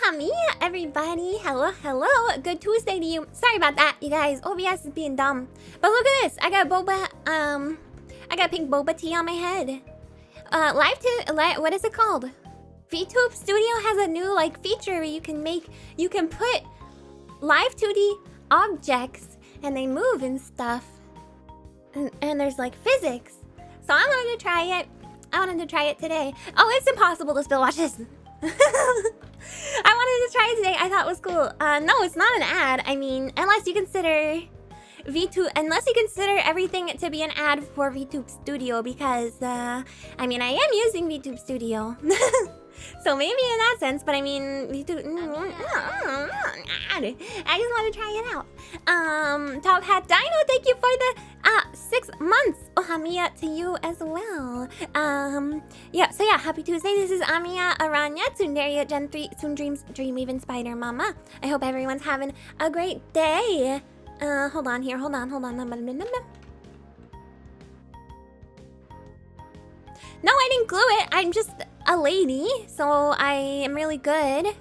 Amiya, everybody. Hello, hello. Good Tuesday to you. Sorry about that, you guys. OBS is being dumb. But look at this. I got boba, I got pink boba tea on my head. What is it called? VTube Studio has a new, like, feature where you can put live 2D objects and they move and stuff. And there's, like, physics. So I wanted to try it. I wanted to try it today. Oh, it's impossible to spill. Watch this. I wanted to try it today. I thought it was cool. No, it's not an ad. I mean, unless you consider everything to be an ad for VTube Studio, because I mean, I am using VTube Studio. So maybe in that sense, but I mean, VTube, I just want to try it out. Top Hat Dino, thank you for the 6 months. Oh, Amiya, to you as well. Yeah, so yeah, happy Tuesday. This is Amiya Aranha, Tsunderia Gen 3, Soon Dreams, Dreamweaving Spider Mama. I hope everyone's having a great day. Hold on here, hold on. No, I didn't glue it. I'm just a lady, so I am really good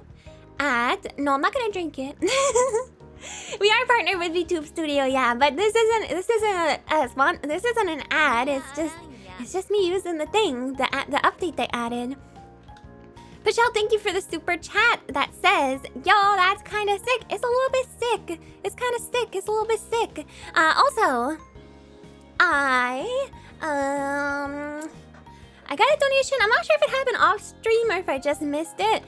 at... No, I'm not gonna drink it. We are partnered with VTube Studio, yeah, but this isn't an ad. It's just me using the thing, the update they added. Michelle, thank you for the super chat that says, yo, that's kind of sick. It's a little bit sick. It's kind of sick. It's a little bit sick. Also, I got a donation. I'm not sure if it happened off stream or if I just missed it.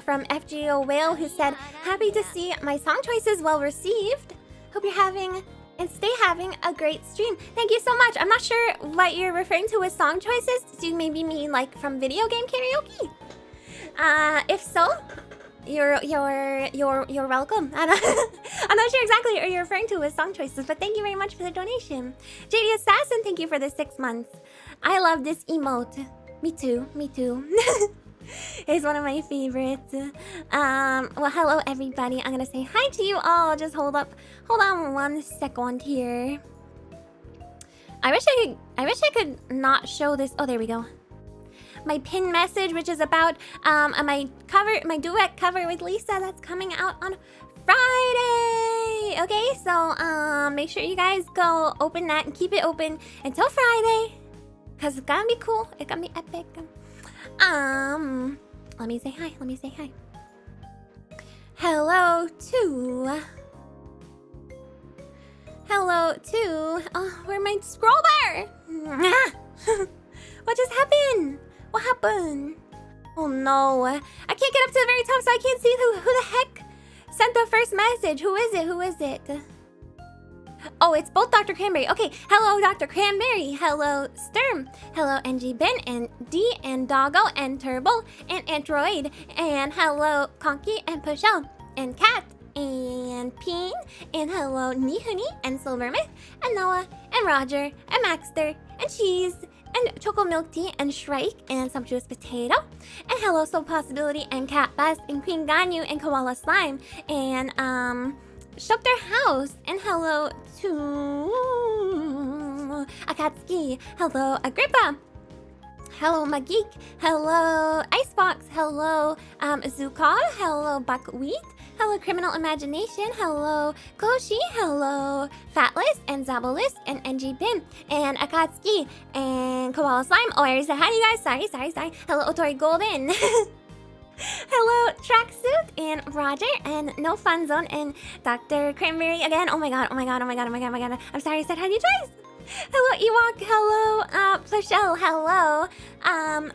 From FGO Whale, who said, happy to see my song choices well received. Hope you're having and stay having a great stream. Thank you so much. I'm not sure what you're referring to with song choices. Do you maybe mean like from video game karaoke? If so, you're welcome. I'm not sure exactly what you're referring to with song choices, but thank you very much for the donation. JD Assassin, thank you for the 6 months. I love this emote. Me too. It's one of my favorites. Well, hello everybody. I'm gonna say hi to you all. Just hold on 1 second here. I wish I could not show this. Oh, there we go. My pin message, which is about my duet cover with Lisa that's coming out on Friday. Okay, so make sure you guys go open that and keep it open until Friday, cause it's gonna be cool. It's gonna be epic. Let me say hi. Hello to. Oh, where's my scroll bar? What just happened? What happened? Oh no. I can't get up to the very top, so I can't see who the heck sent the first message. Who is it? Oh, it's both Dr. Cranberry. Okay, hello Dr. Cranberry. Hello Sturm. Hello NG Ben and D and Doggo and Turbo and Android. And hello Conky and Pushel and Cat and Peen. And hello Nihuni and Silvermith and Noah and Roger and Maxter and Cheese and Choco Milk Tea and Shrike and Sumptuous Potato. And hello Soul Possibility and Cat Best and Queen Ganyu and Koala Slime and Shopter House. And hello to Akatsuki. Hello Agrippa. Hello Magik. Hello Icebox. Hello Zukar. Hello Buckwheat. Hello Criminal Imagination. Hello Koshi. Hello Fatless and Zabolis and NG Bin and Akatsuki and Koala Slime. Oh, I already said hi to you guys. Sorry. Hello Otori Golden. Hello Tracksuit and Roger and No Fun Zone and Dr. Cranberry again. Oh my god. I'm sorry I said hi to you guys. Hello Ewok. Hello Plashel. Hello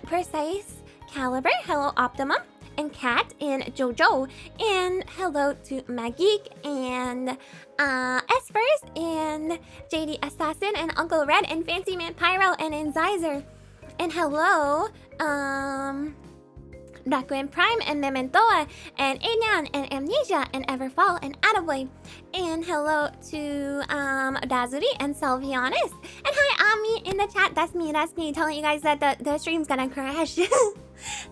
Precise Caliber. Hello Optimum and Cat and Jojo. And hello to Magik and Espers and JD Assassin and Uncle Red and Fancy Man Pyro and Inzizer. And hello Darkwind Prime and Mementoa and Aeon and Amnesia and Everfall and Attaboy. And hello to Dazuri and Salvianis. And hi Ami in the chat. That's me telling you guys that the stream's gonna crash.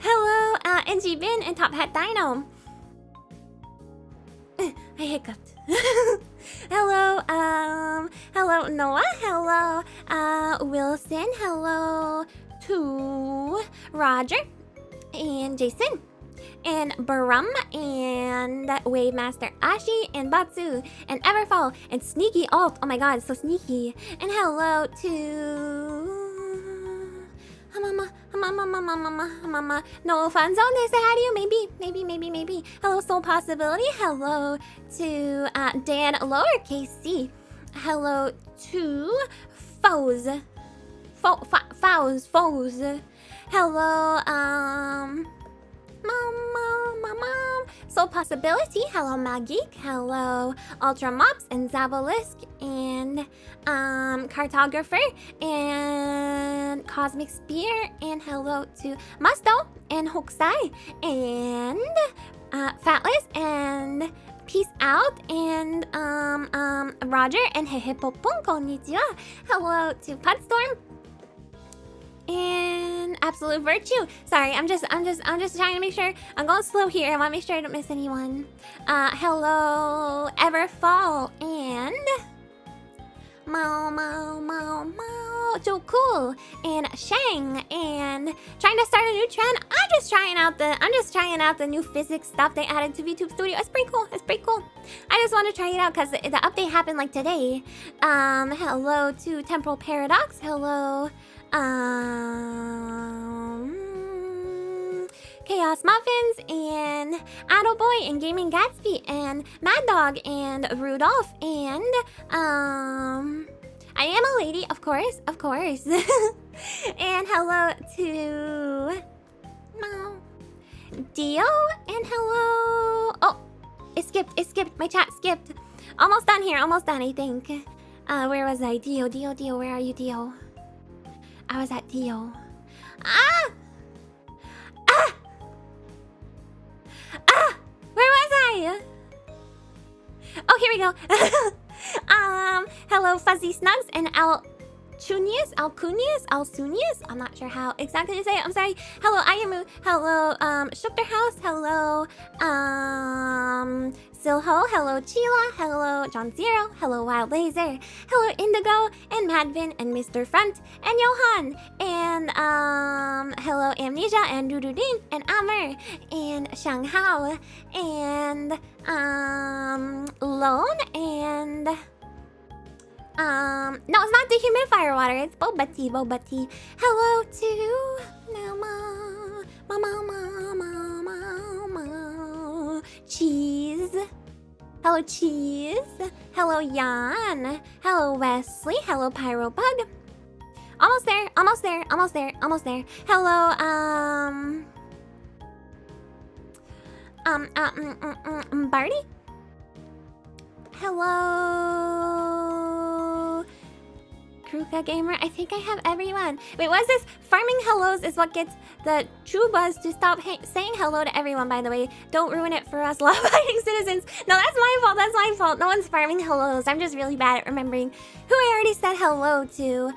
Hello NG Bin and Top Hat Dino. I hiccuped. Hello Noah. Hello Wilson. Hello to Roger and Jason and Barum, and Wave Master Ashi, and Batsu, and Everfall, and Sneaky Alt. Oh my god, so sneaky. And hello to... Mama. No fun zone, they say hi to you. Maybe. Hello, Soul Possibility. Hello to Dan lowercase c. Hello to Foes. Foes. Hello, Mom. Soul Possibility. Hello, Magic. Hello, Ultra Mops and Zabolisk and Cartographer and Cosmic Spear, and hello to Musto and Hokusai and Fatless and Peace Out and Roger and Hehepopon konnichiwa. Hello to Pudstorm and Absolute Virtue. Sorry, I'm just trying to make sure I'm going slow here. I want to make sure I don't miss anyone. Hello Everfall and Mau, so cool, and Shang, and trying to start a new trend. I'm just trying out the new physics stuff they added to VTube Studio. It's pretty cool. I just want to try it out because the update happened like today. Hello to Temporal Paradox. Hello, Chaos Muffins and Attaboy and Gaming Gatsby and Mad Dog and Rudolph and I am a lady, of course. And hello to Dio and hello. Oh, it skipped. My chat skipped. Almost done here. I think. Where was I? Dio. Where are you, Dio? I was at Dio. Where was I? Oh, here we go. Hello, Fuzzy Snugs and Alcunius. I'm not sure how exactly to say it. I'm sorry. Hello, Ayamu. Hello, Shukter House. Hello, Silho. Hello, Chila. Hello, John Zero. Hello, Wild Laser. Hello, Indigo and Madvin and Mr. Front and Johan and hello, Amnesia and Dududin and Amer and Shanghao and Lone and no, it's not dehumidifier water, it's boba tea. Hello to Mama Cheese. Hello Cheese. Hello Jan. Hello Wesley. Hello Pyrobug. Almost there. Hello Barty. Hello Kruka Gamer. I think I have everyone. Wait, what's this? Farming hellos is what gets the Chubas to stop saying hello to everyone, by the way. Don't ruin it for us law-abiding citizens. No, that's my fault. No one's farming hellos. I'm just really bad at remembering who I already said hello to.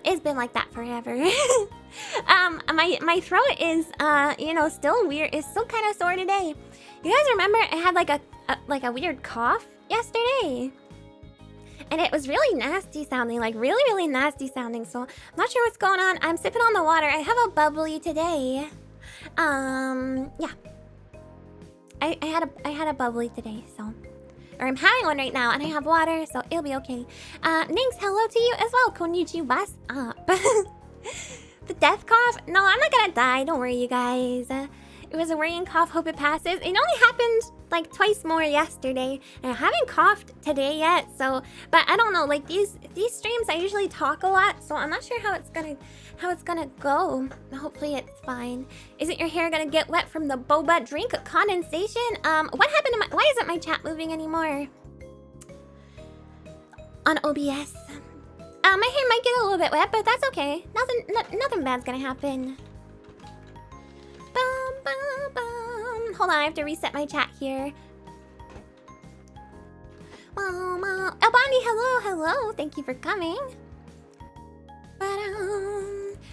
It's been like that forever. My throat is, still weird. It's still kind of sore today. You guys remember I had like a weird cough yesterday? And it was really nasty sounding, like really nasty sounding. So I'm not sure what's going on. I'm sipping on the water. I have a bubbly today. Yeah. I had a bubbly today, so. Or I'm having one right now, and I have water, so it'll be okay. Ninx, hello to you as well. Konnichiwa, what's up? The death cough? No, I'm not gonna die. Don't worry, you guys. It was a worrying cough. Hope it passes. It only happened like twice more yesterday, and I haven't coughed today yet. So, but I don't know. Like these streams, I usually talk a lot, so I'm not sure how it's gonna go. Hopefully, it's fine. Isn't your hair gonna get wet from the boba drink condensation? What happened to my? Why isn't my chat moving anymore? On OBS. My hair might get a little bit wet, but that's okay. Nothing bad's gonna happen. Hold on, I have to reset my chat here. El Bondi, hello. Thank you for coming.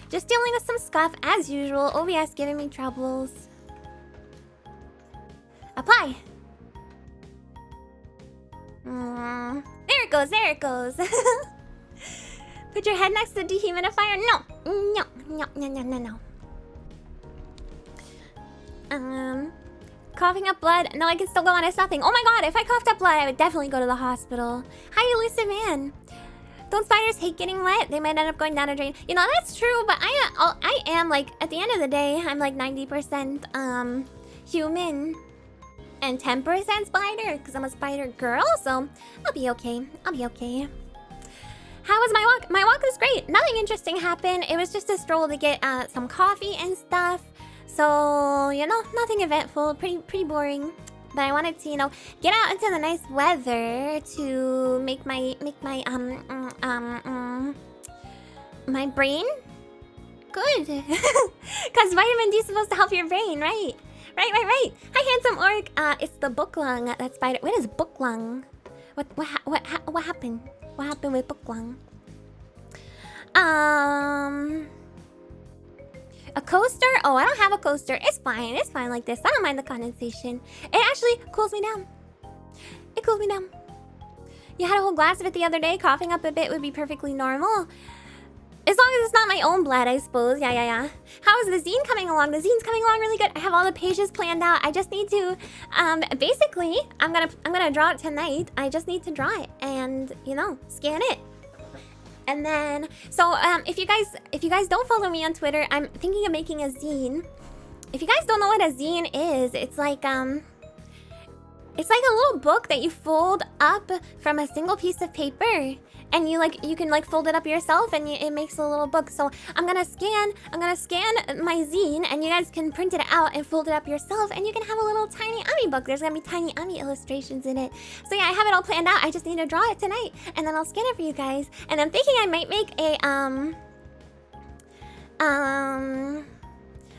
Just dealing with some scuff as usual. OBS giving me troubles. Apply. There it goes. Put your head next to the dehumidifier. No. Coughing up blood. No, I can still go on as nothing. Oh my god, if I coughed up blood, I would definitely go to the hospital. Hi, elusive man. Don't spiders hate getting wet? They might end up going down a drain. You know, that's true, but I am, like, at the end of the day, I'm like 90% human and 10% spider, because I'm a spider girl, so I'll be okay. I'll be okay. How was my walk? My walk was great. Nothing interesting happened. It was just a stroll to get some coffee and stuff. So, you know, nothing eventful. Pretty boring. But I wanted to, you know, get out into the nice weather to make my my brain good. Because vitamin D is supposed to help your brain, right? Right. Hi, handsome orc. It's the book lung. That spider. What is book lung? What happened? What happened with book lung? A coaster? Oh, I don't have a coaster. It's fine. It's fine like this. I don't mind the condensation. It actually cools me down. It cools me down. You had a whole glass of it the other day. Coughing up a bit would be perfectly normal. As long as it's not my own blood, I suppose. Yeah. How is the zine coming along? The zine's coming along really good. I have all the pages planned out. I just need to, basically, I'm gonna draw it tonight. I just need to draw it and, you know, scan it. And then, so, if you guys don't follow me on Twitter, I'm thinking of making a zine. If you guys don't know what a zine is, it's like a little book that you fold up from a single piece of paper. And you can fold it up yourself and it makes a little book. So I'm gonna scan my zine and you guys can print it out and fold it up yourself and you can have a little tiny Ami book. There's gonna be tiny Ami illustrations in it. So yeah, I have it all planned out. I just need to draw it tonight and then I'll scan it for you guys. And I'm thinking I might make a I'm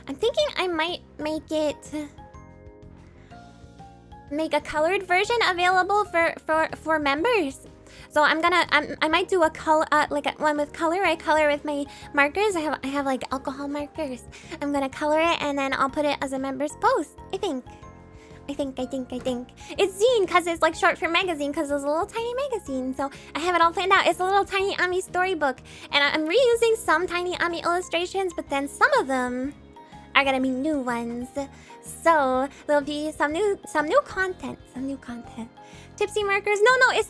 thinking I might make a colored version available for members. So I might do a color, one with color. I color with my markers. I have like alcohol markers. I'm gonna color it and then I'll put it as a member's post. I think. It's zine because it's like short for magazine because it's a little tiny magazine. So I have it all planned out. It's a little tiny Ami storybook. And I'm reusing some tiny Ami illustrations, but then some of them are gonna be new ones. So there'll be some new content. Tipsy markers. No, it's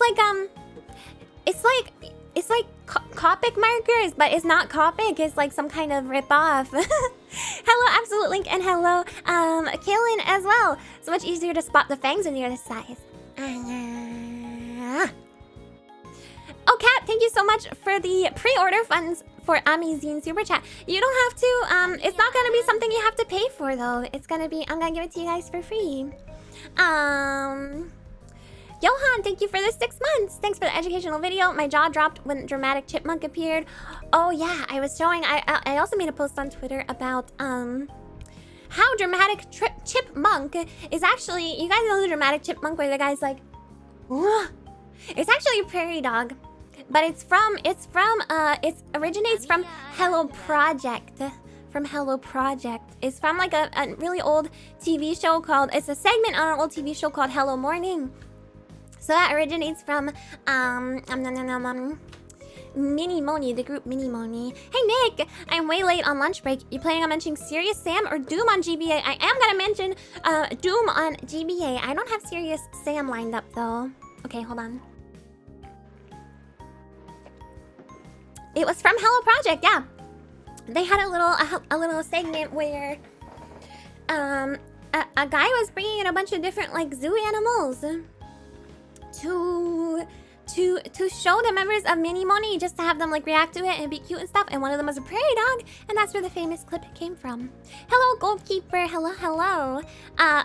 like Copic markers, but it's not Copic. It's like some kind of rip-off. Hello, Absolute Link, and hello, Kaylin as well. So much easier to spot the fangs when you're this size. Oh, Kat, thank you so much for the pre-order funds for Ami Zine Super Chat. You don't have to, it's not gonna be something you have to pay for, though. It's gonna be, I'm gonna give it to you guys for free. Johan, thank you for the 6 months. Thanks for the educational video. My jaw dropped when Dramatic Chipmunk appeared. Oh yeah, I was showing. I also made a post on Twitter about how Dramatic Chipmunk is actually. You guys know the Dramatic Chipmunk where the guy's like, whoa. It's actually a prairie dog, but it originates from Hello Project. From Hello Project. It's from like a really old TV show called. It's a segment on an old TV show called Hello Morning. So that originates from Mini Moni, the group Mini Moni. Hey Nick, I'm way late on lunch break. You planning on mentioning Serious Sam or Doom on GBA? I am gonna mention Doom on GBA. I don't have Serious Sam lined up though. Okay, hold on. It was from Hello Project, yeah. They had a little segment where a guy was bringing in a bunch of different like zoo animals to show the members of Mini Moni, just to have them like react to it and be cute and stuff. And one of them was a prairie dog, and that's where the famous clip came from. Hello, Goalkeeper. Hello.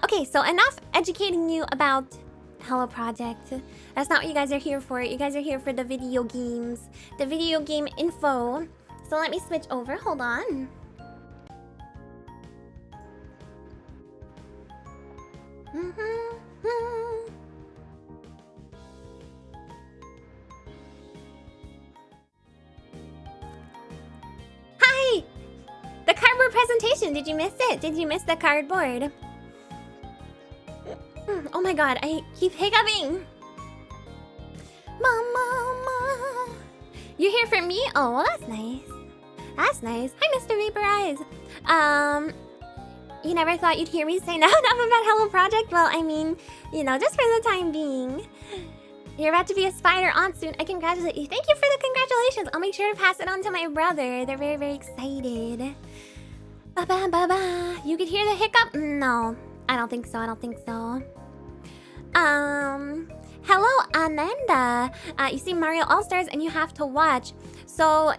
Okay, so enough educating you about Hello Project. That's not what you guys are here for. You guys are here for the video games, the video game info. So let me switch over. Hold on. Hi! The cardboard presentation. Did you miss it? Did you miss the cardboard? Oh my god, I keep hiccuping. Mama. You're here for me? Oh, well, that's nice. That's nice. Hi, Mr. Vaporize. You never thought you'd hear me say enough about Hello Project? Well, I mean, you know, just for the time being. You're about to be a spider aunt soon. I congratulate you. Thank you for the congratulations. I'll make sure to pass it on to my brother. They're very, very excited. Ba-ba-ba-ba. You could hear the hiccup? No, I don't think so. I don't think so. Hello, Ananda. You see Mario All-Stars and you have to watch. So,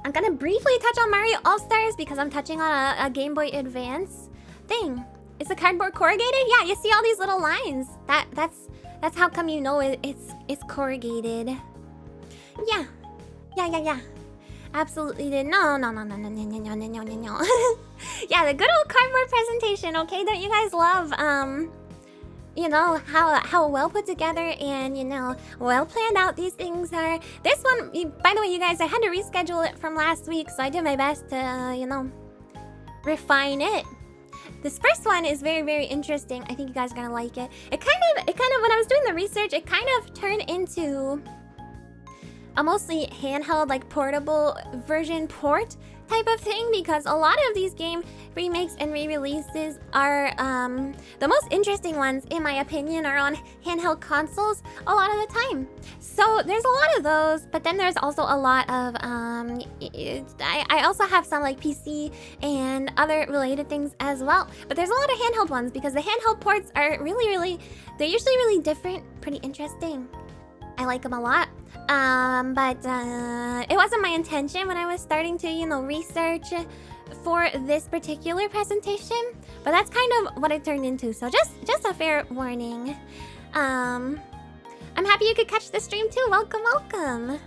I'm gonna briefly touch on Mario All-Stars because I'm touching on a Game Boy Advance thing. Is the cardboard corrugated? Yeah, you see all these little lines. That's how come you know it's corrugated. Yeah. Absolutely did. No. Yeah, the good old cardboard presentation, okay? Don't you guys love, you know, how well put together and, you know, well planned out these things are. This one, by the way, you guys, I had to reschedule it from last week, so I did my best to, you know, refine it. This first one is very, very interesting. I think you guys are gonna like it. It kind of, when I was doing the research, it kind of turned into a mostly handheld, like portable version port type of thing, because a lot of these game remakes and re-releases are the most interesting ones, in my opinion, are on handheld consoles a lot of the time. So there's a lot of those, but then there's also a lot of I also have some like PC and other related things as well, but there's a lot of handheld ones because the handheld ports are really, they're usually really different, pretty interesting. I like them a lot. But it wasn't my intention when I was starting to, you know, research for this particular presentation. But that's kind of what it turned into. So just a fair warning. I'm happy you could catch the stream too. Welcome.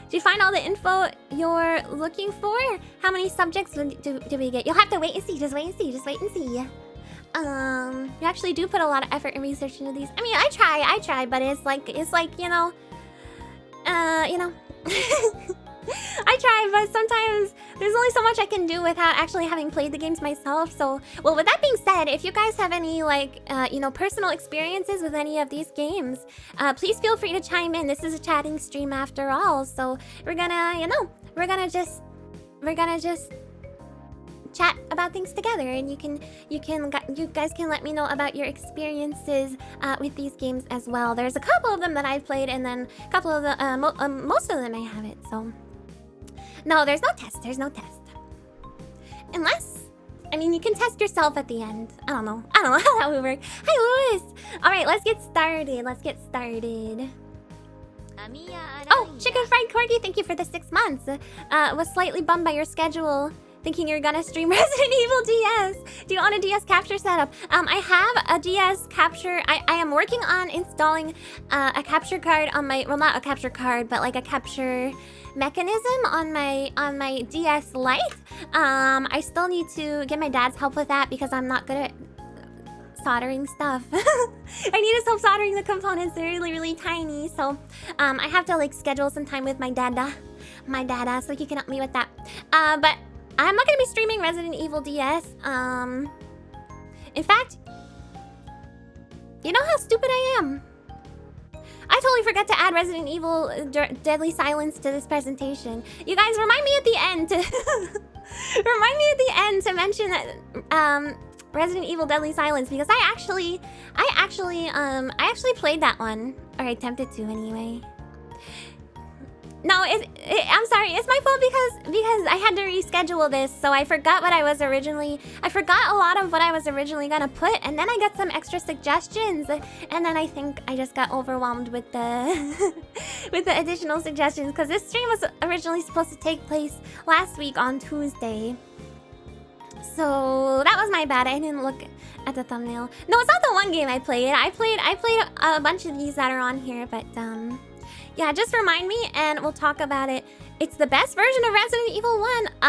Did you find all the info you're looking for? How many subjects do we get? You'll have to wait and see. Just wait and see. You actually do put a lot of effort and research into these. I mean, I try, but it's like, you know, I try, but sometimes there's only so much I can do without actually having played the games myself. So, well, with that being said, if you guys have any, like, you know, personal experiences with any of these games, please feel free to chime in. This is a chatting stream after all, so we're gonna, you know, we're gonna just chat about things together, and you guys can let me know about your experiences with these games as well. There's a couple of them that I've played, and then a couple of the most of them I haven't. So no, there's no test. Unless, I mean, you can test yourself at the end. I don't know how that would work. Hi, Louis. All right, let's get started. Amiya Aranha. Oh, Chicken Fried Corgi, thank you for the 6 months. Was slightly bummed by your schedule, thinking you're gonna stream Resident Evil DS. Do you own a DS capture setup? I have a DS capture. I am working on installing a capture card on my, well, not a capture card, but like a capture mechanism on my DS Lite. I still need to get my dad's help with that because I'm not good at soldering stuff. I need his help soldering the components. They're really tiny, so I have to like schedule some time with my dada, so he can help me with that. But I'm not gonna be streaming Resident Evil DS. In fact, you know how stupid I am? I totally forgot to add Resident Evil Deadly Silence to this presentation. You guys, remind me at the end to mention that Resident Evil Deadly Silence, because I actually played that one, or I attempted to anyway. No, I'm sorry. It's my fault because I had to reschedule this, so I forgot a lot of what I was originally gonna put, and then I got some extra suggestions, and then I think I just got overwhelmed with the with the additional suggestions, because this stream was originally supposed to take place last week on Tuesday. So that was my bad. I didn't look at the thumbnail. No, it's not the one game I played. I played a bunch of these that are on here, but yeah, just remind me and we'll talk about it. It's the best version of Resident Evil 1. I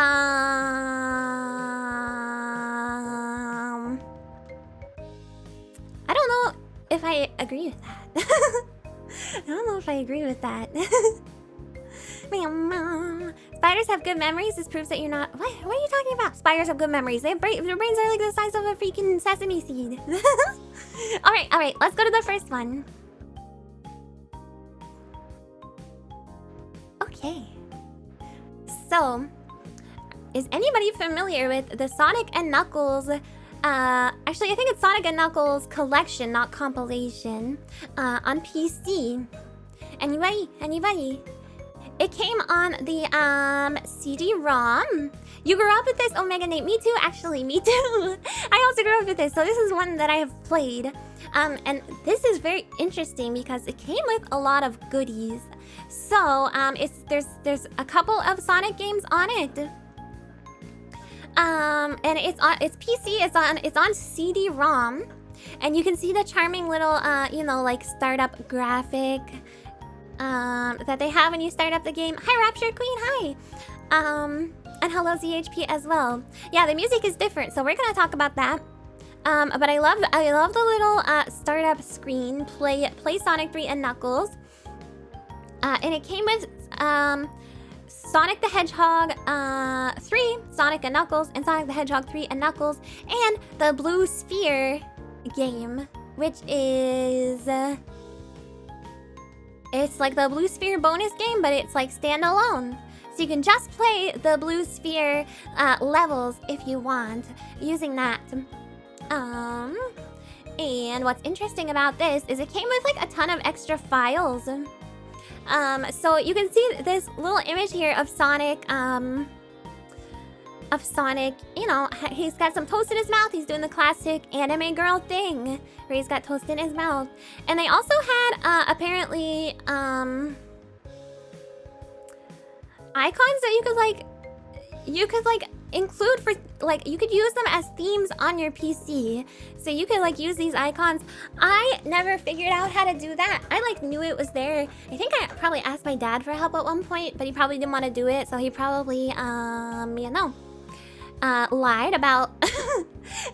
don't know if I agree with that. I don't know if I agree with that. Spiders have good memories. This proves that you're not... What are you talking about? Spiders have good memories. Their brains are like the size of a freaking sesame seed. Alright. Let's go to the first one. Okay. So, is anybody familiar with the Sonic and Knuckles? Actually, I think it's Sonic and Knuckles collection, not compilation, on PC. Anybody? Anybody? It came on the CD-ROM. You grew up with this, Omega Nate? Me too, actually, me too. I also grew up with this, so this is one that I have played. And this is very interesting because it came with a lot of goodies. So, there's a couple of Sonic games on it. And it's PC, it's on CD-ROM. And you can see the charming little, you know, like startup graphic that they have when you start up the game. Hi, Rapture Queen, hi! And hello, ZHP as well. Yeah, the music is different, so we're gonna talk about that. But I love the little startup screen. Play Sonic 3 and Knuckles. And it came with Sonic the Hedgehog 3, Sonic and Knuckles, and Sonic the Hedgehog 3 and Knuckles, and the Blue Sphere game, which is it's like the Blue Sphere bonus game, but it's like standalone. So you can just play the Blue Sphere levels if you want, using that. And what's interesting about this is it came with like a ton of extra files. So you can see this little image here of Sonic, you know, he's got some toast in his mouth. He's doing the classic anime girl thing, where he's got toast in his mouth. And they also had, apparently, icons that you could include for, like, you could use them as themes on your PC. So you could, like, use these icons. I never figured out how to do that. I, like, knew it was there. I think I probably asked my dad for help at one point, but he probably didn't want to do it. So he probably, you know, lied about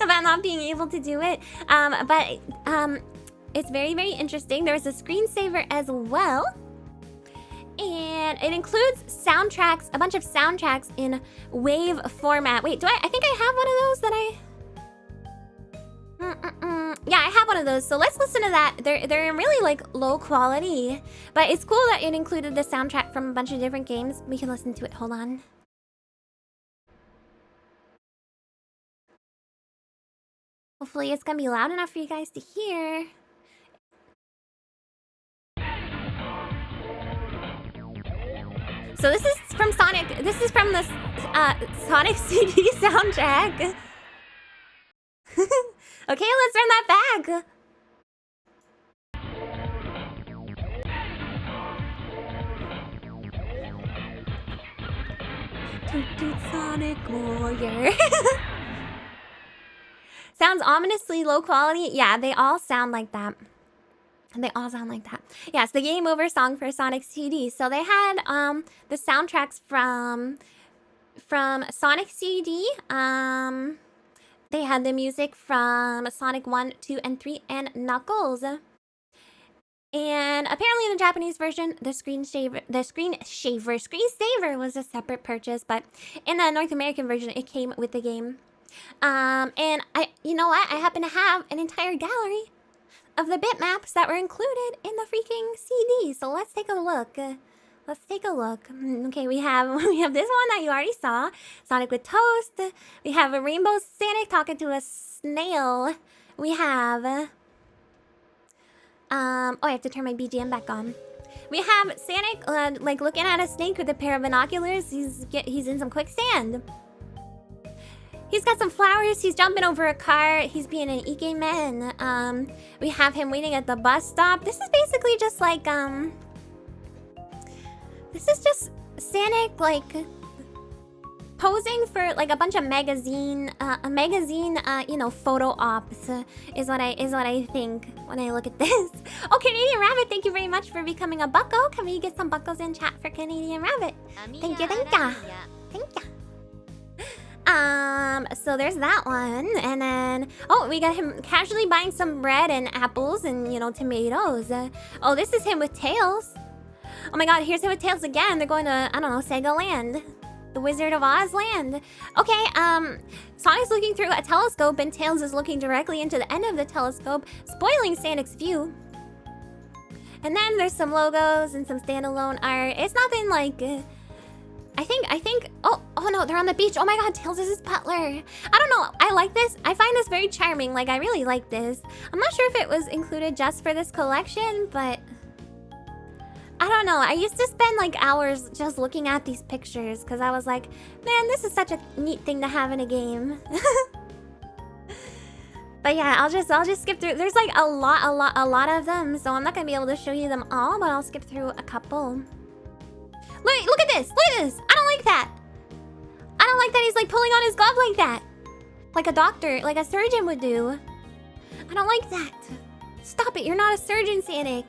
about not being able to do it. But it's very, very interesting. There's a screensaver as well. And it includes soundtracks, a bunch of soundtracks in wave format. Wait, I think I have one of those that yeah, I have one of those. So let's listen to that. They're really like low quality, but it's cool that it included the soundtrack from a bunch of different games. We can listen to it. Hold on. Hopefully it's gonna be loud enough for you guys to hear. So this is from Sonic. This is from the Sonic CD soundtrack. Okay, let's run that back. Sonic Warrior. Sounds ominously low quality. Yeah, they all sound like that. They all sound like that. Yes, the Game Over song for Sonic CD. So they had the soundtracks from Sonic CD. They had the music from Sonic 1, 2, and 3, and Knuckles. And apparently in the Japanese version, the screensaver was a separate purchase, but in the North American version, it came with the game. And you know what? I happen to have an entire gallery of the bitmaps that were included in the freaking CD. So let's take a look. Let's take a look. Okay, we have this one that you already saw, Sonic with Toast. We have a Rainbow Sonic talking to a snail. We have oh, I have to turn my BGM back on. We have Sonic like looking at a snake with a pair of binoculars. He's in some quicksand. He's got some flowers. He's jumping over a car. He's being an Ikemen. We have him waiting at the bus stop. This is basically just like this is just Sonic like posing for like a bunch of magazine, you know, photo ops is what I think when I look at this. Oh, Canadian Rabbit, thank you very much for becoming a bucko. Can we get some buckos in chat for Canadian Rabbit? Thank you, thank ya. Thank ya. So there's that one, and then oh, we got him casually buying some bread and apples and, you know, tomatoes. Oh, this is him with Tails. Oh my god, here's him with Tails again. They're going to, I don't know, Sega Land, the Wizard of Oz land. Okay, Sonic's looking through a telescope and Tails is looking directly into the end of the telescope, spoiling Sonic's view. And then there's some logos and some standalone art. It's nothing like I think, oh no, they're on the beach. Oh my god, Tails is his butler. I don't know, I like this. I find this very charming, like I really like this. I'm not sure if it was included just for this collection, but I don't know. I used to spend like hours just looking at these pictures because I was like, man, this is such a neat thing to have in a game. But yeah, I'll just skip through. There's like a lot of them, so I'm not gonna be able to show you them all, but I'll skip through a couple. Look at this! Look at this! I don't like that! I don't like that he's like pulling on his glove like that! Like a doctor, like a surgeon would do. I don't like that. Stop it, you're not a surgeon, Sonic.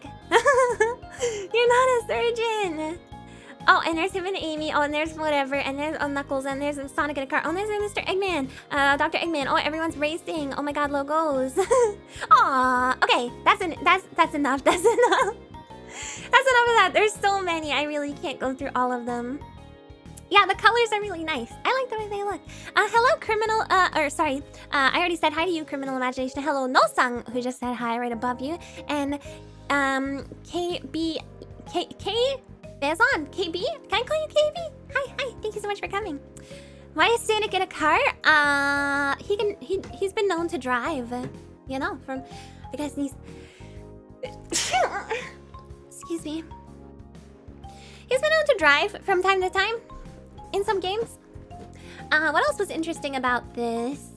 You're not a surgeon! Oh, and there's him and Amy. Oh, and there's whatever. And there's Knuckles. And there's Sonic in a car. Oh, and there's Mr. Eggman. Dr. Eggman. Oh, everyone's racing. Oh my god, logos. Aw. Okay, that's enough. That's enough. That's enough of that. There's so many. I really can't go through all of them. Yeah, the colors are really nice. I like the way they look. Hello, Criminal, I already said hi to you, Criminal Imagination. Hello, No-Sung, who just said hi right above you. And, KB, Bezon, KB? Can I call you KB? Hi, thank you so much for coming. Why is Sonic in a car? He's been known to drive, you know, from, I guess these, excuse me. He's been known to drive from time to time in some games. What else was interesting about this?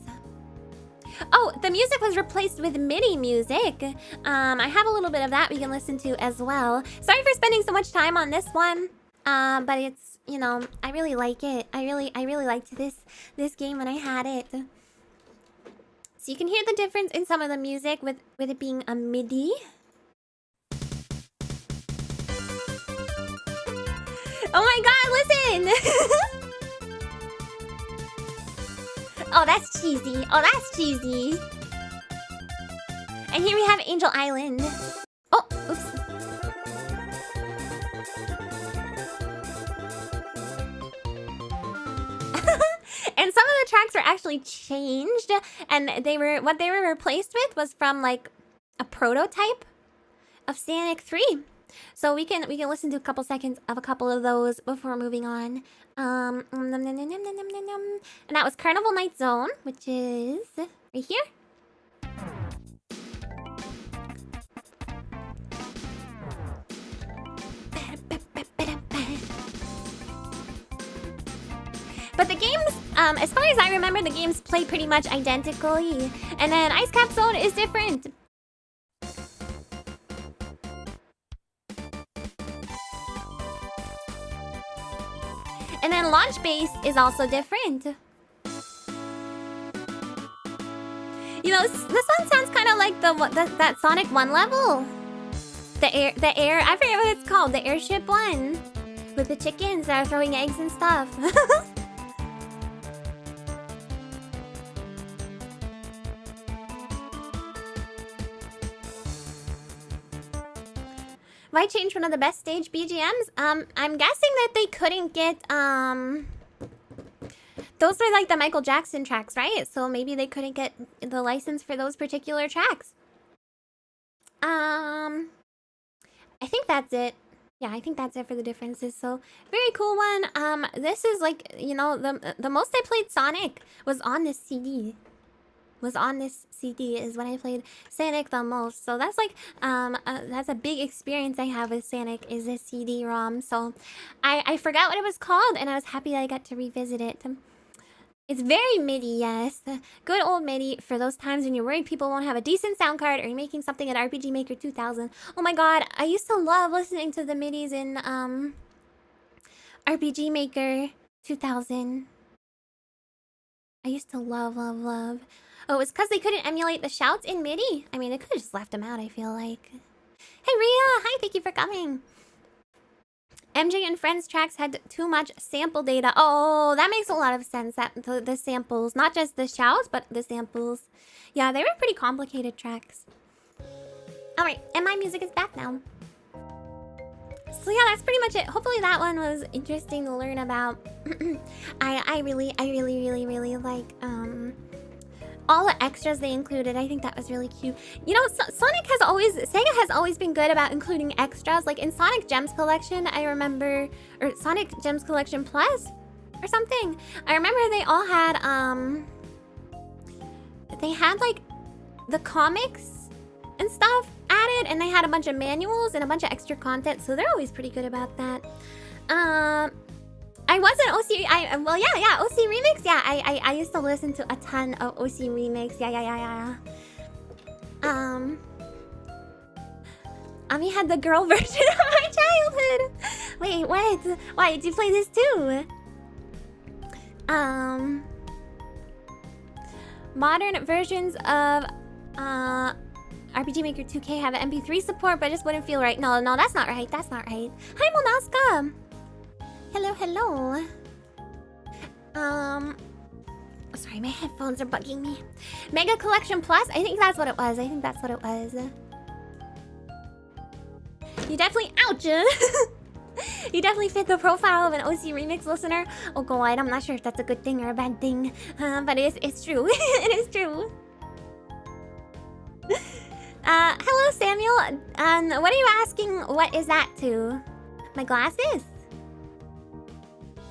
Oh, the music was replaced with MIDI music. I have a little bit of that we can listen to as well. Sorry for spending so much time on this one. But it's, you know, I really like it. I really liked this game when I had it. So you can hear the difference in some of the music with it being a MIDI. Oh my god, listen! Oh, that's cheesy. Oh, that's cheesy. And here we have Angel Island. Oh, oops. And some of the tracks were actually changed, and what they were replaced with was from like a prototype of Sonic 3. So we can listen to a couple seconds of a couple of those before moving on. And that was Carnival Night Zone, which is right here. But the games, as far as I remember, the games play pretty much identically. And then Ice Cap Zone is different. And then Launch Base is also different. You know, this one sounds kind of like that Sonic 1 level. The air, I forget what it's called, the airship one. With the chickens that are throwing eggs and stuff. Why change one of the best stage BGMs? I'm guessing that they couldn't get, those are like the Michael Jackson tracks, right? So maybe they couldn't get the license for those particular tracks. I think that's it. Yeah, I think that's it for the differences. So, very cool one. This is like, you know, the most I played Sonic was on this CD. Is when I played Sonic the most. So that's like, that's a big experience I have with Sonic, is this CD-ROM. So I forgot what it was called, and I was happy that I got to revisit it. It's very MIDI, yes. Good old MIDI for those times when you're worried people won't have a decent sound card, or you're making something at RPG Maker 2000. Oh my god, I used to love listening to the MIDIs in RPG Maker 2000. I used to love. Oh, it's because they couldn't emulate the shouts in MIDI? I mean, they could have just left them out, I feel like. Hey, Rhea! Hi, thank you for coming. MJ and Friends tracks had too much sample data. Oh, that makes a lot of sense, that the samples. Not just the shouts, but the samples. Yeah, they were pretty complicated tracks. Alright, and my music is back now. So yeah, that's pretty much it. Hopefully that one was interesting to learn about. I really like all the extras they included. I think that was really cute. You know, Sega has always been good about including extras. Like in Sonic Gems Collection, I remember, or Sonic Gems Collection Plus or something. I remember they all had, they had like the comics and stuff added, and they had a bunch of manuals and a bunch of extra content, so they're always pretty good about that. I was an OC. OC Remix. Yeah, I used to listen to a ton of OC Remix. Yeah. Ami had the girl version of my childhood. Wait, what? Why did you play this too? Modern versions of RPG Maker 2K have an MP3 support, but it just wouldn't feel right. No, that's not right. That's not right. Hi, Monaska. Hello. Sorry, my headphones are bugging me. Mega Collection Plus? I think that's what it was. You definitely, ouch! You definitely fit the profile of an OC Remix listener. Oh god, I'm not sure if that's a good thing or a bad thing. But it's true. It is true. Hello, Samuel. What are you asking? What is that to? My glasses?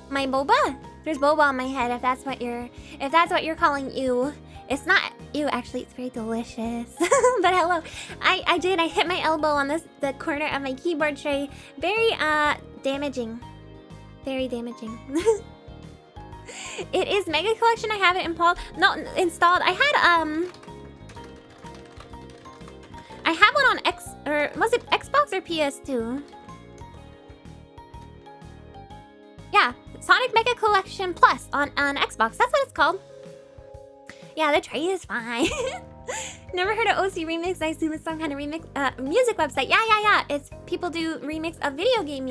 My boba? There's boba on my head. If that's what you're calling ew. It's not ew. Actually, it's very delicious. But hello. I hit my elbow on the corner of my keyboard tray. Very damaging. Very damaging. It is Mega Collection. I have it installed. I have one on was it Xbox or PS2? Yeah, Sonic Mega Collection Plus on Xbox. That's what it's called. Yeah, the tray is fine. Never heard of OC Remix. I assume it's some kind of remix music website. Yeah. It's people do remix of video game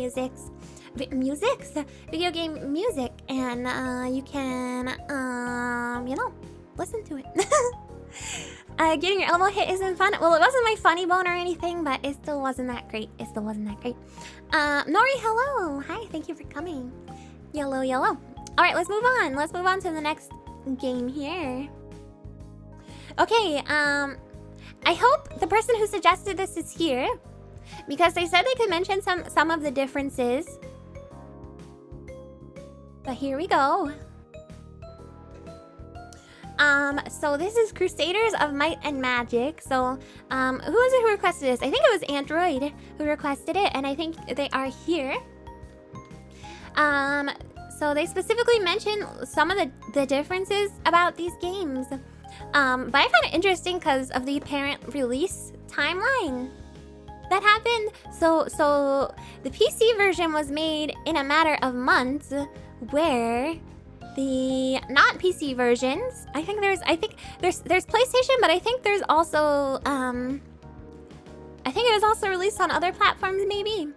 video game music, and you can listen to it. Getting your elbow hit isn't fun. Well, it wasn't my funny bone or anything, but it still wasn't that great. Nori, hello. Hi, thank you for coming. Yellow. All right, let's move on. Let's move on to the next game here. Okay, I hope the person who suggested this is here, because they said they could mention some of the differences. But here we go. So this is Crusaders of Might and Magic. So, who was it who requested this? I think it was Android who requested it, and I think they are here. So they specifically mentioned some of the differences about these games. But I found it interesting because of the apparent release timeline that happened. So the PC version was made in a matter of months, where the not PC versions, I think there's PlayStation, but I think there's also I think it was also released on other platforms maybe.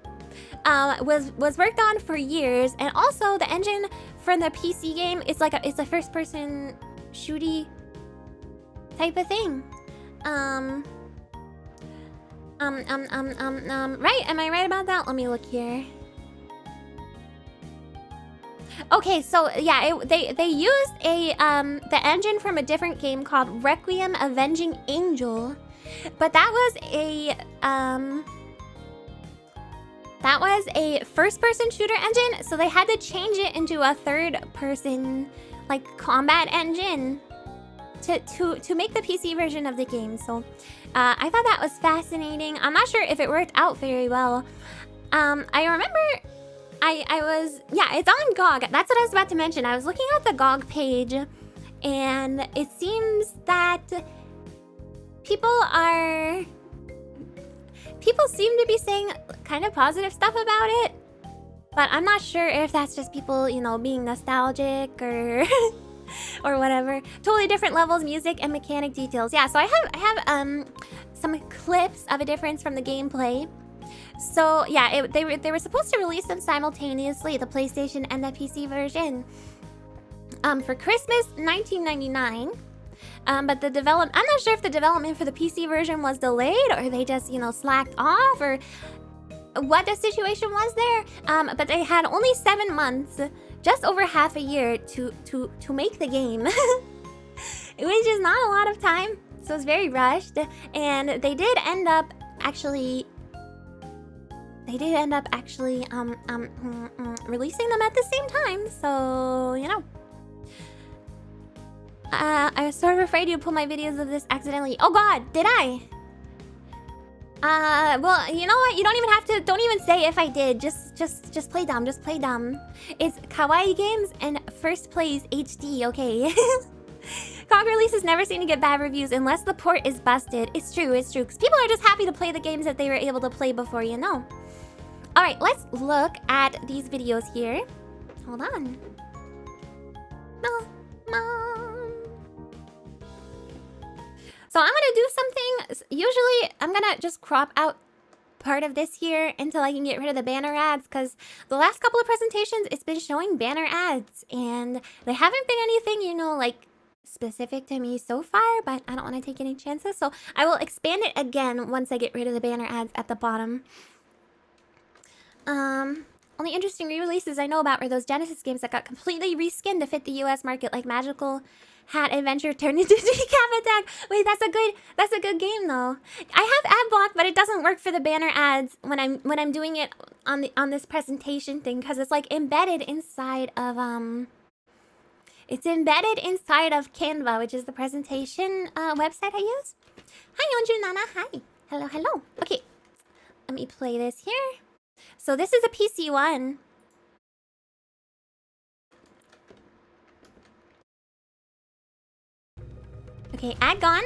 Was worked on for years, and also the engine for the PC game is like it's a first person shooty type of thing. Right? Am I right about that? Let me look here. Okay, so yeah, they used the engine from a different game called Requiem Avenging Angel, but that was a first-person shooter engine, so they had to change it into a third-person like combat engine to make the PC version of the game. So I thought that was fascinating. I'm not sure if it worked out very well. I remember it's on GOG. That's what I was about to mention. I was looking at the GOG page, and it seems that people seem to be saying kind of positive stuff about it, but I'm not sure if that's just people, being nostalgic or or whatever. Totally different levels, music, and mechanic details. Yeah, so I have some clips of a difference from the gameplay. So yeah, they were supposed to release them simultaneously, the PlayStation and the PC version, for Christmas 1999. But I'm not sure if the development for the PC version was delayed, or they just, slacked off, or what the situation was there. But they had only 7 months, just over half a year to make the game. which is not a lot of time, so it's very rushed. And they did end up actually releasing them at the same time, so you know. I was sort of afraid you'd pull my videos of this accidentally. Oh god, did I? Well, you know what? You don't even have to. Don't even say if I did. Just play dumb. Just play dumb. It's Kawaii Games and First Plays HD. Okay. COG releases never seem to get bad reviews unless the port is busted. It's true. It's true. Because people are just happy to play the games that they were able to play before. You know. All right. Let's look at these videos here. Hold on. So I'm gonna do something. Usually I'm gonna just crop out part of this here until I can get rid of the banner ads, because the last couple of presentations it's been showing banner ads and they haven't been anything, you know, like specific to me so far, but I don't want to take any chances, so I will expand it again once I get rid of the banner ads at the bottom. Only interesting re-releases I know about were those Genesis games that got completely reskinned to fit the US market, like Magical Hat Adventure turned into Decap Attack. Wait, that's a good game though. I have ad block, but it doesn't work for the banner ads when I'm doing it on this presentation thing, because it's like embedded inside of it's embedded inside of Canva, which is the presentation website I use. Hi Yonju Nana, hi. Hello. Okay. Let me play this here. So this is a PC one. Okay, ad gone.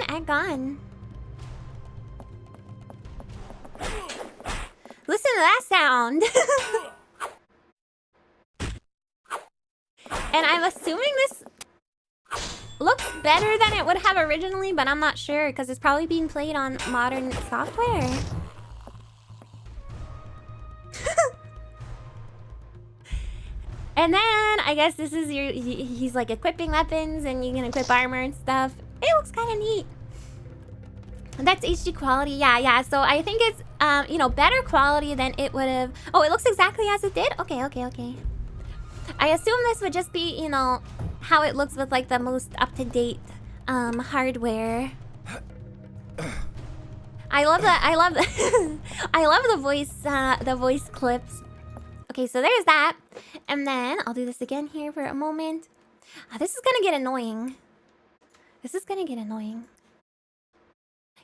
Listen to that sound. And I'm assuming this looks better than it would have originally, but I'm not sure because it's probably being played on modern software. And then I guess this is he's like equipping weapons and you can equip armor and stuff. It looks kind of neat. That's HD quality. Yeah. So I think it's you know, better quality than it would have. Oh, it looks exactly as it did. Okay. I assume this would just be, you know, how it looks with like the most up-to-date hardware. I love the voice clips. Okay, so there's that. And then I'll do this again here for a moment. This is gonna get annoying.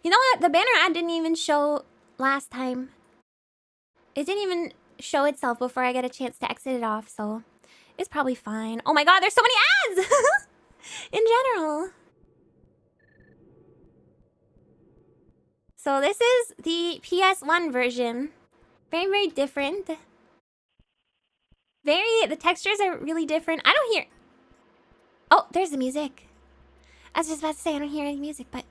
You know what? The banner ad didn't even show last time. It didn't even show itself before I get a chance to exit it off, so it's probably fine. Oh my god, there's so many ads! In general. So this is the PS1 version. Very different. The textures are really different. I don't hear... Oh, there's the music. I was just about to say I don't hear any music, but...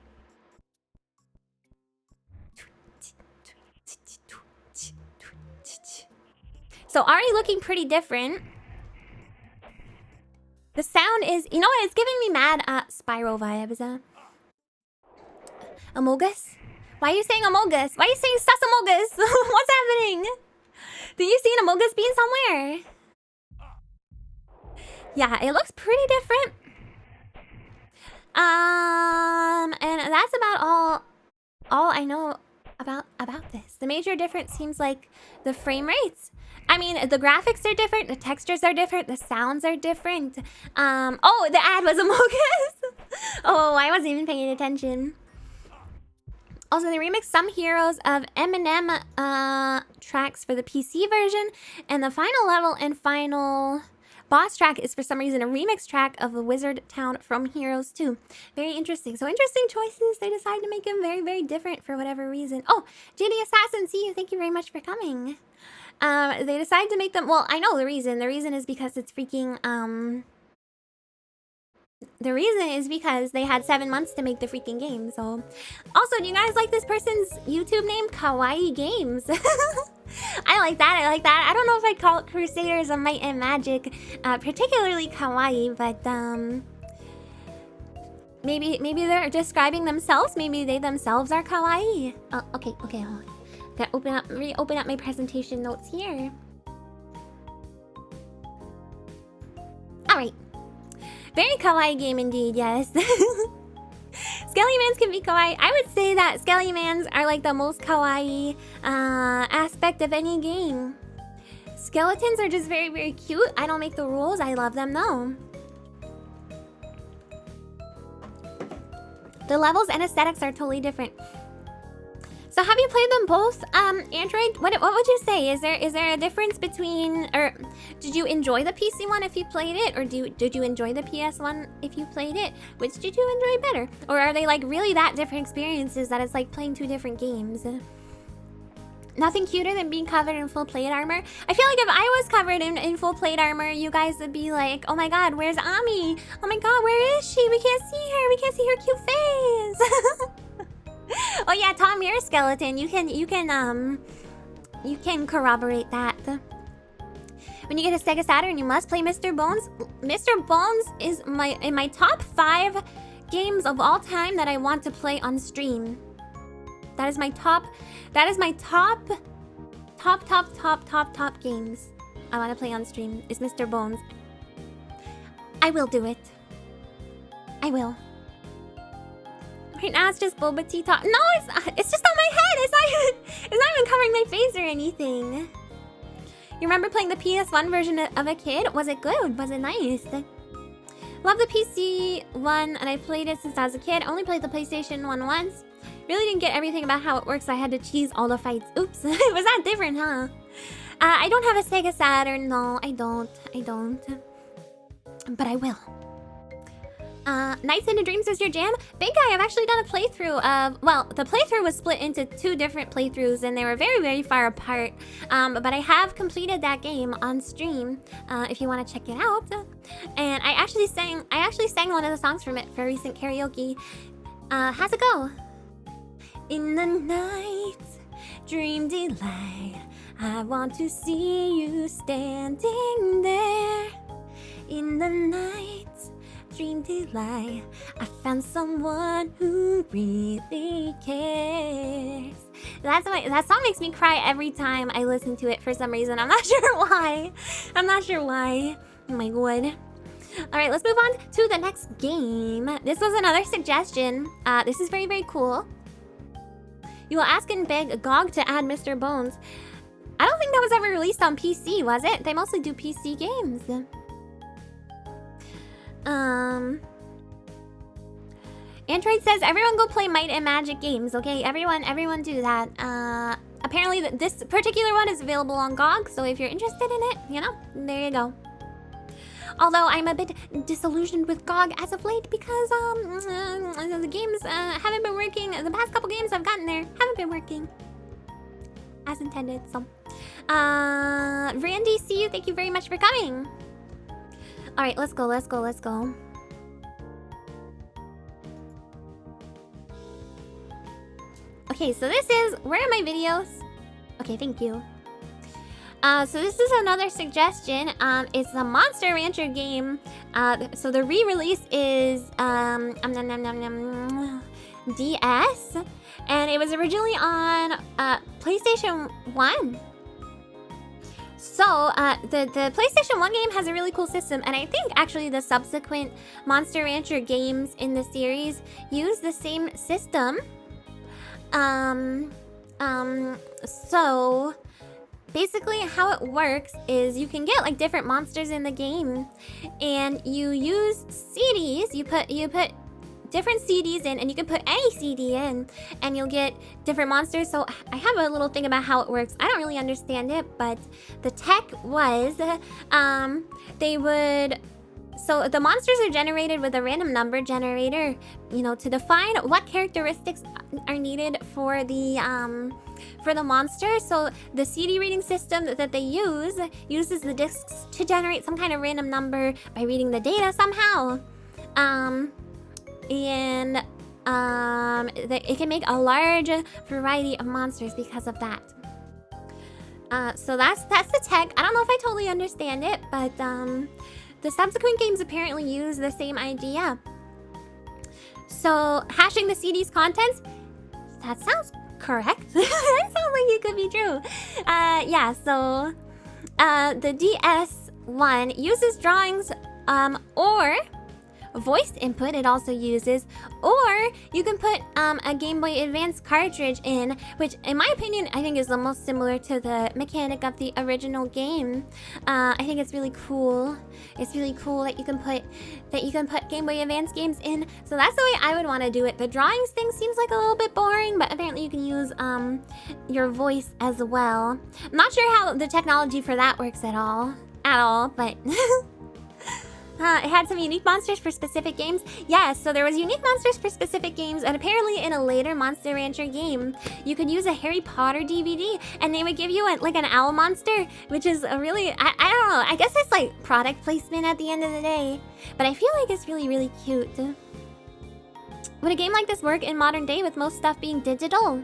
So already looking pretty different. The sound is... You know what? It's giving me mad Spyro vibes. Amogus? Why are you saying Amogus? Why are you saying Sasamogus? What's happening? Do you see an Amogus being somewhere? Yeah, it looks pretty different. And that's about all I know about this. The major difference seems like the frame rates. I mean, the graphics are different, the textures are different, the sounds are different. Oh, the ad was Amogus. Oh, I wasn't even paying attention. Also, they remixed some heroes of Eminem tracks for the PC version, and the final level and final boss track is for some reason a remix track of the Wizard Town from Heroes 2. Very interesting. So interesting choices. They decided to make them very different for whatever reason. Oh, JD Assassin, see you. Thank you very much for coming. They decided to make them... Well, I know the reason. The reason is because it's freaking... The reason is because they had 7 months to make the freaking game, so... Also, do you guys like this person's YouTube name? Kawaii Games. I like that. I don't know if I'd call it Crusaders of Might and Magic, particularly kawaii, but, Maybe they're describing themselves. Maybe they themselves are kawaii. Oh, okay, hold on. Gotta reopen up my presentation notes here. Alright. Very kawaii game indeed, yes. Skellymans can be kawaii. I would say that Skellymans are like the most kawaii aspect of any game. Skeletons are just very, very cute. I don't make the rules. I love them though. The levels and aesthetics are totally different. So have you played them both, Android? What would you say? Is there a difference between, or did you enjoy the PC one if you played it, or did you enjoy the PS one if you played it? Which did you enjoy better? Or are they like really that different experiences that it's like playing two different games? Nothing cuter than being covered in full plate armor. I feel like if I was covered in full plate armor, you guys would be like, oh my god, where's Ami? Oh my god, where is she? We can't see her. We can't see her cute face. Oh yeah, Tom, you're a skeleton. You can corroborate that. When you get a Sega Saturn, you must play Mr. Bones. Mr. Bones is in my top 5 games of all time that I want to play on stream. That is my top games I want to play on stream is Mr. Bones. I will do it. I will. Right now it's just boba tea talk. No, it's just on my head. It's not even covering my face or anything. You remember playing the PS1 version of a kid? Was it good? Was it nice? Love the PC one, and I played it since I was a kid. Only played the PlayStation one once. Really didn't get everything about how it works, so I had to cheese all the fights. Oops, was that different, huh? I don't have a Sega Saturn. No, I don't. But I will. Nights into Dreams is your jam? Big Guy, I've actually done a playthrough of... Well, the playthrough was split into 2 different playthroughs, and they were very, very far apart. But I have completed that game on stream, if you want to check it out. And I actually sang one of the songs from it for recent karaoke. How's it go? In the night, dream delight, I want to see you standing there. In the night, dream delight, I found someone who really cares. That song makes me cry every time I listen to it for some reason. I'm not sure why. Oh my god. Alright, let's move on to the next game. This was another suggestion. This is very, very cool. You will ask and beg GOG to add Mr. Bones. I don't think that was ever released on PC, was it? They mostly do PC games. Android says, everyone go play Might and Magic games, okay? Everyone do that. Apparently this particular one is available on GOG, so if you're interested in it, you know, there you go. Although I'm a bit disillusioned with GOG as of late because the games haven't been working. The past couple games I've gotten there haven't been working as intended. So, Randy, see you. Thank you very much for coming. All right, let's go. Okay, so this is... Where are my videos? Okay, thank you. So this is another suggestion. It's a Monster Rancher game. So the re-release is DS, and it was originally on PlayStation 1. So the PlayStation 1 game has a really cool system, and I think actually the subsequent Monster Rancher games in the series use the same system. So basically how it works is you can get like different monsters in the game, and you use CDs. You put different CDs in, and you can put any CD in, and you'll get different monsters. So I have a little thing about how it works. I don't really understand it, but the tech was so the monsters are generated with a random number generator, you know, to define what characteristics are needed for the monster. So the CD reading system that they uses the discs to generate some kind of random number by reading the data somehow. It can make a large variety of monsters because of that. So that's the tech. I don't know if I totally understand it, but the subsequent games apparently use the same idea. So hashing the CD's contents, that sounds correct. That sounds like it could be true. Yeah, so the DS1 uses drawings or voice input it also uses, or you can put a Game Boy Advance cartridge in, which in my opinion I think is the most similar to the mechanic of the original game. I think it's really cool. It's really cool that you can put Game Boy Advance games in. So that's the way I would want to do it. The drawings thing seems like a little bit boring, but apparently you can use your voice as well. I'm not sure how the technology for that works at all, but it had some unique monsters for specific games. Yes, so there was unique monsters for specific games, and apparently in a later Monster Rancher game, you could use a Harry Potter DVD, and they would give you like an owl monster, which is a really, I don't know, I guess it's like product placement at the end of the day, but I feel like it's really, really cute. Would a game like this work in modern day with most stuff being digital?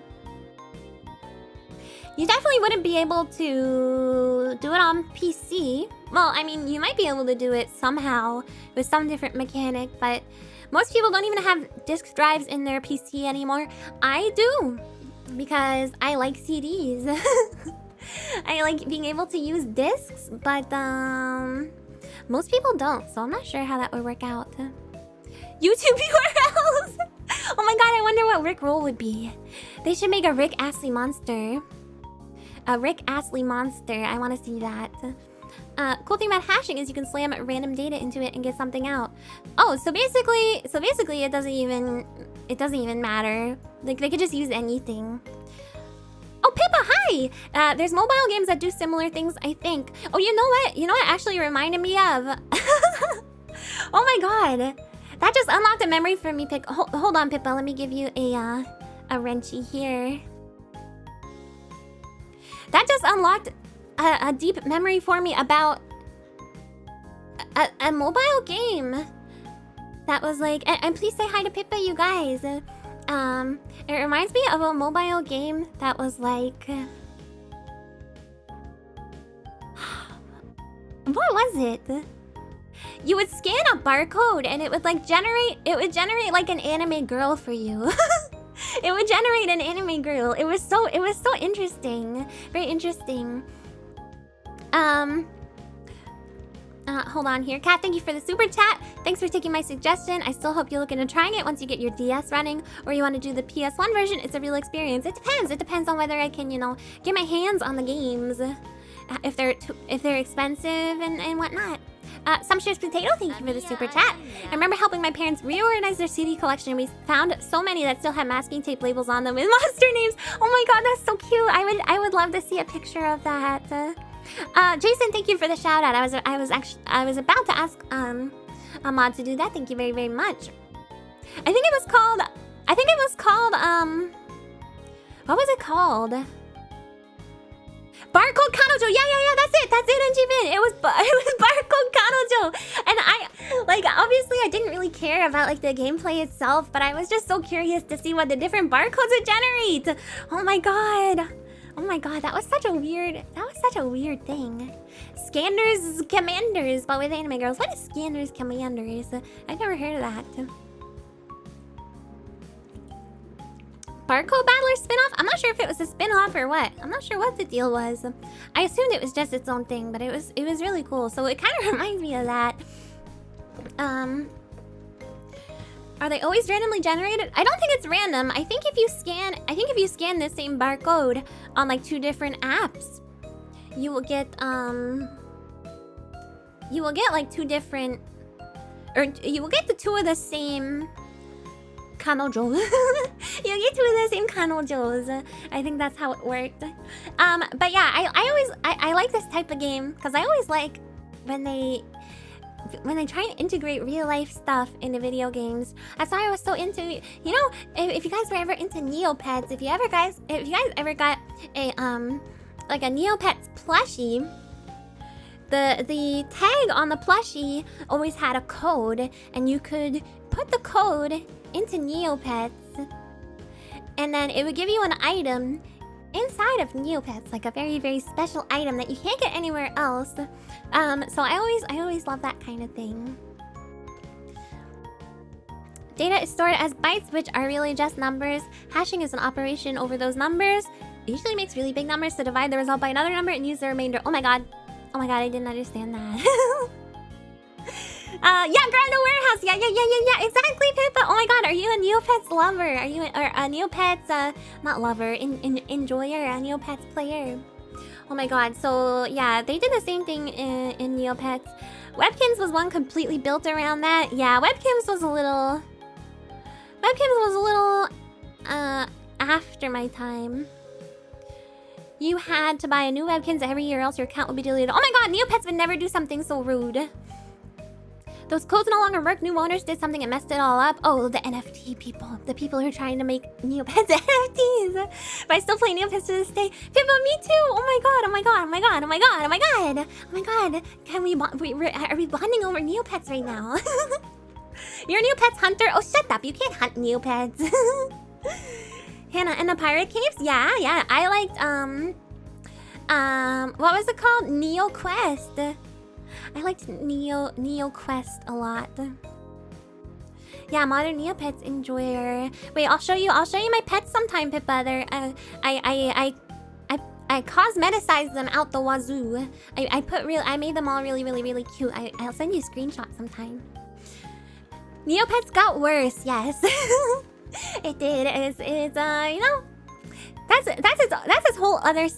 You definitely wouldn't be able to do it on PC. Well, I mean, you might be able to do it somehow with some different mechanic, but most people don't even have disk drives in their PC anymore. I do, because I like CDs. I like being able to use discs, but most people don't, so I'm not sure how that would work out. YouTube URLs! Oh my god, I wonder what Rick Roll would be. They should make a Rick Astley monster. A Rick Astley monster. I want to see that. Cool thing about hashing is you can slam random data into it and get something out. Oh, so basically it doesn't even matter. Like they could just use anything. Oh, Pippa, hi! There's mobile games that do similar things, I think. Oh, you know what? You know what actually reminded me of? Oh my god. That just unlocked a memory for me. Hold on, Pippa. Let me give you a wrenchy here. That just unlocked a deep memory for me about a mobile game that was like, and please say hi to Pippa, you guys. It reminds me of a mobile game that was like, what was it? You would scan a barcode and it would like generate like an anime girl for you. It would generate an anime girl. It was so interesting. Very interesting. Hold on here. Kat, thank you for the super chat. Thanks for taking my suggestion. I still hope you look into trying it once you get your DS running, or you want to do the PS1 version. It's a real experience. It depends. It depends on whether I can, you know, get my hands on the games. If they're expensive and whatnot. Sumptuous Potato, thank you for the super chat. I remember helping my parents reorganize their CD collection. We found so many that still have masking tape labels on them with monster names. Oh my god, that's so cute. I would love to see a picture of that. Jason, thank you for the shout out. I was about to ask Ahmad to do that. Thank you very, very much. I think it was called what was it called? Barcode Kanojo. Yeah, that's it, NGVin. It was Barcode Kanojo. And obviously I didn't really care about like the gameplay itself, but I was just so curious to see what the different barcodes would generate. Oh my god, that was such a weird thing. Scanners Commanders, but with anime girls. What is Scanners Commanders? I've never heard of that. Barcode Battler spin-off? I'm not sure if it was a spin-off or what. I'm not sure what the deal was. I assumed it was just its own thing, but it was really cool. So it kind of reminds me of that. Are they always randomly generated? I don't think it's random. I think if you scan the same barcode on like 2 different apps, you will get like 2 different, or you will get the 2 of the same Kanojo. You get 2 of the same Kanojos. I think that's how it worked. But yeah, I like this type of game because I always like when they try and integrate real life stuff into video games. That's why I was so into, you know, if you guys were ever into Neopets, if you guys ever got a like a Neopets plushie, the tag on the plushie always had a code, and you could put the code into Neopets, and then it would give you an item inside of Neopets, like a very, very special item that you can't get anywhere else. So I always love that kind of thing. Data is stored as bytes, which are really just numbers. Hashing is an operation over those numbers. It usually makes really big numbers to divide the result by another number and use the remainder. Oh my god, I didn't understand that. Yeah, Grand Warehouse. Yeah. Exactly, Pippa. Oh my God, are you a Neopets lover? Are you a Neopets not lover, enjoyer, a Neopets player? Oh my God. So yeah, they did the same thing in Neopets. Webkins was one completely built around that. Yeah, Webkins was a little after my time. You had to buy a new Webkins every year, else your account would be deleted. Oh my God, Neopets would never do something so rude. Those codes no longer work. New owners did something and messed it all up. Oh, the NFT people. The people who are trying to make Neopets NFTs. But I still play Neopets to this day. People, me too. Oh my God. Can we are we bonding over Neopets right now? You're a Neopets hunter? Oh, shut up. You can't hunt Neopets. Hannah and the Pirate Caves? Yeah. I liked, what was it called? Neo Quest. I liked Neo Quest a lot. Yeah, modern Neopets enjoyer. Wait, I'll show you my pets sometime, Pippa. They're I cosmeticized them out the wazoo. I made them all really cute. I'll send you a screenshot sometime. Neopets got worse, yes. It did. It's you know, that's his whole other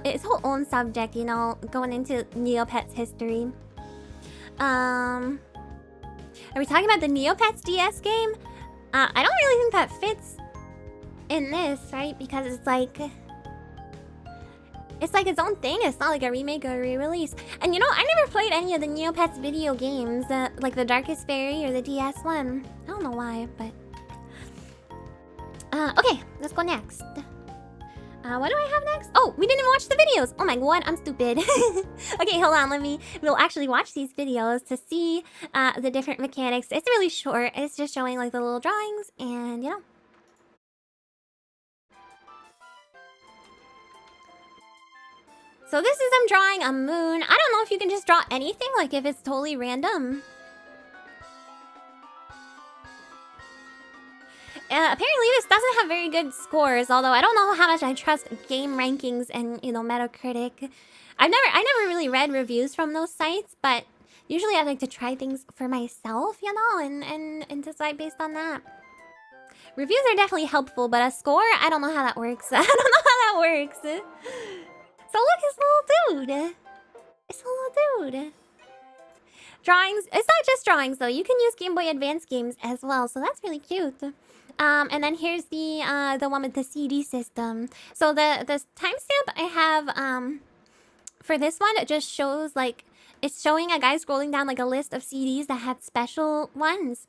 its whole own subject, you know, going into Neopets history. Are we talking about the Neopets DS game? I don't really think that fits in this, right? Because it's like its own thing. It's not like a remake or a re-release. And you know, I never played any of the Neopets video games, like the Darkest Fairy or the DS one. I don't know why, but okay, let's go next. What do I have next? Oh, we didn't even watch the videos. Oh my God, I'm stupid. Okay, hold on. We'll actually watch these videos to see the different mechanics. It's really short. It's just showing like the little drawings and, you know. So this is them drawing a moon. I don't know if you can just draw anything, like if it's totally random. Apparently this doesn't have very good scores, although I don't know how much I trust game rankings and, you know, Metacritic. I never really read reviews from those sites, but usually I like to try things for myself, you know, and decide based on that. Reviews are definitely helpful, but a score, I don't know how that works. I don't know how that works. So look, it's a little dude. It's a little dude. Drawings, it's not just drawings though. You can use Game Boy Advance games as well, so that's really cute. And then here's the one with the CD system. So the timestamp I have for this one, it just shows like it's showing a guy scrolling down like a list of CDs that had special ones.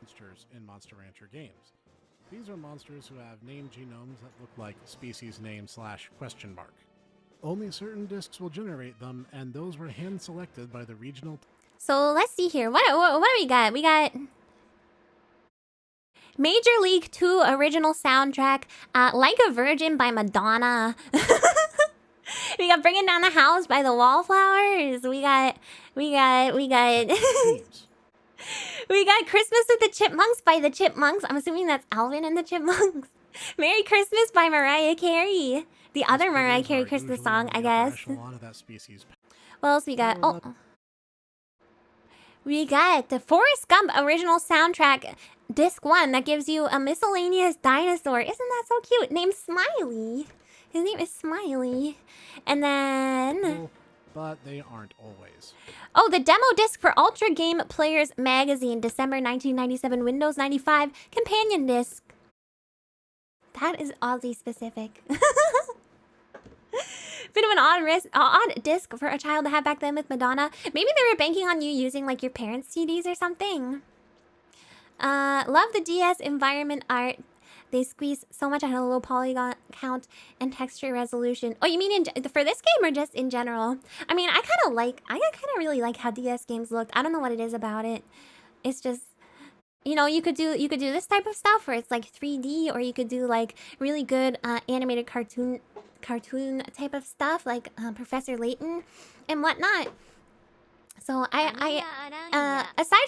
Monsters in Monster Rancher games. These are monsters who have named genomes that look like species name /?. Only certain discs will generate them, and those were hand selected by the regional. So let's see here. What do we got? We got Major League 2 original soundtrack, Like a Virgin by Madonna. We got Bringing Down the House by the Wallflowers. We got we got Christmas with the Chipmunks by the Chipmunks. I'm assuming that's Alvin and the Chipmunks. Merry Christmas by Mariah Carey. The other Mariah Carey Christmas song, I guess. What else we got? Oh. We got the Forrest Gump original soundtrack, disc 1, that gives you a miscellaneous dinosaur. Isn't that so cute? Named Smiley. His name is Smiley. And then... Cool, but they aren't always. Oh, the demo disc for Ultra Game Players Magazine, December 1997, Windows 95, companion disc. That is oddly specific. Bit of an odd disc for a child to have back then with Madonna. Maybe they were banking on you using like your parents' CDs or something. Love the DS environment art. They squeeze so much out of a low polygon count and texture resolution. Oh, you mean for this game or just in general? I mean, I kind of really like how DS games looked. I don't know what it is about it. It's just, you know, you could do this type of stuff where it's like 3D, or you could do like really good animated cartoon type of stuff, like Professor Layton and whatnot. So aside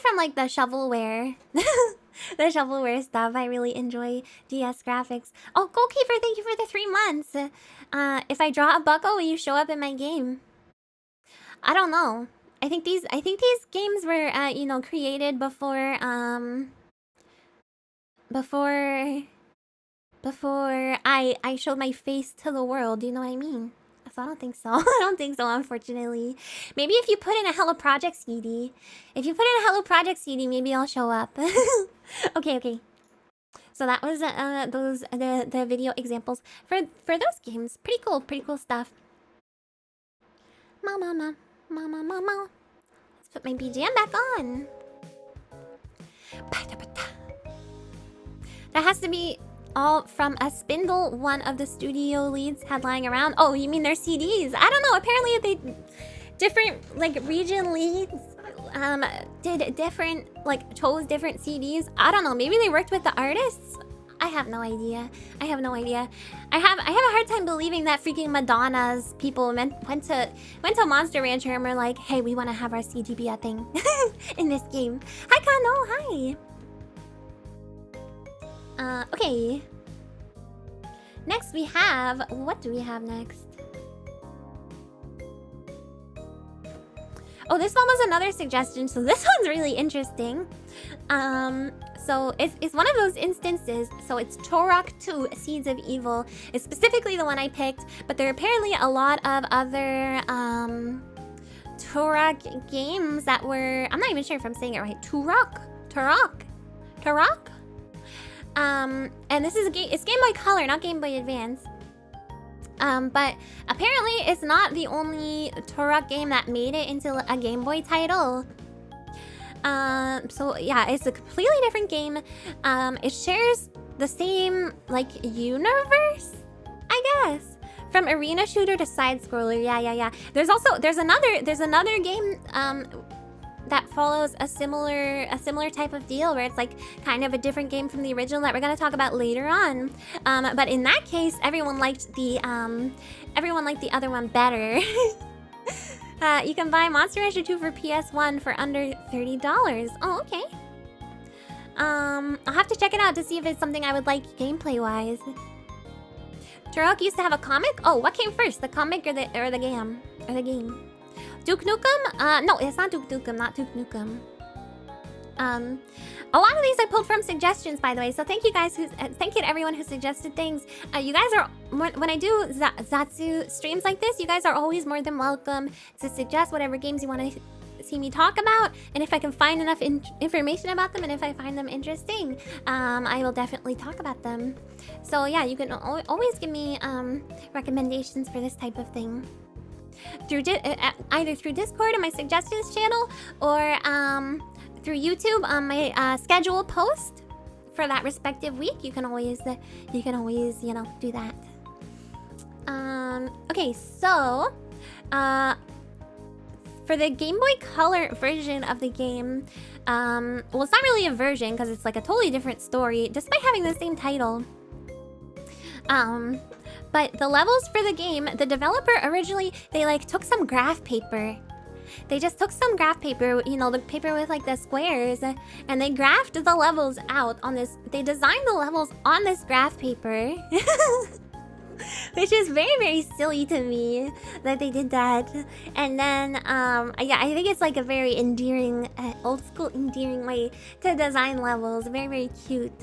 from like the shovelware, the shovelware stuff, I really enjoy DS graphics. Oh, Goalkeeper, thank you for the 3 months. If I draw a bucko, will you show up in my game? I don't know. I think these games were you know, created before before I showed my face to the world, you know what I mean? So I don't think so. I don't think so, unfortunately. Maybe if you put in a Hello Project CD. If you put in a Hello Project CD, maybe I'll show up. Okay, okay. So that was the video examples for those games. Pretty cool stuff. Mama. Let's put my BGM back on. That has to be all from a spindle one of the studio leads had lying around. Oh, you mean their CDs? I don't know. Apparently they different like region leads did different, like chose different CDs. I don't know. Maybe they worked with the artists. I have no idea. I have a hard time believing that freaking Madonna's people went to Monster Rancher and were like, hey, we want to have our CD be a thing in this game. Hi Kano, hi. Okay. Next we have, what do we have next? Oh, this one was another suggestion, so this one's really interesting. So it's one of those instances. So it's Turok 2 Seeds of Evil. It's specifically the one I picked, but there are apparently a lot of other Turok games that were, I'm not even sure if I'm saying it right. Turok. And this is a game, it's Game Boy Color, not Game Boy Advance. But apparently it's not the only Turok game that made it into a Game Boy title. So yeah, it's a completely different game. It shares the same, like, universe, I guess. From arena shooter to side scroller. Yeah. There's another game that follows a similar type of deal where it's like kind of a different game from the original that we're gonna talk about later on. But in that case, everyone liked the other one better. You can buy Monster Rancher 2 for PS1 for under $30. Oh, okay. I'll have to check it out to see if it's something I would like gameplay-wise. Turok used to have a comic? Oh, what came first, the comic or the game? Duke Nukem? No, it's not Duke Nukem, not. A lot of these I pulled from suggestions, by the way. So thank you guys, thank you to everyone who suggested things. You guys are, when I do Zatsu streams like this, you guys are always more than welcome to suggest whatever games you want to see me talk about. And if I can find enough information about them, and if I find them interesting, I will definitely talk about them. So yeah, you can always give me recommendations for this type of thing. Through either through Discord on my suggestions channel, or through YouTube on my schedule post for that respective week. You can always you know, do that. Okay, so for the Game Boy Color version of the game, well, it's not really a version because it's like a totally different story, despite having the same title. But the levels for the game, the developer originally, they like took some graph paper. They just took some graph paper, you know, the paper with like the squares, and they graphed the levels out on this. They designed the levels on this graph paper. Which is very, very silly to me that they did that. And then, yeah, I think it's like a very endearing, old school endearing way to design levels. Very, very cute.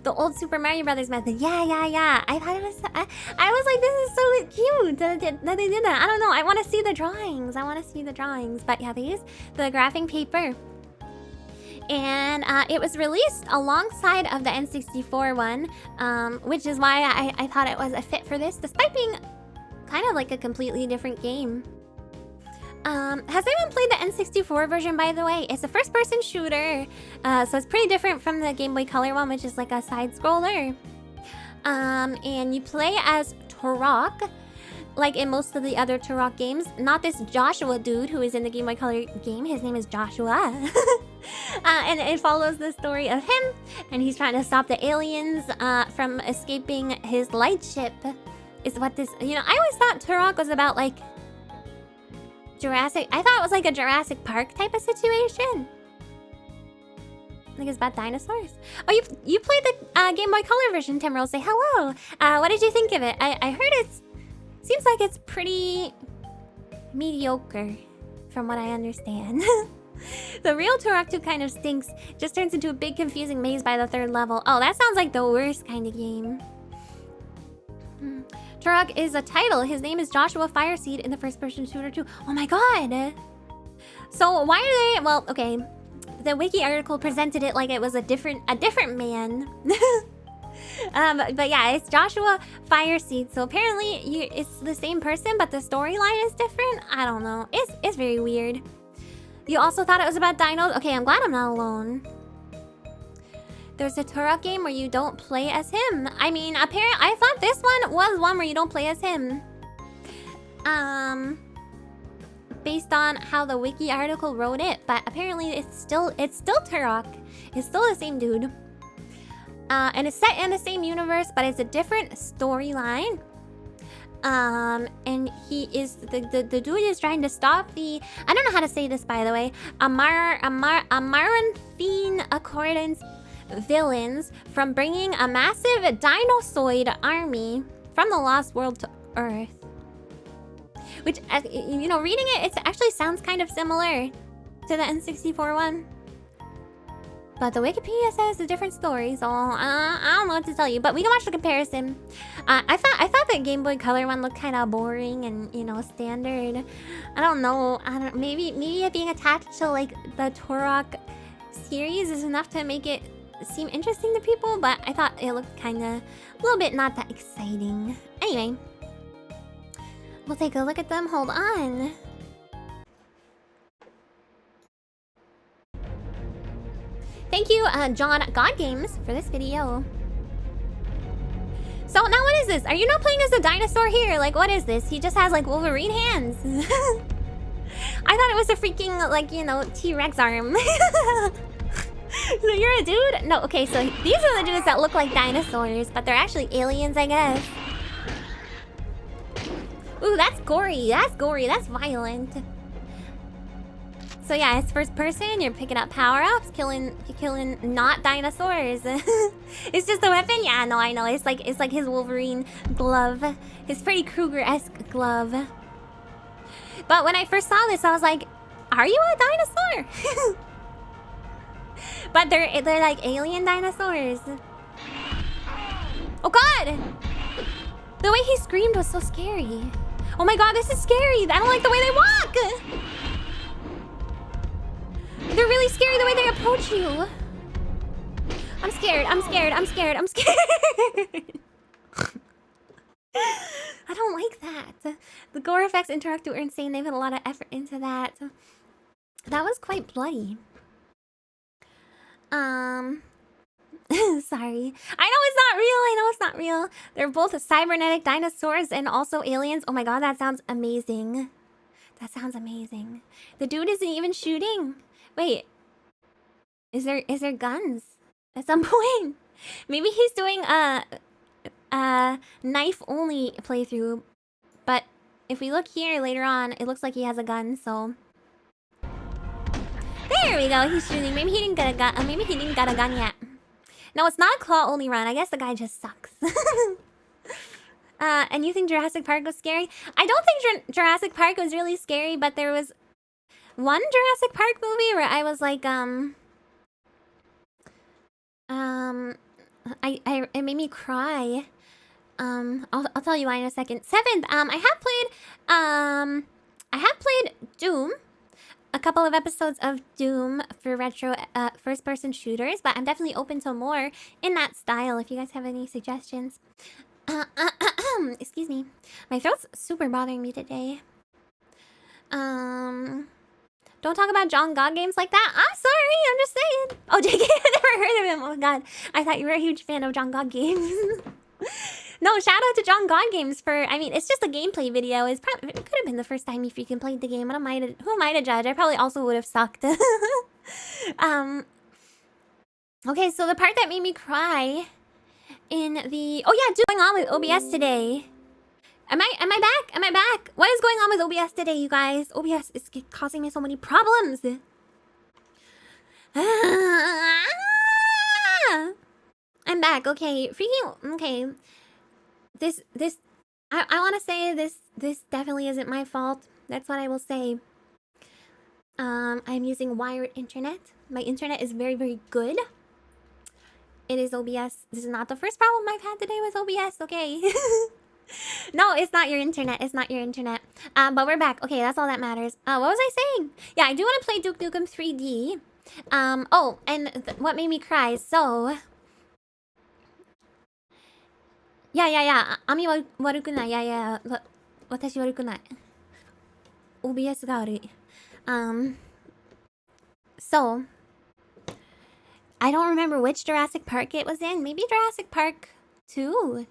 The old Super Mario Brothers method. Yeah. I thought it was, I was like, this is so cute that they did that. I don't know. I want to see the drawings. But yeah, they used the graphing paper. And it was released alongside of the N64 one, which is why I thought it was a fit for this, despite being kind of like a completely different game. Has anyone played the N64 version, by the way? It's a first-person shooter, so it's pretty different from the Game Boy Color one, which is like a side-scroller. And you play as Turok, like in most of the other Turok games. Not this Joshua dude who is in the Game Boy Color game. His name is Joshua. And it follows the story of him, and he's trying to stop the aliens from escaping his lightship. Is what this, you know, I always thought Turok was about like Jurassic. I thought it was like a Jurassic Park type of situation. Like it's about dinosaurs. Oh, you played the Game Boy Color version, Timrel. Say hello. What did you think of it? I heard seems like it's pretty mediocre from what I understand. The real Turok 2 kind of stinks. Just turns into a big confusing maze by the 3rd level. Oh, that sounds like the worst kind of game. Turok is a title. His name is Joshua Fireseed in the first-person shooter 2. Oh my god! So why are they... Well, okay. The wiki article presented it like it was a different man. But yeah, it's Joshua Fireseed. So apparently it's the same person, but the storyline is different. I don't know. It's very weird. You also thought it was about dinos? Okay, I'm glad I'm not alone. There's a Turok game where you don't play as him. I mean, apparently, I thought this one was one where you don't play as him. Based on how the wiki article wrote it, but apparently it's still Turok. It's still the same dude. And it's set in the same universe, but it's a different storyline. And he is the dude is trying to stop the, I don't know how to say this, by the way, Amaranthine Accordance villains from bringing a massive dinosaur army from the Lost World to Earth. Which, you know, reading it actually sounds kind of similar to the N64 one. But the Wikipedia says a different story, so I don't know what to tell you. But we can watch the comparison. I thought the Game Boy Color one looked kind of boring and, you know, standard. I don't know. Maybe it being attached to like the Turok series is enough to make it seem interesting to people. But I thought it looked kind of a little bit not that exciting. Anyway, we'll take a look at them. Hold on. Thank you, John God Games, for this video. So now what is this? Are you not playing as a dinosaur here? Like, what is this? He just has like Wolverine hands. I thought it was a freaking, like, you know, T-Rex arm. So you're a dude? No, okay, so these are the dudes that look like dinosaurs, but they're actually aliens, I guess. Ooh, that's gory. That's gory. That's violent. So yeah, it's first person. You're picking up power-ups, you're killing not dinosaurs. It's just a weapon. Yeah, no, I know. It's like his Wolverine glove, his Freddy Krueger-esque glove. But when I first saw this, I was like, "Are you a dinosaur?" But they're like alien dinosaurs. Oh God! The way he screamed was so scary. Oh my God, this is scary. I don't like the way they walk. They're really scary the way they approach you. I'm scared. I'm scared. I'm scared. I'm scared. I don't like that. The gore effects in Turok 2 are insane. They put a lot of effort into that. That was quite bloody. Sorry. I know it's not real. I know it's not real. They're both cybernetic dinosaurs and also aliens. Oh my God, that sounds amazing. That sounds amazing. The dude isn't even shooting. Wait, is there guns at some point? Maybe he's doing a knife only playthrough, but if we look here later on, it looks like he has a gun. So there we go. He's shooting. Maybe he didn't get a gun. Maybe he didn't get a gun yet. No, it's not a claw only run. I guess the guy just sucks. And you think Jurassic Park was scary? I don't think Jurassic Park was really scary, but there was one Jurassic Park movie where I was like, it made me cry. I'll tell you why in a second. 7th, I have played Doom. A couple of episodes of Doom for retro first-person shooters, but I'm definitely open to more in that style if you guys have any suggestions. Excuse me. My throat's super bothering me today. Don't talk about John God Games like that. I'm sorry, I'm just saying. Oh, JK, I never heard of him. Oh, God. I thought you were a huge fan of John God Games. No, shout out to John God Games for... I mean, it's just a gameplay video. It could have been the first time you freaking played the game. Who am I to judge? I probably also would have sucked. Okay, so the part that made me cry in the... Oh, yeah, what's going on with OBS today? Am I back? Am I back? What is going on with OBS today, you guys? OBS is causing me so many problems. I'm back. Okay, freaking... Okay. I want to say this definitely isn't my fault. That's what I will say. I'm using wired internet. My internet is very, very good. It is OBS. This is not the first problem I've had today with OBS, okay? No, it's not your internet. It's not your internet. But we're back. Okay, that's all that matters. What was I saying? Yeah, I do want to play Duke Nukem 3D. Oh, and what made me cry? So, yeah. Ami wa warukunai. Yeah. Watashi warukunai. OBS が悪い. So, I don't remember which Jurassic Park it was in. Maybe Jurassic Park 2.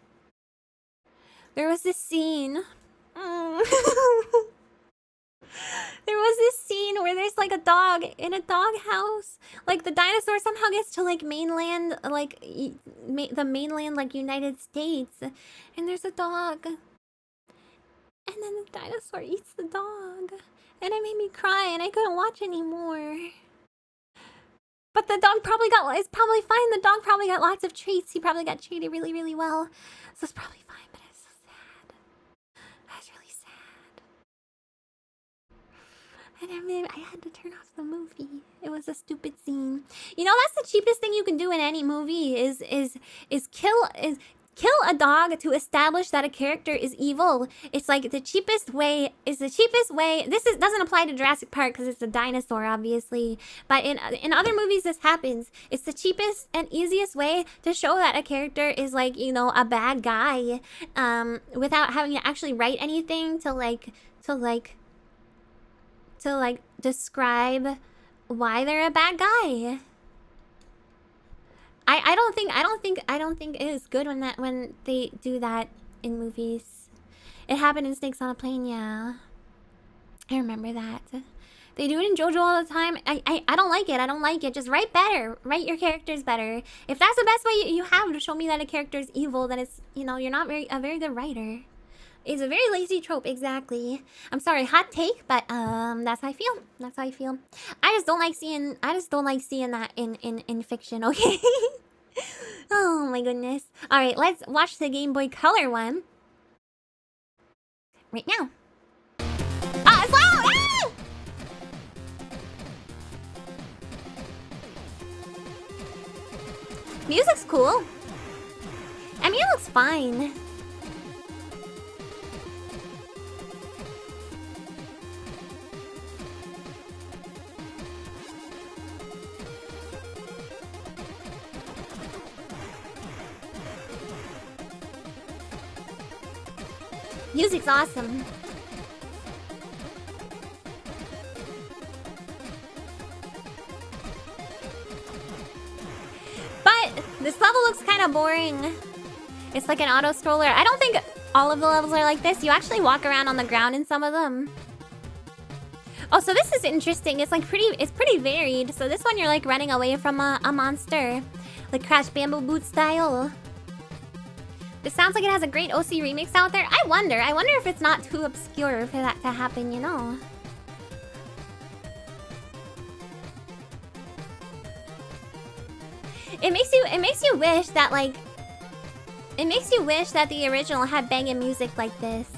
There was this scene. There was this scene where there's like a dog in a dog house. Like the dinosaur somehow gets to like mainland, like the mainland, like United States, and there's a dog. And then the dinosaur eats the dog, and it made me cry, and I couldn't watch anymore. But the dog probably it's probably fine. The dog probably got lots of treats. He probably got treated really, really well, so it's probably fine. But it's so sad. That's really sad. And I had to turn off the movie. It was a stupid scene. You know, that's the cheapest thing you can do in any movie is kill a dog to establish that a character is evil. It's like the cheapest way. This doesn't apply to Jurassic Park because it's a dinosaur, obviously. But in other movies, this happens. It's the cheapest and easiest way to show that a character is like, you know, a bad guy, without having to actually write anything to describe why they're a bad guy. I don't think it is good when they do that in movies. It happened in Snakes on a Plane, yeah. I remember that. They do it in JoJo all the time. I don't like it. I don't like it. Just write better. Write your characters better. If that's the best way you have to show me that a character is evil, then it's, you know, you're not a very good writer. It's a very lazy trope, exactly. I'm sorry, hot take, but that's how I feel. That's how I feel. I just don't like seeing that in fiction, okay? Oh my goodness. Alright, let's watch the Game Boy Color one. Right now. Ah, it's loud! Ah! Music's cool. I mean, it looks fine. Music's awesome. But this level looks kind of boring. It's like an auto scroller. I don't think all of the levels are like this. You actually walk around on the ground in some of them. Oh, so this is interesting. It's pretty varied. So this one you're like running away from a monster, like Crash Bamboo Boot style. It sounds like it has a great OC remix out there. I wonder if it's not too obscure for that to happen, you know. It makes you wish that the original had banging music like this.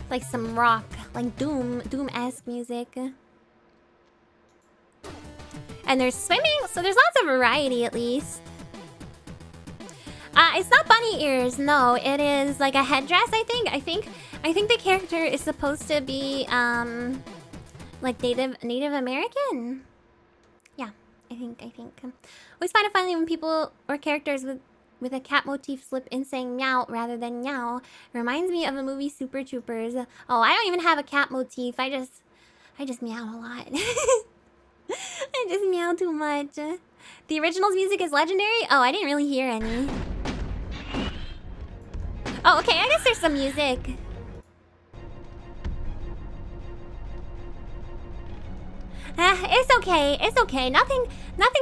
Like some rock, like Doom-esque music. And there's swimming, so there's lots of variety at least. It's not bunny ears, no. It is like a headdress, I think. I think the character is supposed to be like Native American. Yeah, I think. Always find it funny when people or characters with a cat motif slip in saying meow rather than meow. Reminds me of the movie Super Troopers. Oh, I don't even have a cat motif. I just meow a lot. I just meow too much. The original's music is legendary? Oh, I didn't really hear any. Oh, okay, I guess there's some music. It's okay. Nothing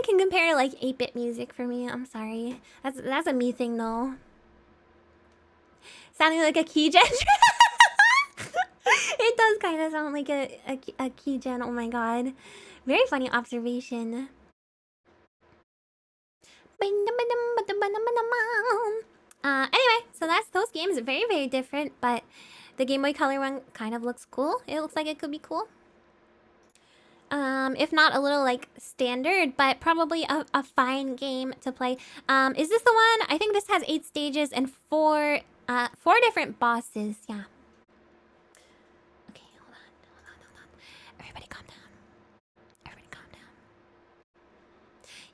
can compare to like 8-bit music for me. I'm sorry. That's a me thing though. Sounding like a keygen. It does kind of sound like a keygen. Oh my god. Very funny observation. Anyway, so that's those games. Very, very different, but the Game Boy Color one kind of looks cool. It looks like it could be cool. If not a little like standard, but probably a fine game to play. Is this the one? I think this has 8 stages and 4 different bosses. Yeah. Okay, hold on. Everybody calm down. Everybody calm down.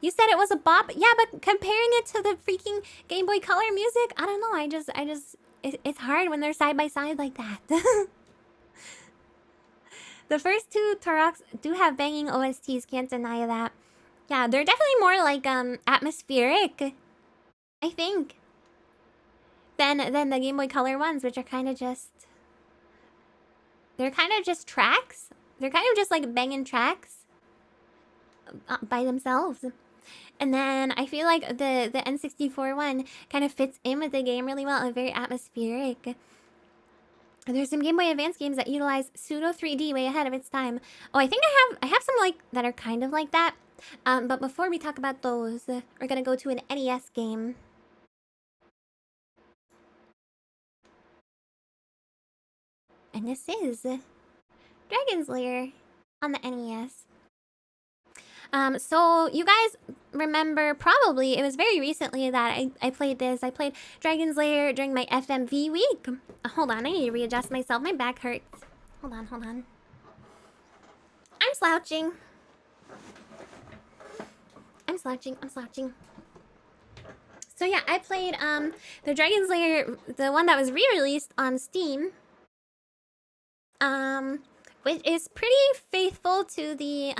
You said it was a bop? Yeah, but comparing it to the freaking Game Boy Color music, I don't know. It's hard when they're side by side like that. The first 2 Turoks do have banging OSTs, can't deny that. Yeah, they're definitely more like atmospheric, I think, than the Game Boy Color ones, which are kind of just... They're kind of just tracks. They're kind of just like banging tracks by themselves. And then I feel like the N64 one kind of fits in with the game really well and very atmospheric. There's some Game Boy Advance games that utilize pseudo 3D way ahead of its time. Oh, I think I have some like that are kind of like that. But before we talk about those, we're gonna go to an NES game. And this is Dragon's Lair on the NES. So you guys remember probably it was very recently that I played this. I played Dragon's Lair during my FMV week. Hold on, I need to readjust myself. My back hurts. Hold on. I'm slouching. So yeah, I played the Dragon's Lair, the one that was re-released on Steam. Which is pretty faithful to the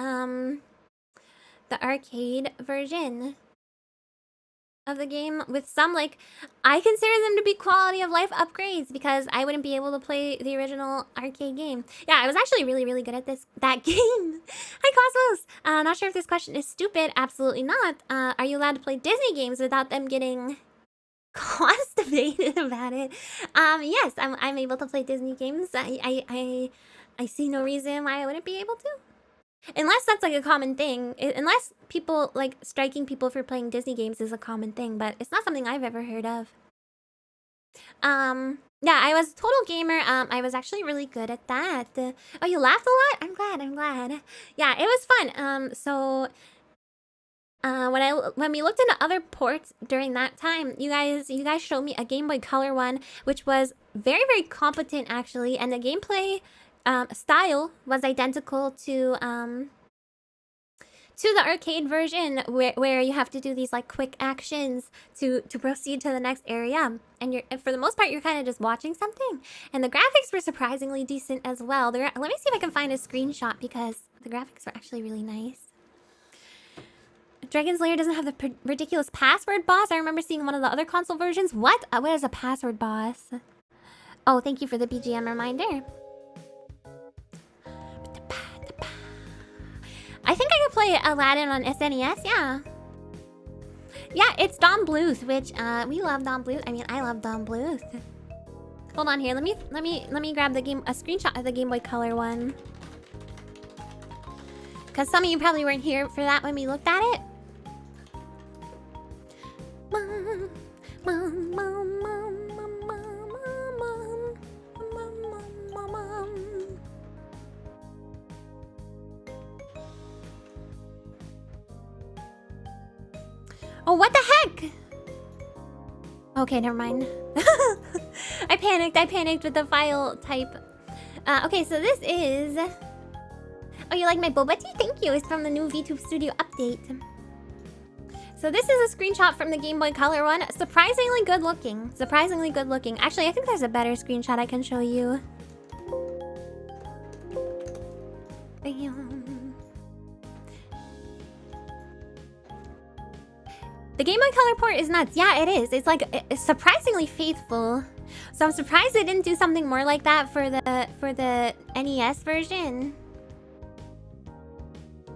arcade version of the game, with some, like, I consider them to be quality of life upgrades because I wouldn't be able to play the original arcade game. Yeah, I was actually really good at that game. Hi, Cosmos! Not sure if this question is stupid. Absolutely not. Are you allowed to play Disney games without them getting constipated about it? Yes, I'm able to play Disney games. I see no reason why I wouldn't be able to. Unless that's like a common thing. Unless people, like, striking people for playing Disney games is a common thing, but it's not something I've ever heard of. Yeah, I was a total gamer. I was actually really good at that. Oh, you laughed a lot? I'm glad. Yeah, it was fun. So when we looked into other ports during that time, you guys showed me a Game Boy Color one, which was very competent actually, and the gameplay style was identical to the arcade version, where you have to do these like quick actions to proceed to the next area, and for the most part you're kind of just watching something. And the graphics were surprisingly decent as well. Let me see if I can find a screenshot because the graphics were actually really nice. Dragon's Lair doesn't have the ridiculous password boss. I remember seeing one of the other console versions. What is a password boss? Oh, thank you for the BGM reminder. I think I could play Aladdin on SNES, yeah. Yeah, it's Don Bluth, which we love Don Bluth. I mean, I love Don Bluth. Hold on here. Let me grab a screenshot of the Game Boy Color one. Cause some of you probably weren't here for that when we looked at it. Oh, what the heck? Okay, never mind. I panicked with the file type. Okay, so this is... Oh, you like my boba tea? Thank you. It's from the new VTube Studio update. So this is a screenshot from the Game Boy Color one. Surprisingly good looking. Actually, I think there's a better screenshot I can show you. The Game Boy Color port is nuts. Yeah, it is. It's like it's surprisingly faithful. So I'm surprised they didn't do something more like that for the NES version.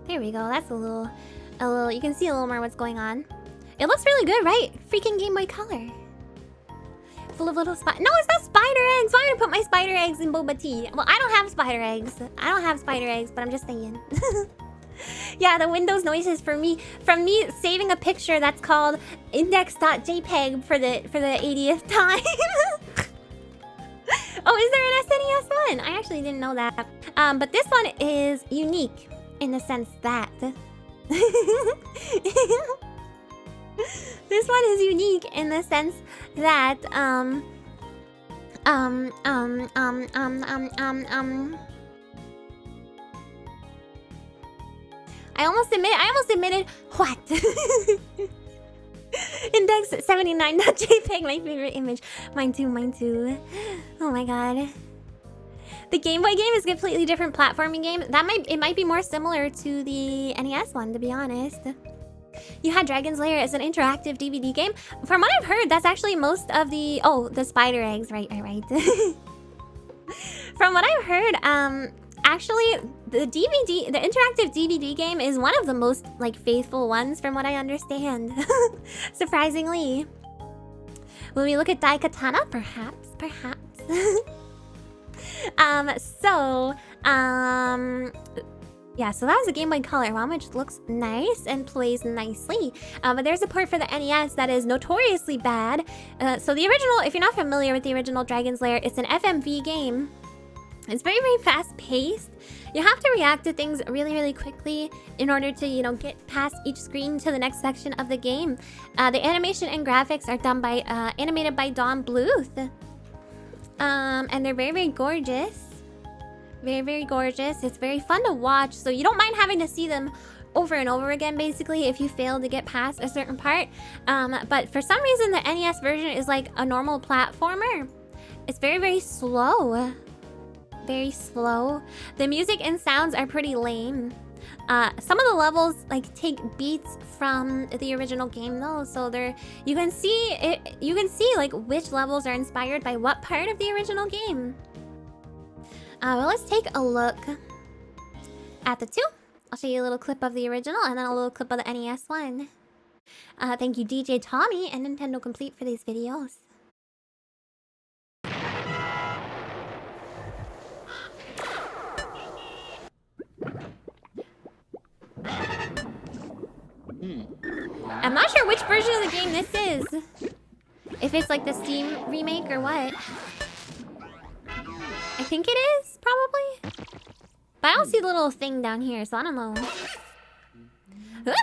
There we go. That's a little. You can see a little more what's going on. It looks really good, right? Freaking Game Boy Color. Full of little spider. No, it's not spider eggs. Why would I put my spider eggs in boba tea? Well, I don't have spider eggs. But I'm just saying. Yeah, the Windows noises from me saving a picture that's called index.jpg for the 80th time. Oh, is there an SNES one? I actually didn't know that. But this one is unique. in the sense that this one is unique in the sense that I almost admitted what? Index 79.jpg, my favorite image. Mine too. Oh my god. The Game Boy game is a completely different platforming game. It might be more similar to the NES one, to be honest. You had Dragon's Lair as an interactive DVD game. From what I've heard, that's actually most of the the spider eggs, right. From what I've heard, actually the interactive DVD game is one of the most like faithful ones from what I understand. Surprisingly. Will we look at Daikatana? Perhaps. Yeah, so that was a Game Boy Color one, which looks nice and plays nicely. But there's a port for the NES that is notoriously bad. So the original, if you're not familiar with the original Dragon's Lair, it's an FMV game. It's very, very fast-paced. You have to react to things really, really quickly in order to, you know, get past each screen to the next section of the game. The animation and graphics are done by, animated by Don Bluth. And they're very, very gorgeous. Very, very gorgeous. It's very fun to watch, so you don't mind having to see them over and over again, basically, if you fail to get past a certain part. But for some reason, the NES version is like a normal platformer. It's very, very slow. Very slow. The music and sounds are pretty lame. Some of the levels like take beats from the original game though, so you can see like which levels are inspired by what part of the original game. Well, let's take a look at the two. I'll show you a little clip of the original and then a little clip of the NES one. Thank you DJ Tommy and Nintendo Complete for these videos. I'm not sure which version of the game this is. If it's like the Steam remake or what. I think it is, probably. But I don't see the little thing down here, so I don't know. Huh?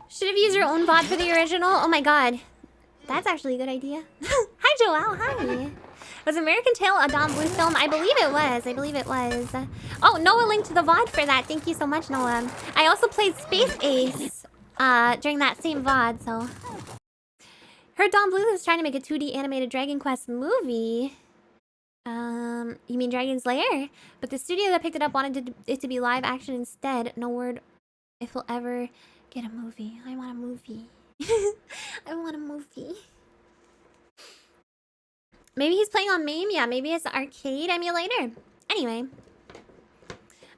Should have used your own VOD for the original. Oh my god. That's actually a good idea. Hi, Joelle. Hi. Was American Tail a Don Bluth film? I believe it was. Oh, Noah linked the VOD for that. Thank you so much, Noah. I also played Space Ace during that same VOD, so... Heard Don Bluth is trying to make a 2D animated Dragon Quest movie. You mean Dragon's Lair? But the studio that picked it up wanted it to be live action instead. No word if we'll ever get a movie. I want a movie. I want a movie. Maybe he's playing on MAME? Yeah, maybe it's an arcade emulator. Anyway.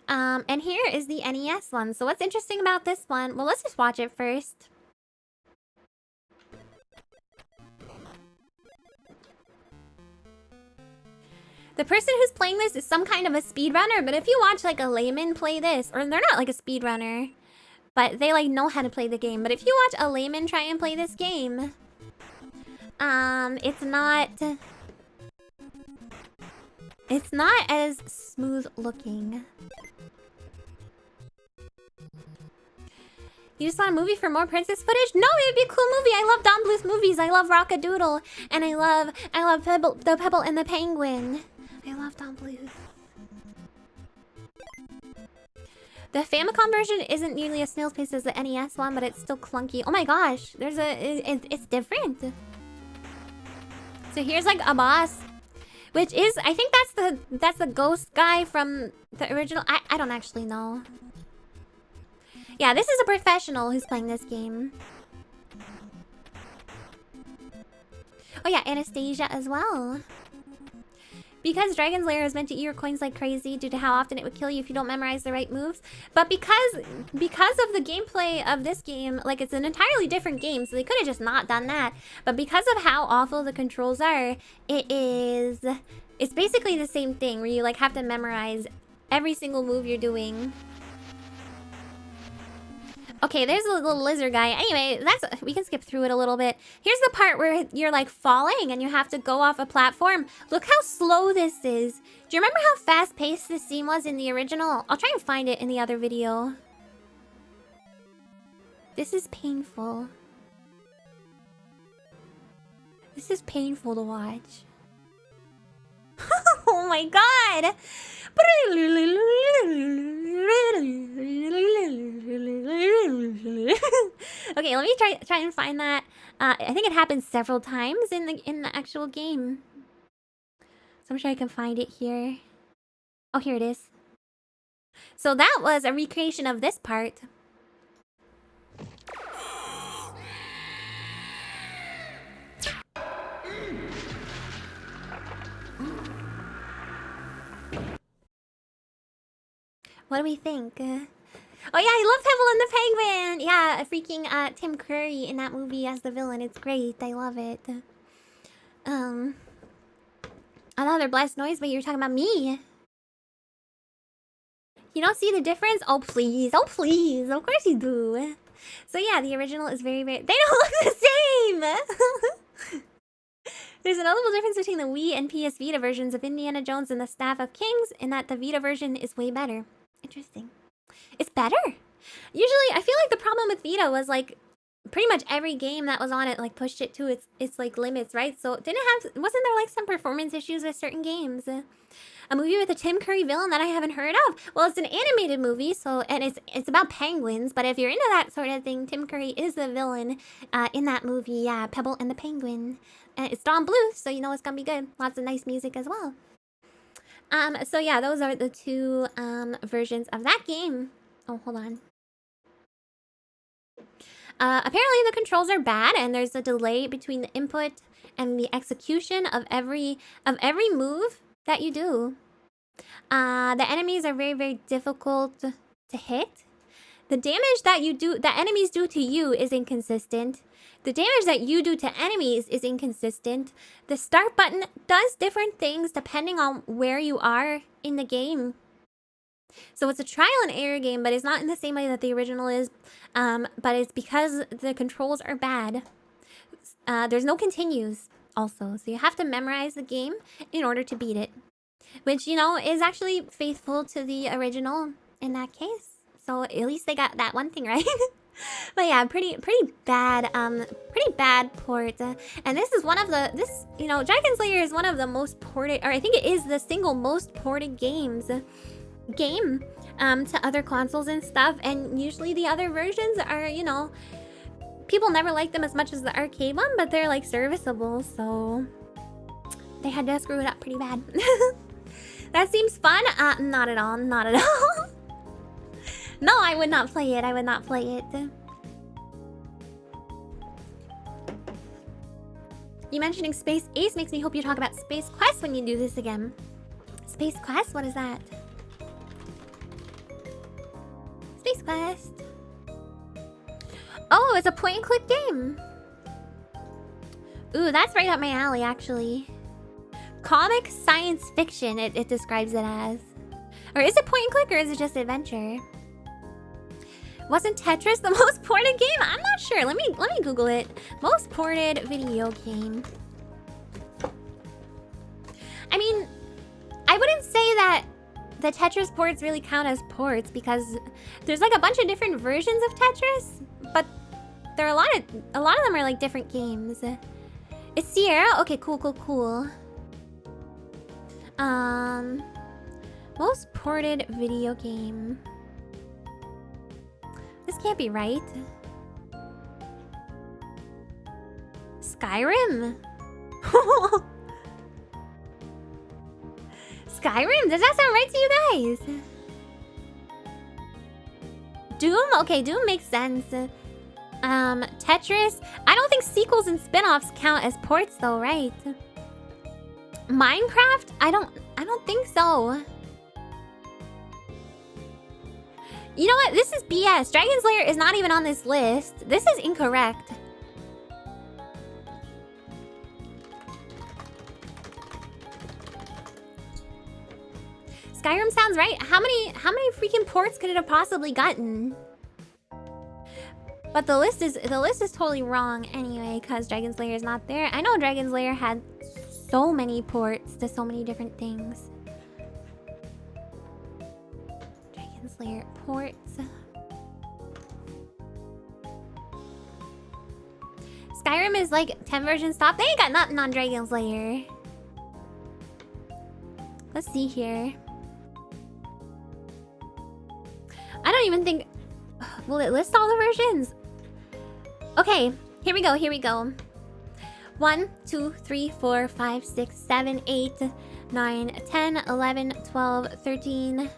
And here is the NES one. So what's interesting about this one? Well, let's just watch it first. The person who's playing this is some kind of a speedrunner, but if you watch like a layman play this, or they're not like a speedrunner, but they like know how to play the game. But if you watch a layman try and play this game, it's not as smooth looking. You just want a movie for more princess footage? No, it would be a cool movie. I love Don Bluth movies. I love Rockadoodle, and I love the Pebble and the Penguin. I love Don Bluth. The Famicom version isn't nearly as snail's pace as the NES one, but it's still clunky. Oh my gosh, it's different. So here's like a boss, which is, I think that's the ghost guy from the original. I don't actually know. Yeah, this is a professional who's playing this game. Oh yeah, Anastasia as well. Because Dragon's Lair is meant to eat your coins like crazy due to how often it would kill you if you don't memorize the right moves. But because of the gameplay of this game, like it's an entirely different game, so they could have just not done that. But because of how awful the controls are, it's basically the same thing where you like have to memorize every single move you're doing. Okay, there's a little lizard guy. Anyway, we can skip through it a little bit. Here's the part where you're like falling and you have to go off a platform. Look how slow this is. Do you remember how fast-paced this scene was in the original? I'll try and find it in the other video. This is painful. This is painful to watch. Oh my god! Okay, let me try and find that. I think it happens several times in the actual game. So I'm sure I can find it here. Oh, here it is. So that was a recreation of this part. What do we think? Oh yeah, I love Pebble and the Penguin! Yeah, freaking Tim Curry in that movie as the villain. It's great. I love it. Another blessed noise, but you're talking about me. You don't see the difference? Oh please. Oh please. Of course you do. So yeah, the original is very, very... They don't look the same! There's a notable difference between the Wii and PS Vita versions of Indiana Jones and the Staff of Kings in that the Vita version is way better. Interesting. It's better. Usually, I feel like the problem with Vita was like pretty much every game that was on it like pushed it to its like limits, right? So wasn't there like some performance issues with certain games? A movie with a Tim Curry villain that I haven't heard of. Well, it's an animated movie, so and it's about penguins. But if you're into that sort of thing, Tim Curry is the villain in that movie. Yeah, Pebble and the Penguin. And it's Dawn Bluth, so you know it's gonna be good. Lots of nice music as well. So yeah, those are the two versions of that game. Oh, hold on. Apparently the controls are bad, and there's a delay between the input and the execution of every move that you do. The enemies are very, very difficult to hit. The damage that enemies do to you is inconsistent. The damage that you do to enemies is inconsistent. The start button does different things depending on where you are in the game. So it's a trial and error game, but it's not in the same way that the original is. But it's because the controls are bad. There's no continues also, so you have to memorize the game in order to beat it. Which, you know, is actually faithful to the original in that case. So at least they got that one thing right. But yeah, pretty bad port. And this is one of you know, Dragon Slayer is one of the most ported, or I think it is the single most ported game to other consoles and stuff. And usually the other versions are, you know, people never like them as much as the arcade one, but they're like serviceable, so they had to screw it up pretty bad. That seems fun? Not at all, not at all. No, I would not play it. I would not play it. You mentioning Space Ace makes me hope you talk about Space Quest when you do this again. Space Quest? What is that? Space Quest. Oh, it's a point-and-click game. Ooh, that's right up my alley, actually. Comic science fiction, it describes it as. Or is it point-and-click, or is it just adventure? Wasn't Tetris the most ported game? I'm not sure. Let me Google it. Most ported video game. I mean, I wouldn't say that the Tetris ports really count as ports because there's like a bunch of different versions of Tetris, but there are a lot of them are like different games. It's Sierra. Okay, cool. Most ported video game. This can't be right. Skyrim? Skyrim? Does that sound right to you guys? Doom? Okay, Doom makes sense. Tetris? I don't think sequels and spin-offs count as ports though, right? Minecraft? I don't think so. You know what? This is BS. Dragon Slayer is not even on this list. This is incorrect. Skyrim sounds right. How many freaking ports could it have possibly gotten? But the list is totally wrong anyway, because Dragon's Lair is not there. I know Dragon's Lair had so many ports to so many different things. Dragon's Lair ports. Skyrim is like 10 versions top. They ain't got nothing on Dragon's Lair. Let's see here. I don't even think... Will it list all the versions? Okay, here we go, here we go. 1, 2, 3, 4, 5, 6, 7, 8, 9, 10, 11, 12, 13,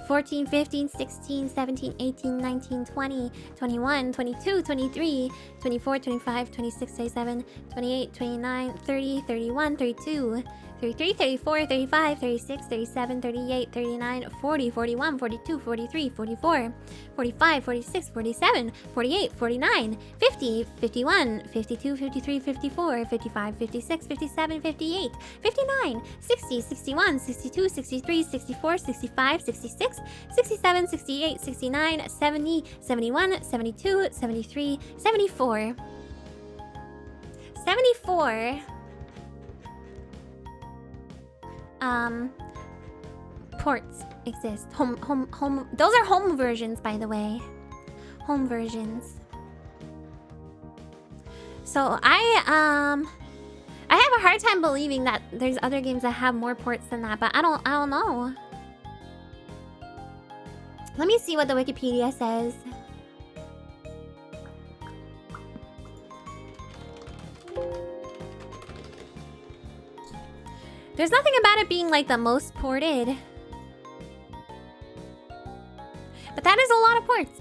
14, 15, 16, 17, 18, 19, 20, 21, 22, 23, 24, 25, 26, 27, 28, 29, 30, 31, 32, 33, 34, 35, 36, 37, 38, 39, 40, 41, 42, 43, 44, 45, 46, 47, 48, 49, 50, 51, 52, 53, 54, 55, 56, 57, 58, 59, 60, 61, 62, 63, 64, 65, 66, 67, 68, 69, 70, 71, 72, 73, 74. 74 ports exist. Home. Those are home versions, by the way. Home versions. So I have a hard time believing that there's other games that have more ports than that, but I don't know. Let me see what the Wikipedia says. There's nothing about it being like the most ported. But that is a lot of ports.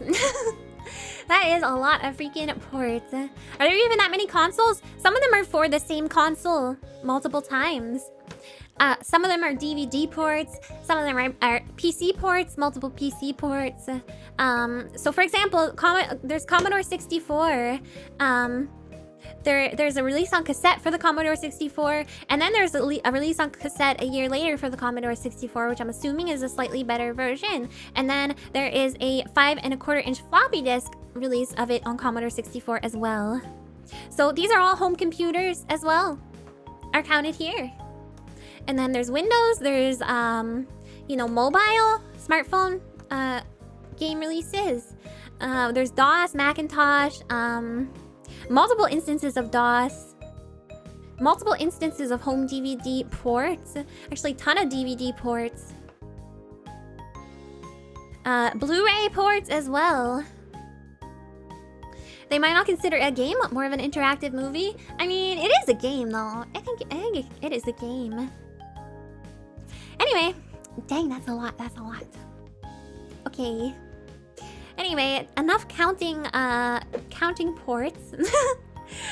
That is a lot of freaking ports. Are there even that many consoles? Some of them are for the same console multiple times. Some of them are DVD ports. Some of them are PC ports, multiple PC ports. So for example, there's Commodore 64. There's a release on cassette for the Commodore 64, and then there's a release on cassette a year later for the Commodore 64, which I'm assuming is a slightly better version. And then there is a 5 1/4 inch floppy disk release of it on Commodore 64 as well. So these are all home computers as well, are counted here. And then there's Windows, there's mobile, smartphone game releases. There's DOS, Macintosh, multiple instances of DOS, multiple instances of home DVD ports, actually a ton of DVD ports, Blu-ray ports as well. They might not consider a game more of an interactive movie. I mean, it is a game though. I think it is a game. Anyway, dang, that's a lot. Okay. Anyway, enough counting ports.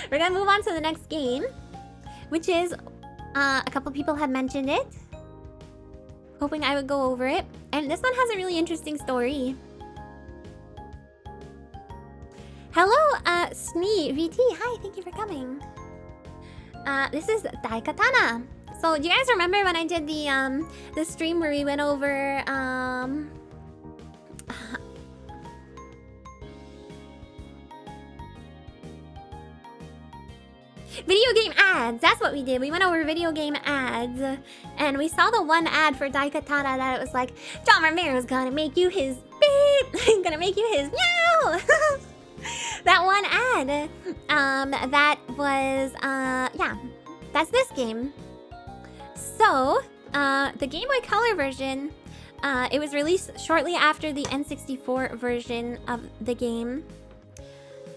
We're gonna move on to the next game, which is a couple people have mentioned it, hoping I would go over it. And this one has a really interesting story. Hello, Snee VT. Hi, thank you for coming. This is Daikatana. So, do you guys remember when I did the stream where we went over video game ads? That's what we did. We went over video game ads, and we saw the one ad for Daikatana that it was like, John Romero's gonna make you his beep, gonna make you his meow. That one ad. That was yeah, that's this game. So the Game Boy Color version, it was released shortly after the N64 version of the game.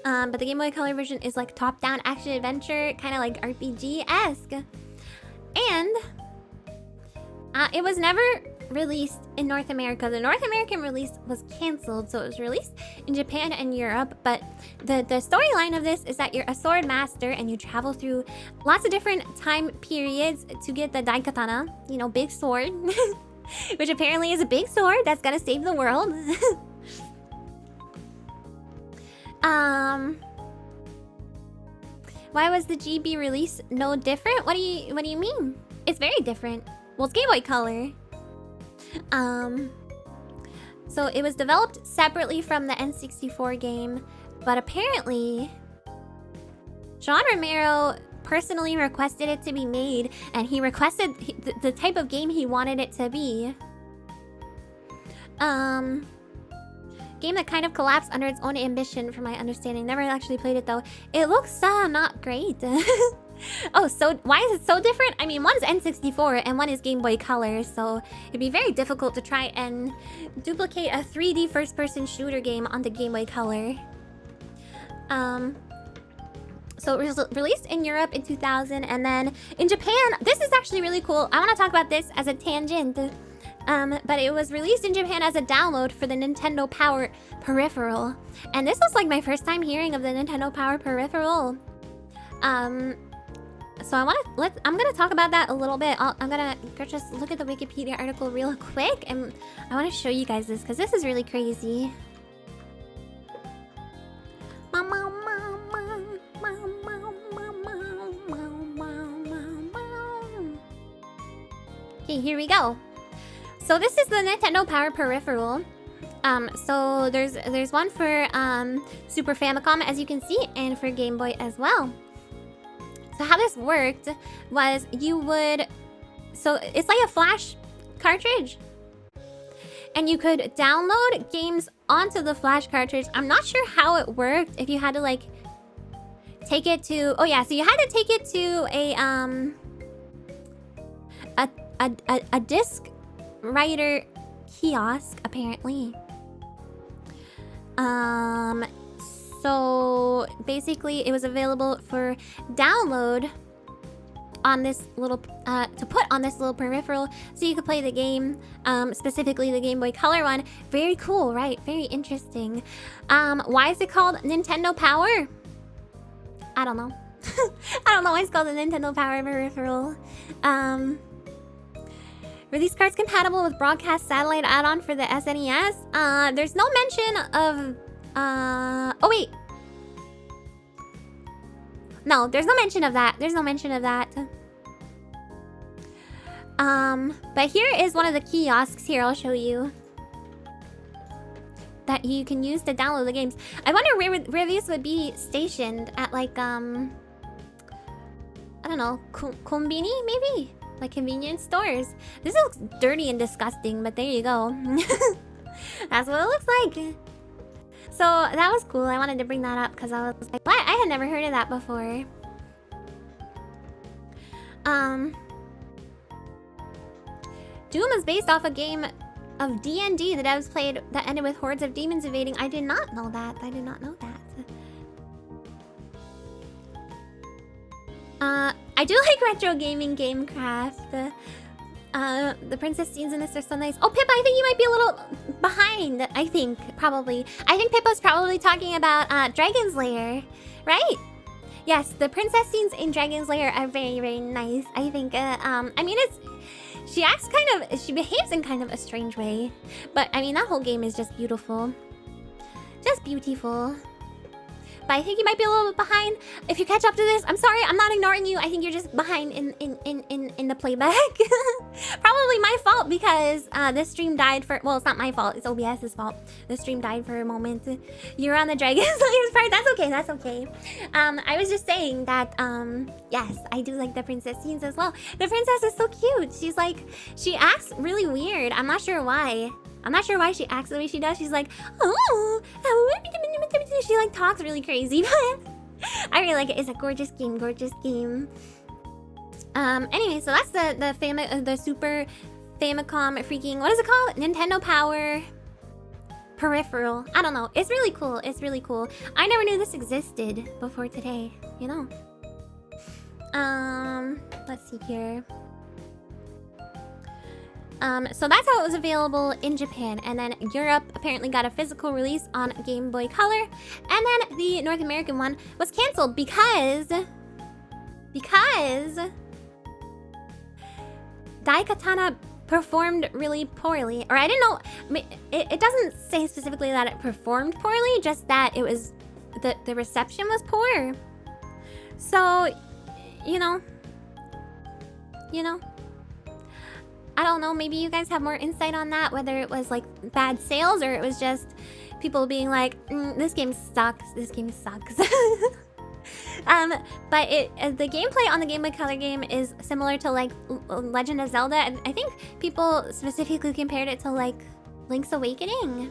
But the Game Boy Color version is like top-down action-adventure, kind of like RPG-esque. And it was never released in North America. The North American release was canceled, so it was released in Japan and Europe. But the storyline of this is that you're a sword master and you travel through lots of different time periods to get the Daikatana, you know, big sword, which apparently is a big sword that's gonna save the world. Why was the GB release no different? What do you mean? It's very different. Well, it's Game Boy Color. So it was developed separately from the N64 game, but apparently John Romero personally requested it to be made, and he requested the type of game he wanted it to be. Game that kind of collapsed under its own ambition, from my understanding. Never actually played it though. It looks not great. Oh, so why is it so different? I mean, one's N64 and one is Game Boy Color, so it'd be very difficult to try and duplicate a 3D first-person shooter game onto Game Boy Color. So it was released in Europe in 2000, and then in Japan, this is actually really cool. I want to talk about this as a tangent. But it was released in Japan as a download for the Nintendo Power Peripheral. And this was like my first time hearing of the Nintendo Power Peripheral. So I'm gonna talk about that a little bit. I'm gonna just look at the Wikipedia article real quick, and I want to show you guys this because this is really crazy. Okay, here we go. So this is the Nintendo Power Peripheral. So there's one for Super Famicom, as you can see, and for Game Boy as well. So how this worked was so it's like a flash cartridge, and you could download games onto the flash cartridge. I'm not sure how it worked, if you had to like take it to, oh yeah, so you had to take it to a disc writer kiosk, apparently. So basically it was available for download on this little to put on this little peripheral, so you could play the game, specifically the Game Boy Color one. Very cool, right? Very interesting. Why is it called Nintendo Power? I don't know. I don't know why it's called the Nintendo Power Peripheral. Release cards compatible with broadcast satellite add-on for the SNES. There's no mention of... oh, wait. No, there's no mention of that. There's no mention of that. But here is one of the kiosks. Here, I'll show you. That you can use to download the games. I wonder where these would be stationed. At, like, I don't know, Konbini, maybe? Like convenience stores. This looks dirty and disgusting, but there you go. That's what it looks like. So that was cool. I wanted to bring that up because I was like, what? I had never heard of that before. Doom is based off a game of D&D the devs played that ended with hordes of demons invading. I did not know that. I did not know that. I do like retro gaming Gamecraft. The princess scenes in this are so nice. Oh, Pippa, I think you might be a little behind. I think, probably. I think Pippa's probably talking about Dragon's Lair, right? Yes, the princess scenes in Dragon's Lair are very, very nice. I think, I mean, she behaves in kind of a strange way. But, I mean, that whole game is just beautiful. Just beautiful. But I think you might be a little bit behind. If you catch up to this, I'm sorry, I'm not ignoring you. I think you're just behind in the playback. Probably my fault because this stream died for, well, it's not my fault, it's OBS's fault. The stream died for a moment. You're on the Dragon's Lair part. That's okay, that's okay. I was just saying that yes, I do like the princess scenes as well. The princess is so cute. She's like, she acts really weird. I'm not sure why. I'm not sure why she acts the way she does. She's like, oh, she like talks really crazy. I really like it. It's a gorgeous game, gorgeous game. Anyway, so that's the Super Famicom freaking, what is it called? Nintendo Power Peripheral. I don't know. It's really cool. It's really cool. I never knew this existed before today, you know. Let's see here. So that's how it was available in Japan, and then Europe apparently got a physical release on Game Boy Color, and then the North American one was canceled because Daikatana performed really poorly. Or I didn't know, I mean, it doesn't say specifically that it performed poorly, just that it was, the reception was poor. So, you know. I don't know, maybe you guys have more insight on that, whether it was like bad sales or it was just people being like, this game sucks, this game sucks. But the gameplay on the Game Boy Color game is similar to like Legend of Zelda, and I think people specifically compared it to like Link's Awakening.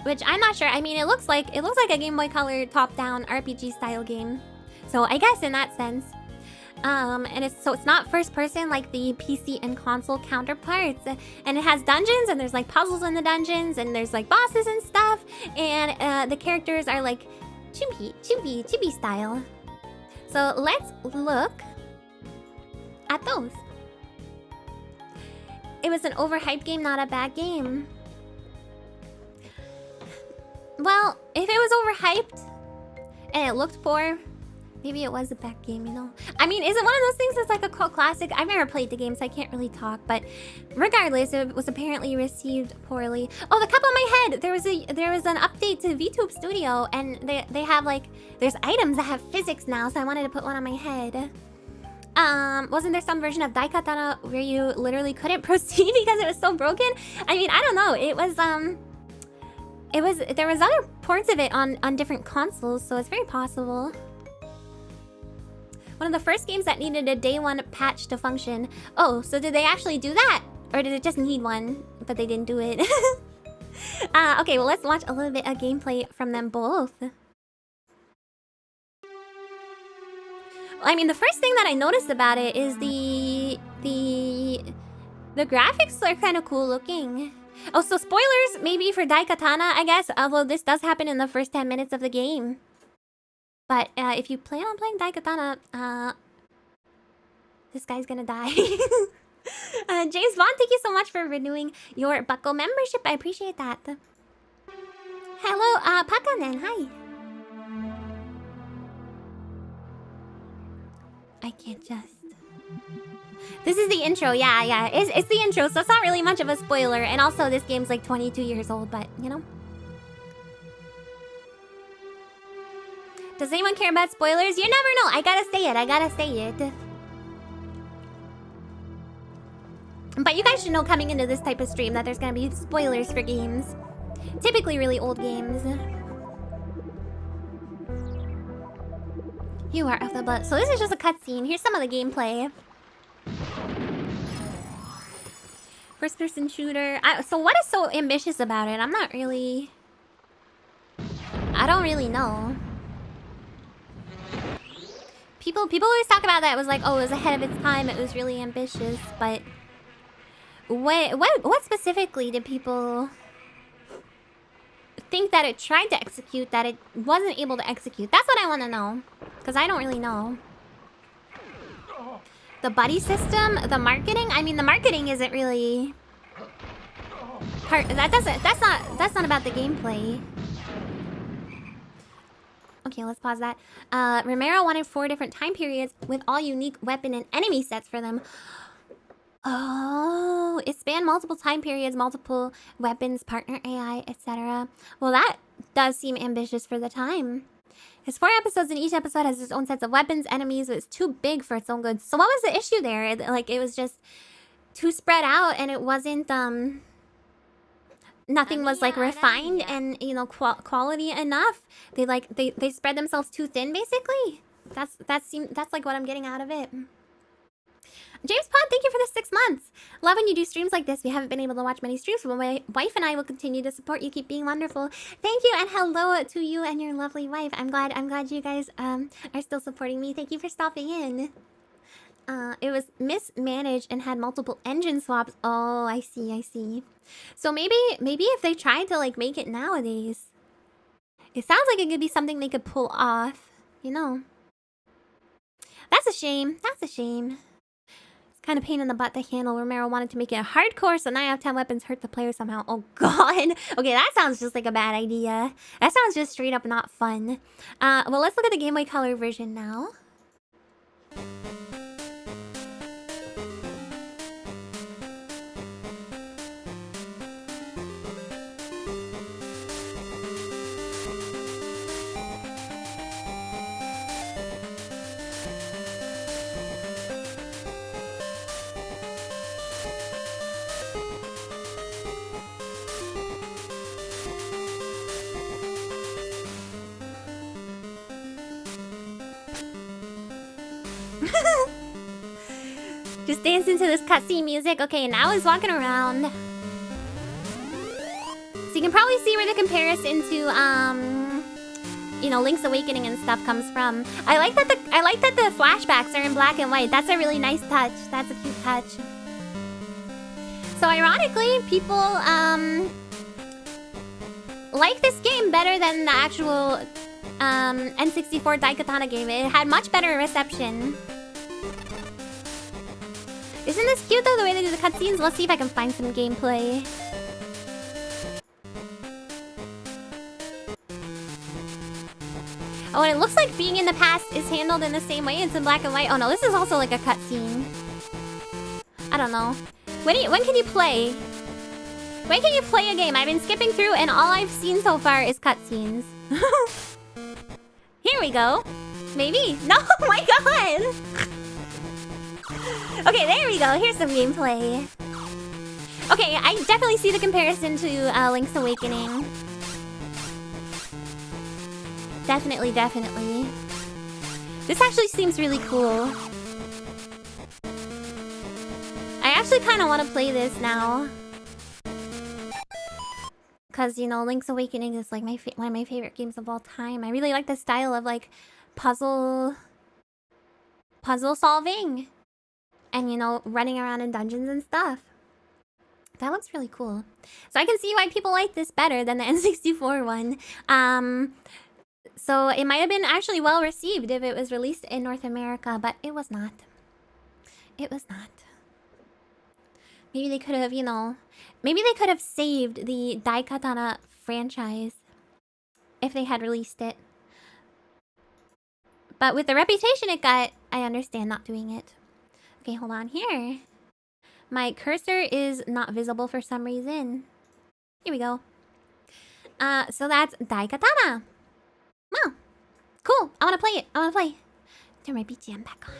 Which I'm not sure. I mean, it looks like a Game Boy Color top-down RPG style game. So I guess in that sense. And it's not first person like the PC and console counterparts, and it has dungeons, and there's like puzzles in the dungeons, and there's like bosses and stuff, and the characters are like chibi style. So let's look at those. It was an overhyped game, not a bad game. Well, if it was overhyped and it looked poor, maybe it was a bad game, you know? I mean, is it one of those things that's like a cult classic? I've never played the game, so I can't really talk, but regardless, it was apparently received poorly. Oh, the cup on my head! There was an update to VTube Studio, and they have like, there's items that have physics now, so I wanted to put one on my head. Wasn't there some version of Daikatana where you literally couldn't proceed because it was so broken? I mean, I don't know. There was other ports of it on different consoles, so it's very possible. One of the first games that needed a day one patch to function. Oh, so did they actually do that? Or did it just need one, but they didn't do it? Okay, well, let's watch a little bit of gameplay from them both. I mean, the first thing that I noticed about it is the graphics are kind of cool looking. Oh, so spoilers maybe for Daikatana, I guess, although this does happen in the first 10 minutes of the game. But if you plan on playing Daikatana, this guy's gonna die. James Bond, thank you so much for renewing your Buckle membership. I appreciate that. Hello, Pakanen, hi. I can't just... This is the intro, yeah. It's the intro, so it's not really much of a spoiler. And also, this game's like 22 years old, but, you know. Does anyone care about spoilers? You never know. I gotta say it. But you guys should know coming into this type of stream that there's gonna be spoilers for games. Typically really old games. You are off the butt. So this is just a cutscene. Here's some of the gameplay. First-person shooter. So what is so ambitious about it? I don't really know. People always talk about that. It was like, oh, it was ahead of its time. It was really ambitious. But what specifically did people think that it tried to execute that it wasn't able to execute? That's what I want to know, because I don't really know. The buddy system, the marketing. I mean, the marketing isn't really part. That's not about the gameplay. Okay, let's pause that. Romero wanted 4 different time periods with all unique weapon and enemy sets for them. Oh, it spanned multiple time periods, multiple weapons, partner AI, etc. Well, that does seem ambitious for the time. There's 4 episodes, and each episode has its own sets of weapons, enemies. It's too big for its own good. So what was the issue there? Like, it was just too spread out, and it wasn't, nothing was, like, refined and, you know, quality enough. They spread themselves too thin, basically. That's like what I'm getting out of it. James Pod, thank you for the 6 months. Love when you do streams like this. We haven't been able to watch many streams, but my wife and I will continue to support you. Keep being wonderful. Thank you, and hello to you and your lovely wife. I'm glad you guys are still supporting me. Thank you for stopping in. It was mismanaged and had multiple engine swaps. Oh, I see. So maybe if they tried to like make it nowadays, it sounds like it could be something they could pull off. You know. That's a shame. Kind of pain in the butt to handle. Romero wanted to make it hardcore, so 9 out of 10 weapons hurt the player somehow. Oh god. Okay, that sounds just like a bad idea. That sounds just straight up not fun. Well, let's look at the Game Boy Color version now. Just dancing to this cutscene music. Okay, now he's walking around. So you can probably see where the comparison to you know, Link's Awakening and stuff comes from. I like that the flashbacks are in black and white. That's a really nice touch. That's a cute touch. So ironically, people like this game better than the actual N64 Daikatana game. It had much better reception. Isn't this cute though, the way they do the cutscenes? Let's see if I can find some gameplay. Oh, and it looks like being in the past is handled in the same way. It's in black and white. Oh no, this is also like a cutscene. I don't know. When can you play? When can you play a game? I've been skipping through and all I've seen so far is cutscenes. Here we go. Maybe. No, oh my god! Okay, there we go. Here's some gameplay. Okay, I definitely see the comparison to Link's Awakening. Definitely, definitely. This actually seems really cool. I actually kind of want to play this now. Because, you know, Link's Awakening is like one of my favorite games of all time. I really like the style of like puzzle solving. And, you know, running around in dungeons and stuff. That looks really cool. So I can see why people like this better than the N64 one. So it might have been actually well received if it was released in North America, but it was not. It was not. Maybe they could have, you know... Maybe they could have saved the Daikatana franchise if they had released it. But with the reputation it got, I understand not doing it. Okay, hold on here. My cursor is not visible for some reason. Here we go. So that's Daikatana. Wow. Cool. I want to play it. I want to play. Turn my BGM back on.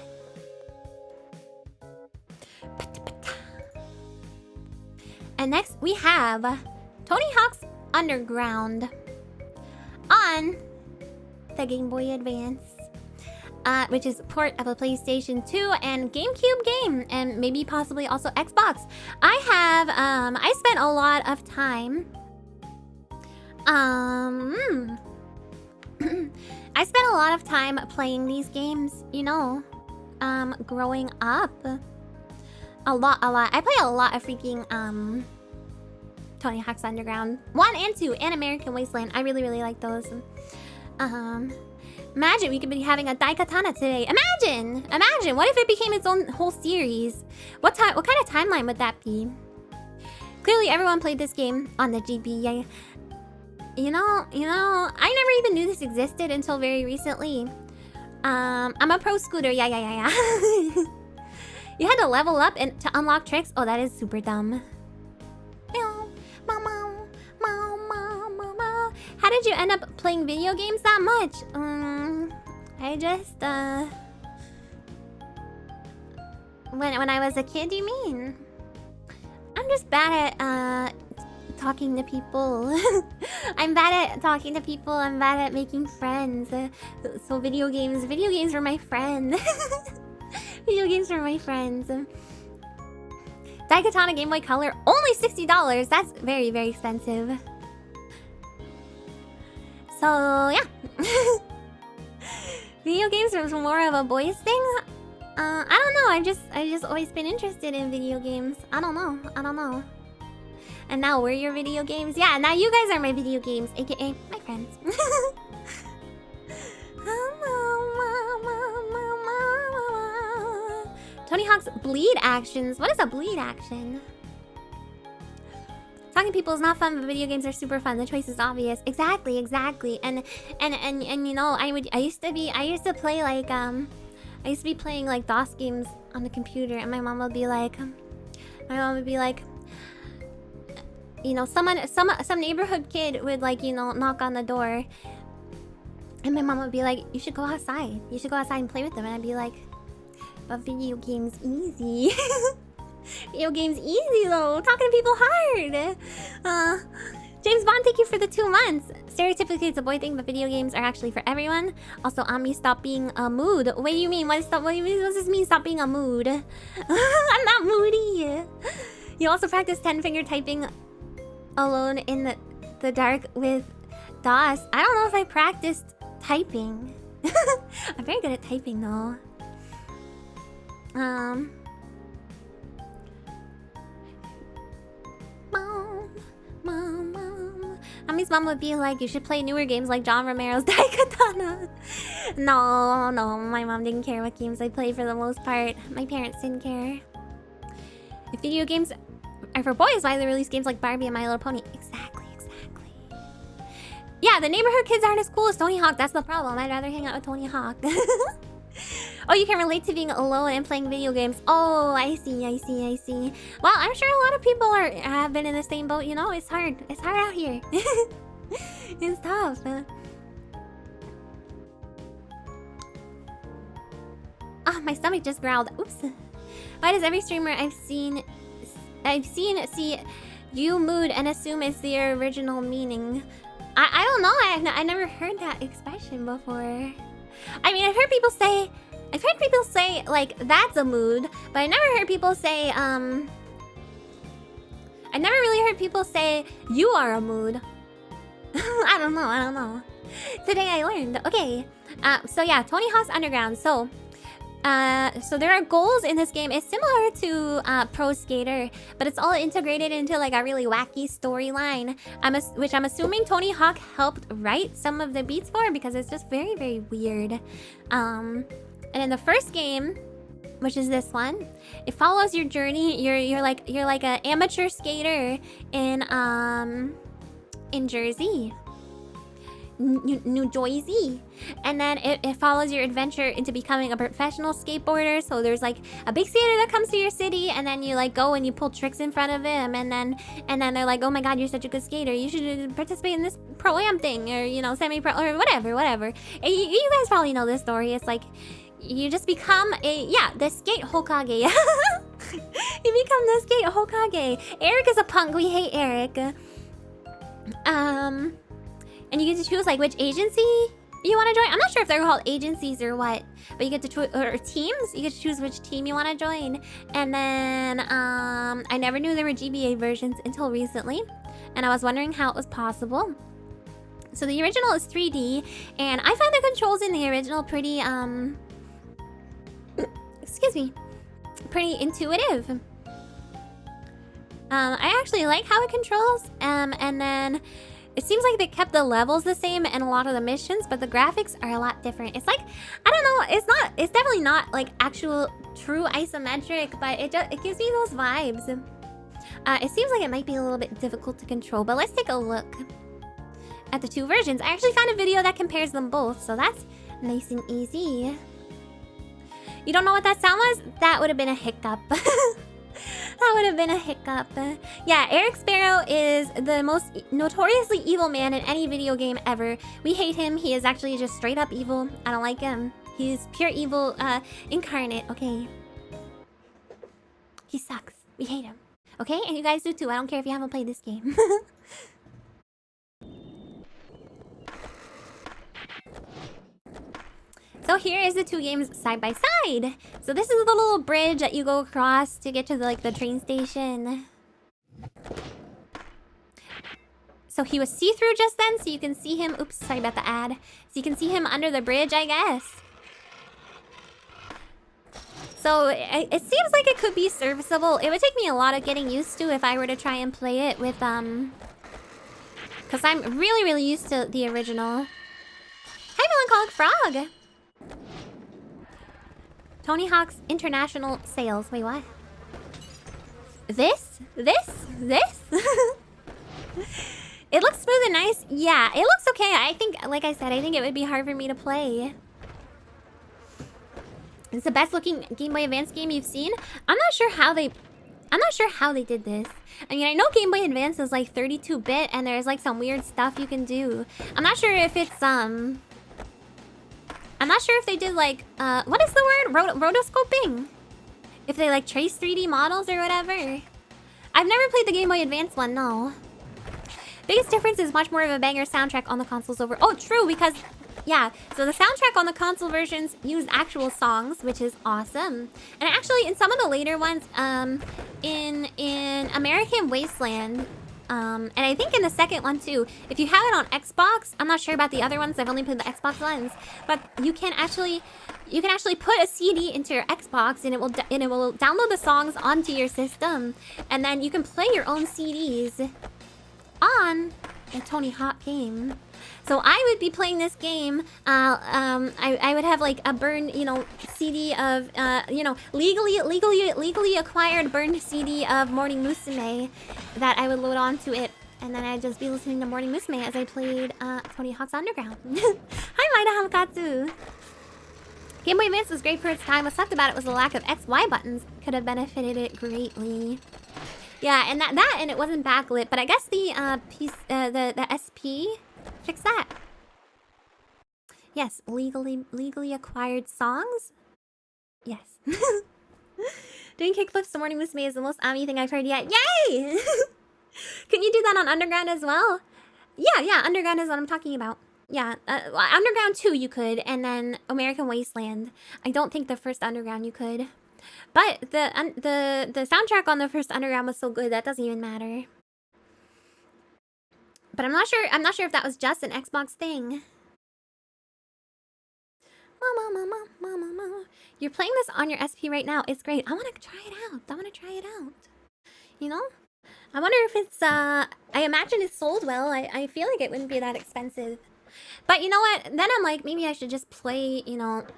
And next we have Tony Hawk's Underground on the Game Boy Advance, which is a port of a PlayStation 2 and GameCube game, and maybe possibly also Xbox. I spent a lot of time I spent a lot of time playing these games, you know, growing up. A lot. I play a lot of freaking, Tony Hawk's Underground 1 and 2 and American Wasteland. I really, really like those. Imagine we could be having a Daikatana today. Imagine! What if it became its own whole series? What kind of timeline would that be? Clearly everyone played this game on the GB. You know, I never even knew this existed until very recently. I'm a pro scooter. Yeah. You had to level up and to unlock tricks? Oh, that is super dumb. How did you end up playing video games that much? I just, When I was a kid, you mean? I'm just bad at, talking to people. I'm bad at talking to people. I'm bad at making friends. So video games were my friend. Video games were my friends. Daikatana Game Boy Color, only $60. That's very, very expensive. So yeah. Video games was more of a boys thing. I don't know. I've just always been interested in video games. I don't know. And now we're your video games. Yeah, now you guys are my video games, aka my friends. Tony Hawk's bleed actions. What is a bleed action? Talking to people is not fun, but video games are super fun. The choice is obvious. Exactly. And you know, I used to be playing like DOS games on the computer, and my mom would be like, you know, some neighborhood kid would, like, you know, knock on the door, and my mom would be like, you should go outside and play with them. And I'd be like, but video games easy. Video games easy though. Talking to people hard. James Bond, thank you for the 2 months. Stereotypically, it's a boy thing, but video games are actually for everyone. Also, Ami, stop being a mood. What do you mean? What do you mean? What does this mean? Stop being a mood. I'm not moody. You also practice 10-finger typing alone in the dark with DOS. I don't know if I practiced typing. I'm very good at typing though. Mom. Ami's mom would be like, you should play newer games like John Romero's Daikatana. No, my mom didn't care what games I played for the most part. My parents didn't care. If video games are for boys, why they release games like Barbie and My Little Pony? Exactly. Yeah, the neighborhood kids aren't as cool as Tony Hawk. That's the problem. I'd rather hang out with Tony Hawk. Oh, you can relate to being alone and playing video games. Oh, I see. Well, I'm sure a lot of people have been in the same boat, you know? It's hard. It's hard out here. It's tough. Oh, my stomach just growled. Oops. Why does every streamer I've seen see you mood and assume it's the original meaning? I don't know. I never heard that expression before. I mean, I've heard people say like that's a mood, but I never heard people say I never really heard people say you are a mood. I don't know. Today I learned. Okay. So yeah, Tony Hawk's Underground. So there are goals in this game. It's similar to Pro Skater, but it's all integrated into like a really wacky storyline. Which I'm assuming Tony Hawk helped write some of the beats for, because it's just very, very weird. And in the first game, which is this one, it follows your journey. You're like an amateur skater in Jersey. New Jersey, and then it follows your adventure into becoming a professional skateboarder. So there's like a big skater that comes to your city, and then you like go and you pull tricks in front of him, and then they're like, oh my god, you're such a good skater, you should participate in this pro-am thing, or you know, semi-pro, or whatever. And you guys probably know this story. It's like you just become the skate Hokage. You become the skate Hokage. Eric is a punk. We hate Eric. And you get to choose like which agency you want to join. I'm not sure if they're called agencies or what, but you get to choose, or teams. You get to choose which team you want to join. And then I never knew there were GBA versions until recently, and I was wondering how it was possible. So the original is 3D, and I find the controls in the original pretty pretty intuitive. I actually like how it controls, and then it seems like they kept the levels the same and a lot of the missions, but the graphics are a lot different. It's like, I don't know, it's definitely not like actual true isometric, but it gives me those vibes. It seems like it might be a little bit difficult to control, but let's take a look at the two versions. I actually found a video that compares them both, so that's nice and easy. You don't know what that sound was? That would have been a hiccup. That would have been a hiccup. Yeah, Eric Sparrow is the most notoriously evil man in any video game ever. We hate him. He is actually just straight up evil. I don't like him. He's pure evil incarnate, okay? He sucks. We hate him. Okay? And you guys do too. I don't care if you haven't played this game. So here is the two games side by side. So this is the little bridge that you go across to get to the train station. So he was see-through just then, so you can see him. Oops, sorry about the ad. So you can see him under the bridge, I guess. So it seems like it could be serviceable. It would take me a lot of getting used to if I were to try and play it with because I'm really, really used to the original. Hi, Melancholic Frog. Tony Hawk's international sales. Wait, what? This? It looks smooth and nice. Yeah, it looks okay. I think, like I said, I think it would be hard for me to play. It's the best looking Game Boy Advance game you've seen. I'm not sure how they did this. I mean, I know Game Boy Advance is like 32-bit and there's like some weird stuff you can do. I'm not sure if it's I'm not sure if they did like, what is the word? Rotoscoping? If they like trace 3D models or whatever. I've never played the Game Boy Advance one, no. Biggest difference is much more of a banger soundtrack on the consoles over... Oh, true, because... Yeah, so the soundtrack on the console versions use actual songs, which is awesome. And actually, in some of the later ones, in American Wasteland, and I think in the second one too, if you have it on Xbox, I'm not sure about the other ones, I've only played the Xbox ones, but you can actually put a CD into your Xbox and it will download the songs onto your system, and then you can play your own CDs on a Tony Hawk game. So I would be playing this game. I would have like a burned, CD of, legally acquired burned CD of Morning Musume that I would load onto it, and then I'd just be listening to Morning Musume as I played Tony Hawk's Underground. Hi, Maida Hamkatsu. Game Boy Advance was great for its time. What sucked about it was the lack of XY buttons. Could have benefited it greatly. Yeah, and that and it wasn't backlit, but I guess the the SP fixed that. Yes, legally acquired songs. Yes. Doing kickflips to Morning Musume is the most Ami thing I've heard yet. Yay! Can you do that on Underground as well? Yeah, Underground is what I'm talking about. Yeah, Underground 2 you could, and then American Wasteland. I don't think the first Underground you could. But the soundtrack on the first Underground was so good that doesn't even matter. But I'm not sure if that was just an Xbox thing. Mama. You're playing this on your SP right now. It's great. I want to try it out. You know? I wonder if it's I imagine it's sold well. I feel like it wouldn't be that expensive. But you know what? Then I'm like, maybe I should just play,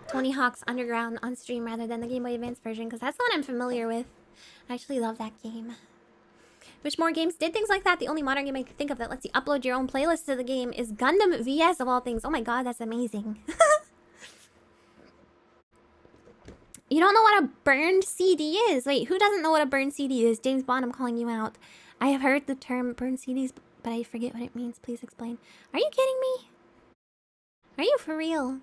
Tony Hawk's Underground on stream rather than the Game Boy Advance version, because that's the one I'm familiar with. I actually love that game. Which more games did things like that? The only modern game I can think of that lets you upload your own playlist to the game is Gundam VS of all things. Oh my god, that's amazing. You don't know what a burned CD is? Wait, who doesn't know what a burned CD is? James Bond, I'm calling you out. I have heard the term burned CDs, but I forget what it means. Please explain. Are you kidding me? Are you for real?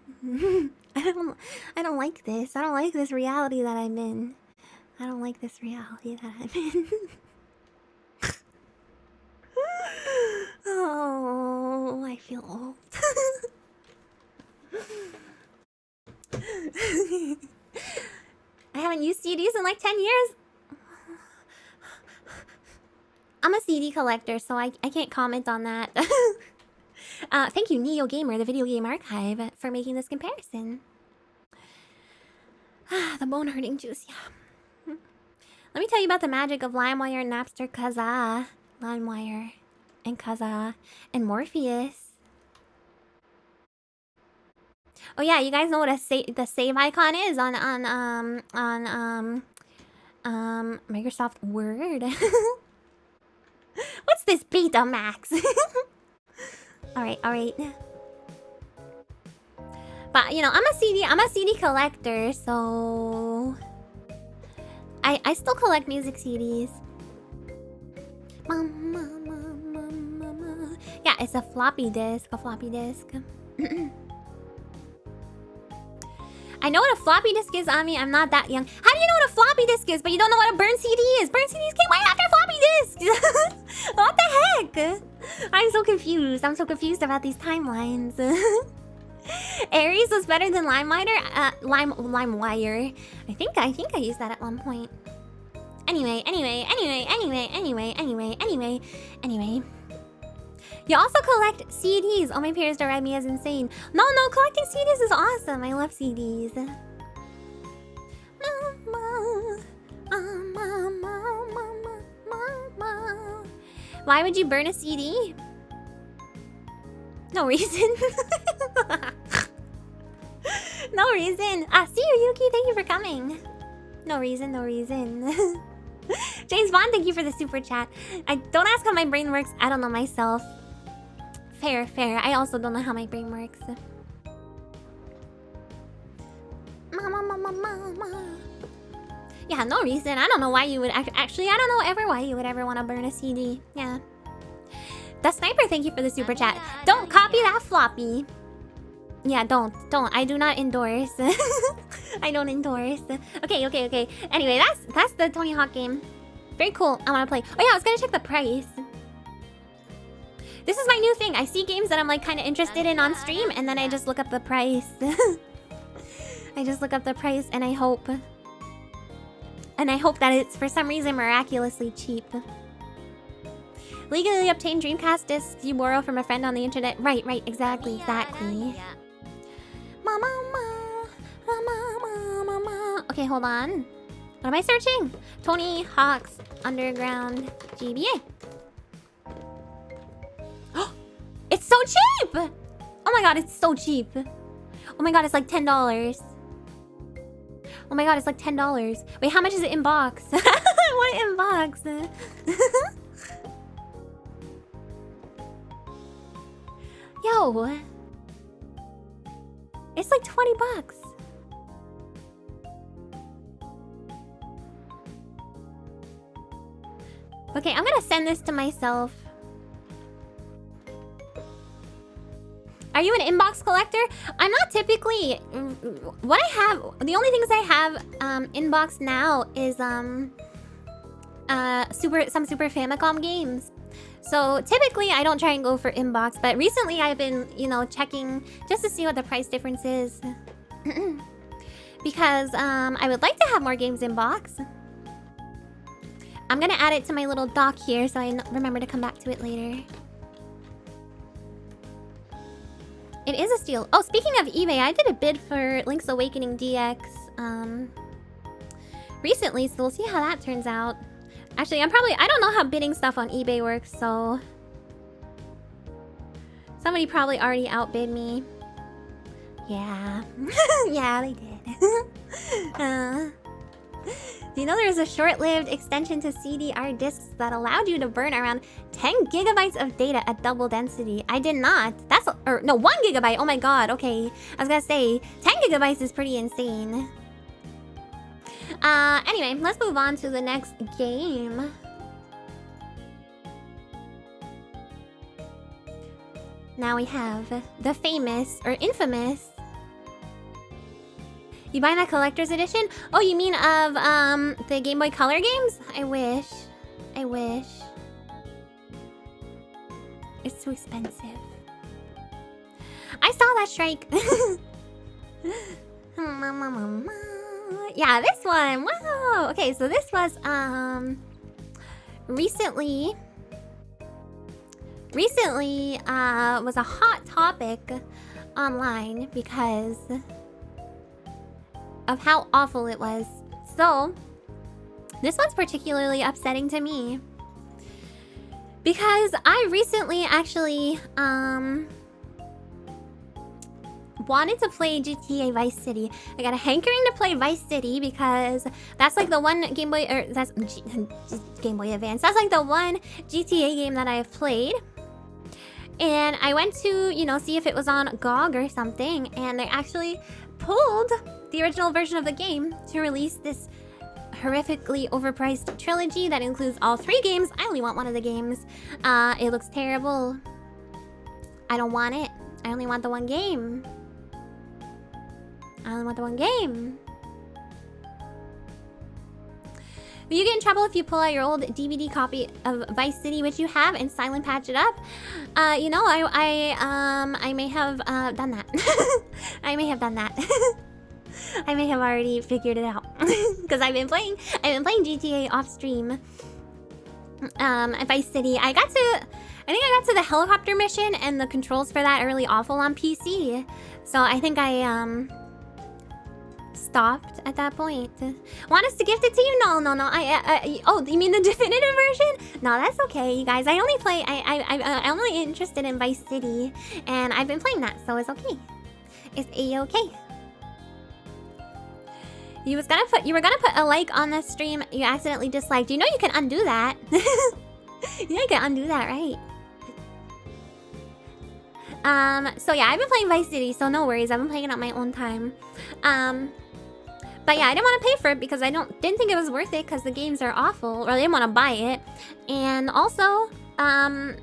I don't like this. I don't like this reality that I'm in. I don't like this reality that I'm in. Oh, I feel old. I haven't used CDs in like 10 years. I'm a CD collector, so I can't comment on that. Thank you, Neo Gamer, the Video Game Archive, for making this comparison. The bone-hurting juice, yeah. Let me tell you about the magic of LimeWire, Napster, Kazaa. LimeWire and Kazaa and Morpheus. Oh yeah, you guys know what the save icon is on Microsoft Word. What's this Betamax? Alright. But I'm a CD collector, so I still collect music CDs. Yeah, it's a floppy disk. I know what a floppy disk is, Ami. I'm not that young. How do you know what a floppy disk is, but you don't know what a burned CD is? Burned CDs came right after floppy disks. What the heck? I'm so confused. About these timelines. Aries was better than LimeWire. LimeWire. I think I used that at one point. Anyway. You also collect CDs. Oh, my parents drive me as insane. No, collecting CDs is awesome. I love CDs. Why would you burn a CD? No reason. No reason. See you, Yuki. Thank you for coming. No reason. James Bond, thank you for the super chat. Don't ask how my brain works. I don't know myself. Fair. I also don't know how my brain works. Mama. Yeah, no reason. I don't know why you would actually. I don't know why you would ever want to burn a CD. Yeah. The Sniper, thank you for the super chat. Don't copy that floppy. Yeah, don't. I do not endorse. I don't endorse. Okay. Anyway, that's the Tony Hawk game. Very cool. I want to play. Oh yeah, I was gonna check the price. This is my new thing. I see games that I'm like kind of interested in on stream, and then I just look up the price. I just look up the price, and I hope that it's for some reason miraculously cheap. Legally obtained Dreamcast discs you borrow from a friend on the internet. Right, exactly. Okay, hold on. What am I searching? Tony Hawk's Underground GBA. It's so cheap! Oh my god, it's so cheap. Oh my god, it's like $10. Oh my god, it's like $10. Wait, how much is it in box? I want it in box. Yo. It's like $20. Okay, I'm gonna send this to myself. Are you an inbox collector? I'm not typically. What I have, the only things I have inbox now is some Super Famicom games. So typically I don't try and go for inbox, but recently I've been, checking just to see what the price difference is. Because I would like to have more games in box. I'm gonna add it to my little doc here so I remember to come back to it later. It is a steal. Oh, speaking of eBay, I did a bid for Link's Awakening DX recently, so we'll see how that turns out. Actually, I don't know how bidding stuff on eBay works, so somebody probably already outbid me. Yeah. Yeah, they did. Do you know there's a short-lived extension to CDR discs that allowed you to burn around 10 gigabytes of data at double density? I did not. No, 1 gigabyte. Oh my god, okay. I was gonna say, 10 gigabytes is pretty insane. Anyway, let's move on to the next game. Now we have the famous, or infamous... You buying that collector's edition? Oh, you mean of, the Game Boy Color games? I wish. It's too expensive. I saw that strike. Yeah, this one. Wow. Okay, so this was, recently was a hot topic online because of how awful it was. So, this one's particularly upsetting to me because I recently actually wanted to play GTA Vice City. I got a hankering to play Vice City because that's like the one Game Boy, or that's Game Boy Advance. That's like the one GTA game that I've played. And I went to, see if it was on GOG or something, and they actually pulled the original version of the game to release this horrifically overpriced trilogy that includes all 3 games. I only want one of the games. It looks terrible. I don't want it. I only want the one game. Will you get in trouble if you pull out your old DVD copy of Vice City, which you have, and silent patch it up? I may have done that. I may have done that. I may have already figured it out because I've been playing GTA off stream. Vice City. I think I got to the helicopter mission, and the controls for that are really awful on PC. So I think I stopped at that point. Want us to gift it to you? No. Oh, you mean the definitive version? No, that's okay, you guys. I'm only interested in Vice City, and I've been playing that, so it's okay. It's a-okay. You were gonna put a like on the stream. You accidentally disliked. You know you can undo that. You know you can undo that, right? So yeah, I've been playing Vice City, so no worries. I've been playing it on my own time. But yeah, I didn't want to pay for it because I didn't think it was worth it because the games are awful, or I didn't want to buy it. And also, I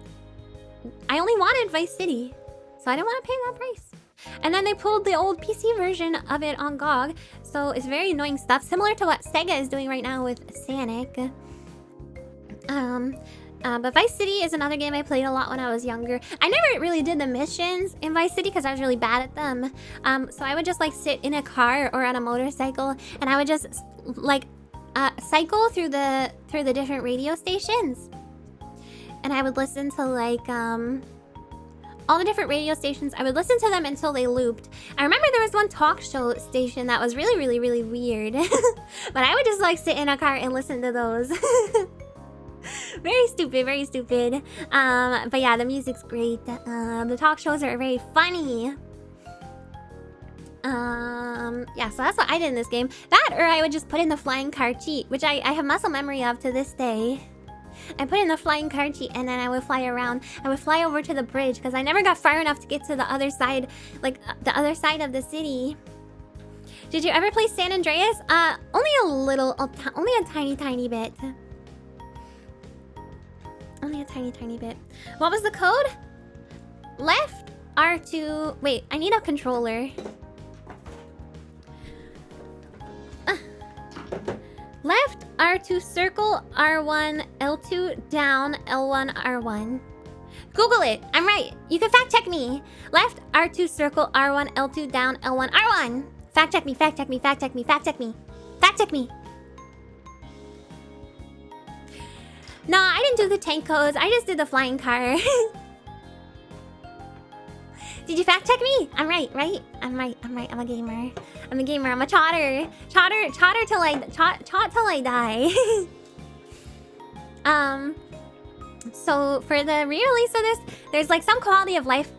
only wanted Vice City, so I didn't want to pay that price. And then they pulled the old PC version of it on GOG, so it's very annoying stuff, similar to what Sega is doing right now with Sonic. But Vice City is another game I played a lot when I was younger. I never really did the missions in Vice City because I was really bad at them. So I would just like sit in a car or on a motorcycle, and I would just like cycle through the different radio stations, and I would listen to like all the different radio stations. I would listen to them until they looped. I remember there was one talk show station that was really weird, but I would just like sit in a car and listen to those. Very stupid. But yeah, the music's great. The talk shows are very funny. Yeah, so that's what I did in this game. That, or I would just put in the flying car cheat, which I have muscle memory of to this day. I put in the flying car cheat, and then I would fly around. I would fly over to the bridge because I never got far enough to get to the other side, like the other side of the city. Did you ever play San Andreas? Only a little, only a tiny bit. Only a tiny bit. What was the code? Left R2. Wait, I need a controller. Left R2 circle R1 L2 down L1 R1. Google it. I'm right. You can fact check me. Left R2 circle R1 L2 down L1 R1. Fact check me. Fact check me. Fact check me. Fact check me. Fact check me. No, I didn't do the tank codes. I just did the flying car. Did you fact check me? I'm right, right? I'm right. I'm a gamer. I'm a gamer. I'm a chotter. Chotter till I die. So for the re-release of this, there's like some quality of life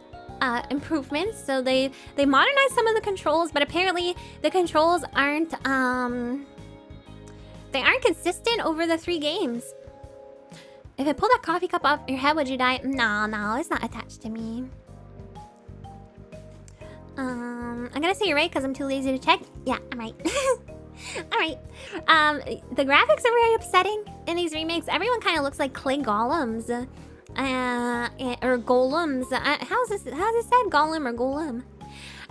improvements. So they modernized some of the controls, but apparently the controls aren't they aren't consistent over the 3 games. If I pull that coffee cup off your head, would you die? No, it's not attached to me. I'm gonna say you're right because I'm too lazy to check. Yeah, I'm right. Alright. The graphics are very upsetting in these remakes. Everyone kind of looks like clay golems. Or golems. How's this said? Golem or golem?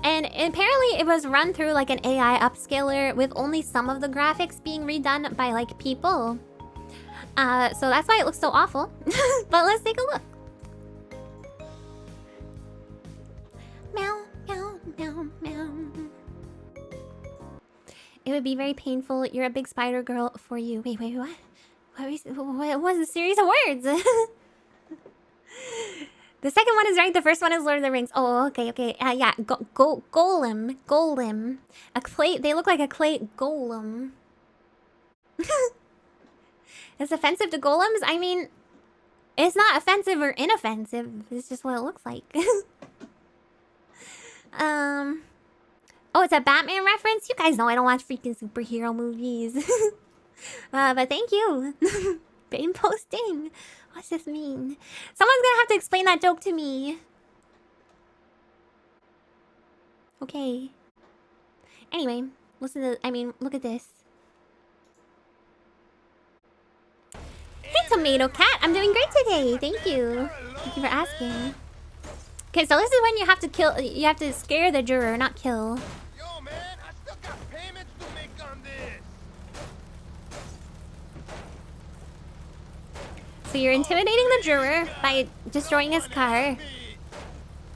And apparently it was run through like an AI upscaler with only some of the graphics being redone by like people. So that's why it looks so awful. But let's take a look. Meow, meow, meow, meow. It would be very painful. You're a big spider girl for you. Wait, what? What was the series of words? The second one is right. The first one is Lord of the Rings. Oh, okay. Yeah, golem. A clay. They look like a clay golem. It's offensive to golems? I mean, it's not offensive or inoffensive. It's just what it looks like. Oh, it's a Batman reference? You guys know I don't watch freaking superhero movies. But thank you. Brain posting. What's this mean? Someone's gonna have to explain that joke to me. Okay. Anyway, look at this. Hey, Tomato Cat. I'm doing great today. Thank you. Thank you for asking. Okay, so this is when you have to kill. You have to scare the juror, not kill. Yo, man, I still got payments to make on this. So you're intimidating the juror by destroying his car.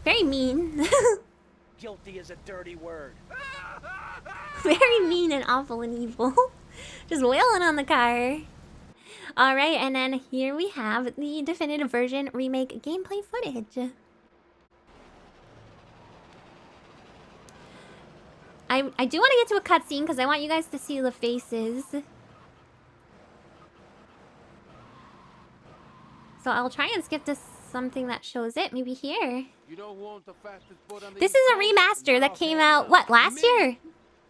Very mean. Guilty is a dirty word. Very mean and awful and evil. Just wailing on the car. Alright, and then here we have the definitive version remake gameplay footage. I do want to get to a cutscene because I want you guys to see the faces. So I'll try and skip to something that shows it. Maybe here. You know who owns the fastest boat on the This is a remaster that came out, what, last year?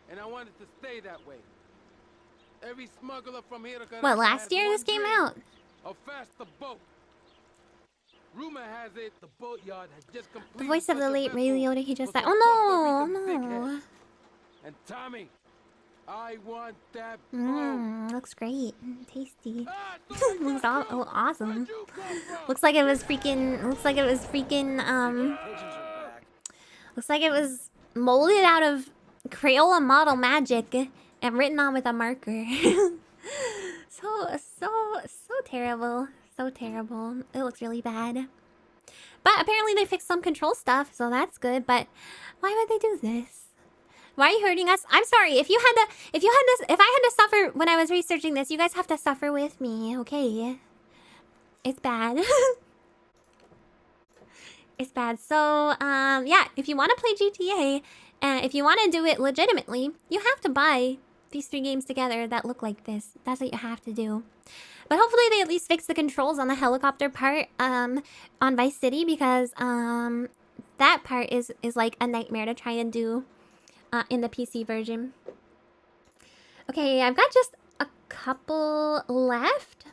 And I wanted to stay that way. Every smuggler from here to What, last year this came out? A faster boat. Rumor has it the boatyard has just completed. The voice of the such a late Ray vessel Liotta, he just for died. some Oh Puerto Rican no. thickhead. And Tommy, I want that boat. Looks great. Tasty. Ah, Looks awesome. where'd you come from? Looks like it was freaking looks like it was molded out of Crayola model magic and written on with a marker. So terrible. So terrible. It looks really bad. But apparently they fixed some control stuff, so that's good. But why would they do this? Why are you hurting us? I'm sorry. If I had to suffer when I was researching this, you guys have to suffer with me, okay? It's bad. It's bad. So, yeah, if you want to play GTA, and if you want to do it legitimately, you have to buy these 3 games together that look like this. That's what you have to do. But hopefully they at least fix the controls on the helicopter part on Vice City, because that part is like a nightmare to try and do in the PC version. Okay, I've got just a couple left,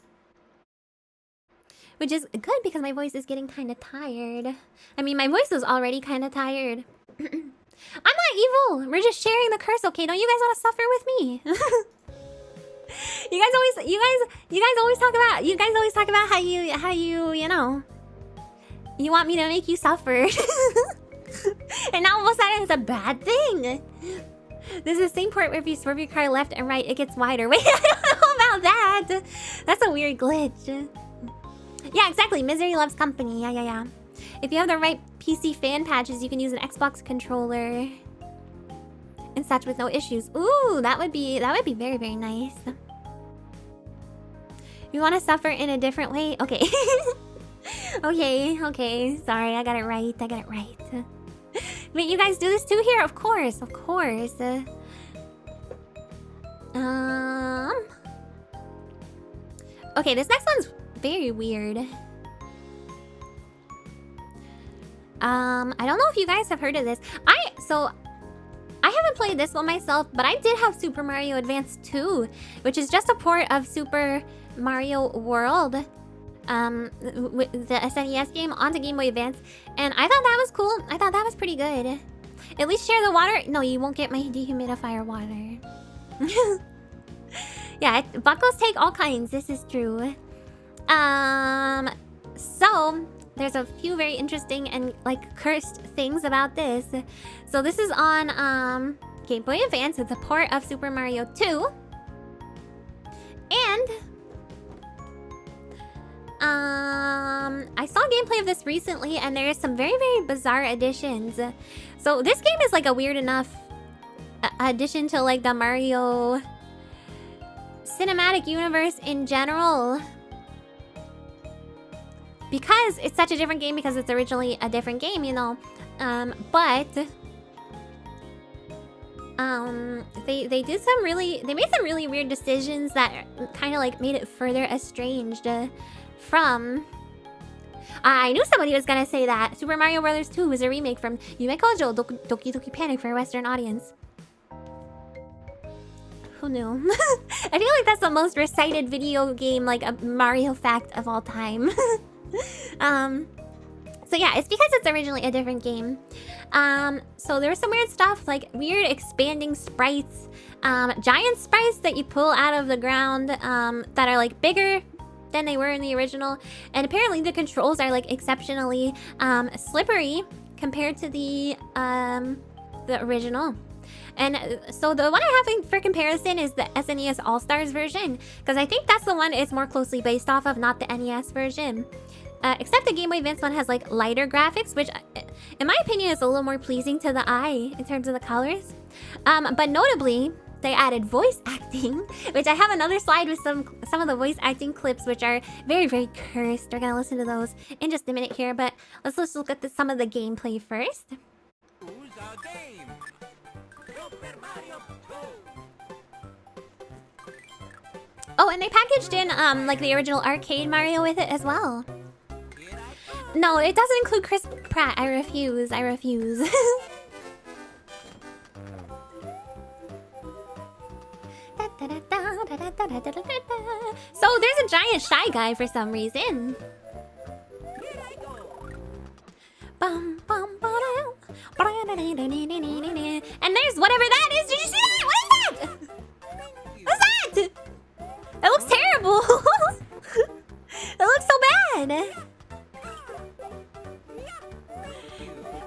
which is good because my voice is getting kind of tired. I mean, my voice was already kind of tired. I'm not evil. We're just sharing the curse, okay? Don't you guys want to suffer with me? You guys always talk about how you know, you want me to make you suffer. And now all of a sudden it's a bad thing. This is the same part where if you swerve your car left and right, it gets wider. Wait, I don't know about that. That's a weird glitch. Yeah, exactly. Misery loves company. Yeah. If you have the right PC fan patches, you can use an Xbox controller and such with no issues. Ooh, that would be very, very nice. You want to suffer in a different way? Okay. Okay. Sorry, I got it right. Wait, you guys do this too here? Of course. Okay, this next one's very weird. I don't know if you guys have heard of this. I haven't played this one myself, but I did have Super Mario Advance 2, which is just a port of Super Mario World, the SNES game, onto Game Boy Advance, and I thought that was cool. I thought that was pretty good. At least share the water. No, you won't get my dehumidifier water. Yeah, buckles take all kinds. This is true. So there's a few very interesting and like cursed things about this. So this is on Game Boy Advance. It's a port of Super Mario 2. And I saw gameplay of this recently, and there's some very, very bizarre additions. So this game is like a weird enough addition to like the Mario cinematic universe in general, because it's such a different game, because it's originally a different game, you know. But they made some really weird decisions that kind of like made it further estranged from. I knew somebody was gonna say that Super Mario Bros. 2 was a remake from Yume Kojo Doki Doki Panic for a Western audience. Who knew? I feel like that's the most recited video game, like a Mario fact of all time. So yeah, it's because it's originally a different game. So there was some weird stuff, like weird expanding sprites, giant sprites that you pull out of the ground, that are like bigger than they were in the original, and apparently the controls are like exceptionally slippery compared to the original. And so the one I have for comparison is the SNES All-Stars version, because I think that's the one it's more closely based off of, not the NES version. Except the Game Boy Advance one has like lighter graphics, which in my opinion is a little more pleasing to the eye in terms of the colors. But notably, they added voice acting, which I have another slide with some of the voice acting clips, which are very, very cursed. We're gonna listen to those in just a minute here, but let's just look at some of the gameplay first. Who's our game? Super Mario Go! Oh, and they packaged in like the original arcade Mario with it as well. No, it doesn't include Chris Pratt. I refuse. So there's a giant Shy Guy for some reason. And there's whatever that is. Did you see that? What is that? What's that? That looks terrible. That looks so bad.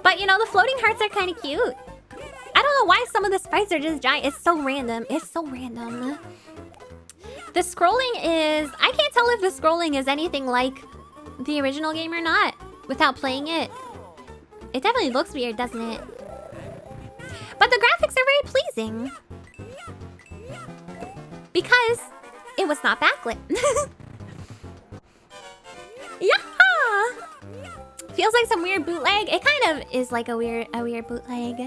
But you know, the floating hearts are kind of cute. I don't know why some of the sprites are just giant. It's so random. The scrolling is... I can't tell if the scrolling is anything like the original game or not without playing it. It definitely looks weird, doesn't it? But the graphics are very pleasing. Because it was not backlit. Yeah! Feels like some weird bootleg. It kind of is like a weird bootleg.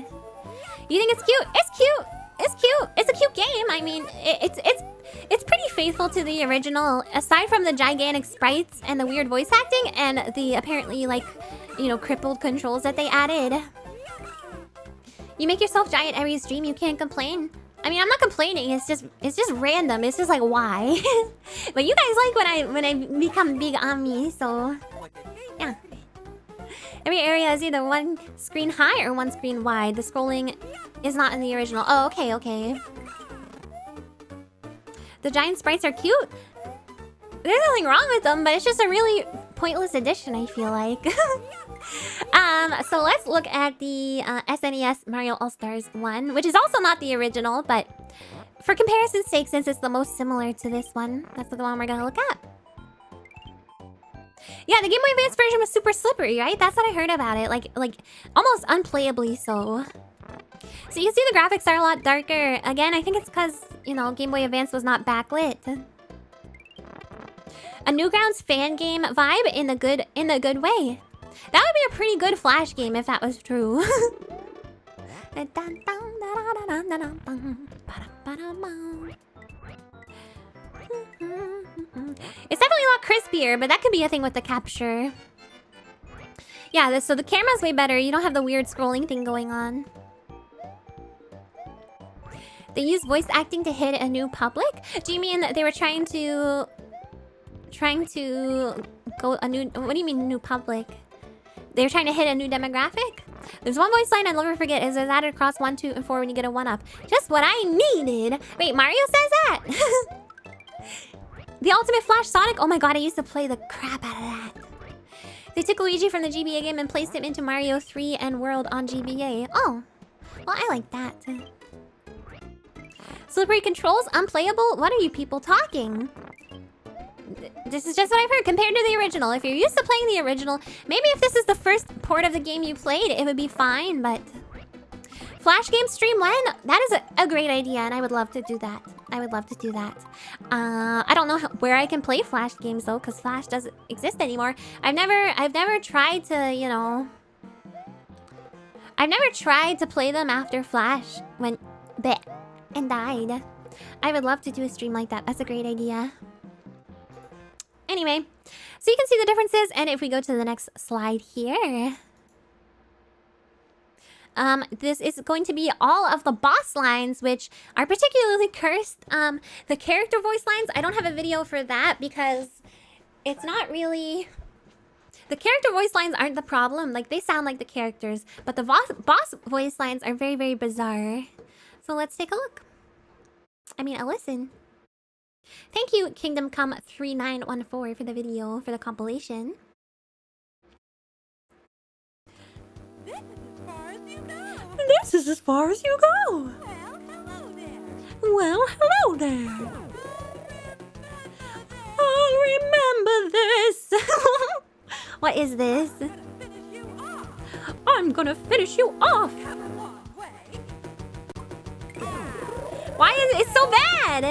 You think it's cute? It's cute! It's cute! It's a cute game. I mean, it's pretty faithful to the original, aside from the gigantic sprites and the weird voice acting and the apparently, like, you know, crippled controls that they added. You make yourself giant every stream, you can't complain. I mean, I'm not complaining, it's just random. It's just like, why? But you guys like when I become big on me, so yeah. Every area is either one screen high or one screen wide. The scrolling is not in the original. Oh, okay, okay. The giant sprites are cute. There's nothing wrong with them, but it's just a really pointless addition, I feel like. So let's look at the SNES Mario All-Stars 1, which is also not the original, but for comparison's sake, since it's the most similar to this one, that's the one we're gonna look at. Yeah, the Game Boy Advance version was super slippery, right? That's what I heard about it. Like almost unplayably so. So you see the graphics are a lot darker. Again, I think it's because, you know, Game Boy Advance was not backlit. A Newgrounds fan game vibe in the good way. That would be a pretty good Flash game if that was true. It's definitely a lot crispier, but that could be a thing with the capture. Yeah, so the camera's way better. You don't have the weird scrolling thing going on. They use voice acting to hit a new public? Do you mean that they were trying to go a new... What do you mean new public? They were trying to hit a new demographic? There's one voice line I'll never forget is added across 1, 2, and 4 when you get a 1-up. Just what I needed. Wait, Mario says that? The Ultimate Flash Sonic? Oh my god, I used to play the crap out of that. They took Luigi from the GBA game and placed him into Mario 3 and World on GBA. Oh, well, I like that. Slippery controls? Unplayable? What are you people talking? This is just what I've heard compared to the original. If you're used to playing the original, maybe if this is the first port of the game you played, it would be fine, but... Flash game stream when? That is a great idea, and I would love to do that. I would love to do that. I don't know where I can play Flash games, though, because Flash doesn't exist anymore. I've never tried to, you know... I've never tried to play them after Flash went bleh and died. I would love to do a stream like that. That's a great idea. Anyway, so you can see the differences, and if we go to the next slide here... this is going to be all of the boss lines, which are particularly cursed. The character voice lines, I don't have a video for that because it's not really... The character voice lines aren't the problem. Like, they sound like the characters, but the boss voice lines are very, very bizarre. So let's take a look. I mean, a listen. Thank you, Kingdom Come 3914, for the video, for the compilation. This is as far as you go. Well, hello there. I'll remember this. What is this? I'm gonna finish you off. Why is it so bad?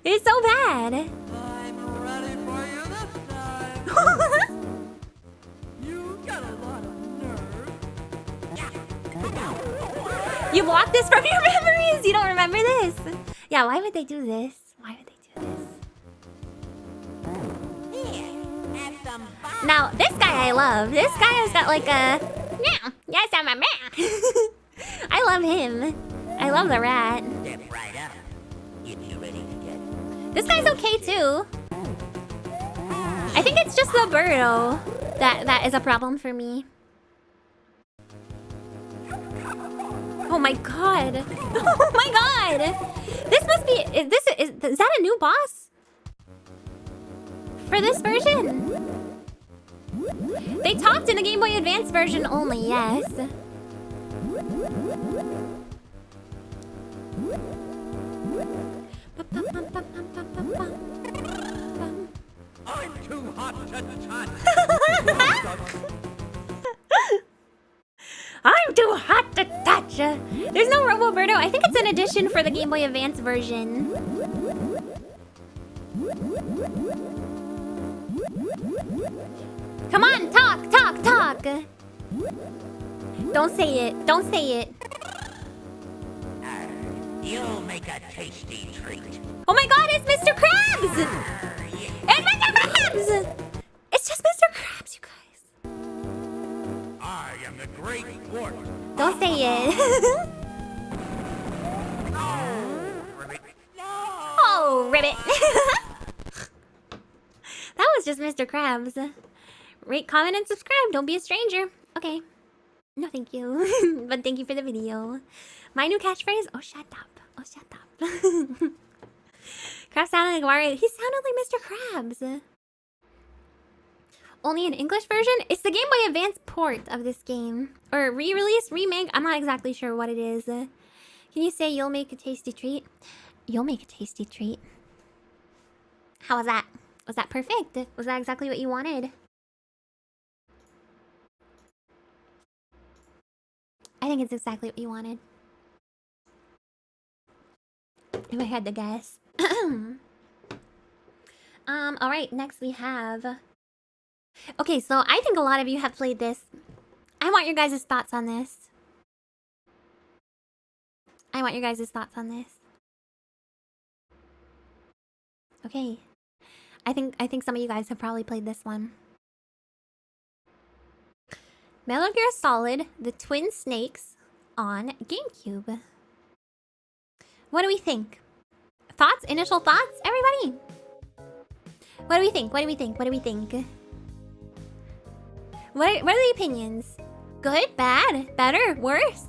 It's so bad. I'm ready for you this time. You got a lot of nerve. You blocked this from your memories? You don't remember this? Yeah, why would they do this? Why would they do this? Now, this guy I love. This guy has got like a... Yeah, yes, I'm a man. I love him. I love the rat. Step right up. Get you ready to get... This guy's okay too. I think it's just the Birdo that is a problem for me. Oh my god. Oh my god. This must be... Is that a new boss? For this version? They talked in the Game Boy Advance version only, yes. I'm too hot to touch. I'm too hot to touch. There's no Robo-Birdo. I think it's an addition for the Game Boy Advance version. Come on, talk, talk, talk. Don't say it. Don't say it. You'll make a tasty treat. Oh my god, it's Mr. Krabs! It's Mr. Krabs! It's just Mr. Krabs, you guys. I am the great dwarf. Don't say it. Oh, ribbit. That was just Mr. Krabs. Rate, comment, and subscribe. Don't be a stranger. Okay. No, thank you. But thank you for the video. My new catchphrase, oh, shut up. Oh, shut up. Krabs sounded like Mario. He sounded like Mr. Krabs. Only an English version? It's the Game Boy Advance port of this game. Or re-release, remake, I'm not exactly sure what it is. Can you say you'll make a tasty treat? You'll make a tasty treat. How was that? Was that perfect? Was that exactly what you wanted? I think it's exactly what you wanted. If I had to guess. Alright, next we have... Okay, so I think a lot of you have played this. I want your guys' thoughts on this. Okay. I think some of you guys have probably played this one. Metal Gear Solid, The Twin Snakes on GameCube. What do we think? Thoughts? Initial thoughts? Everybody? What do we think? What are the opinions? Good? Bad? Better? Worse?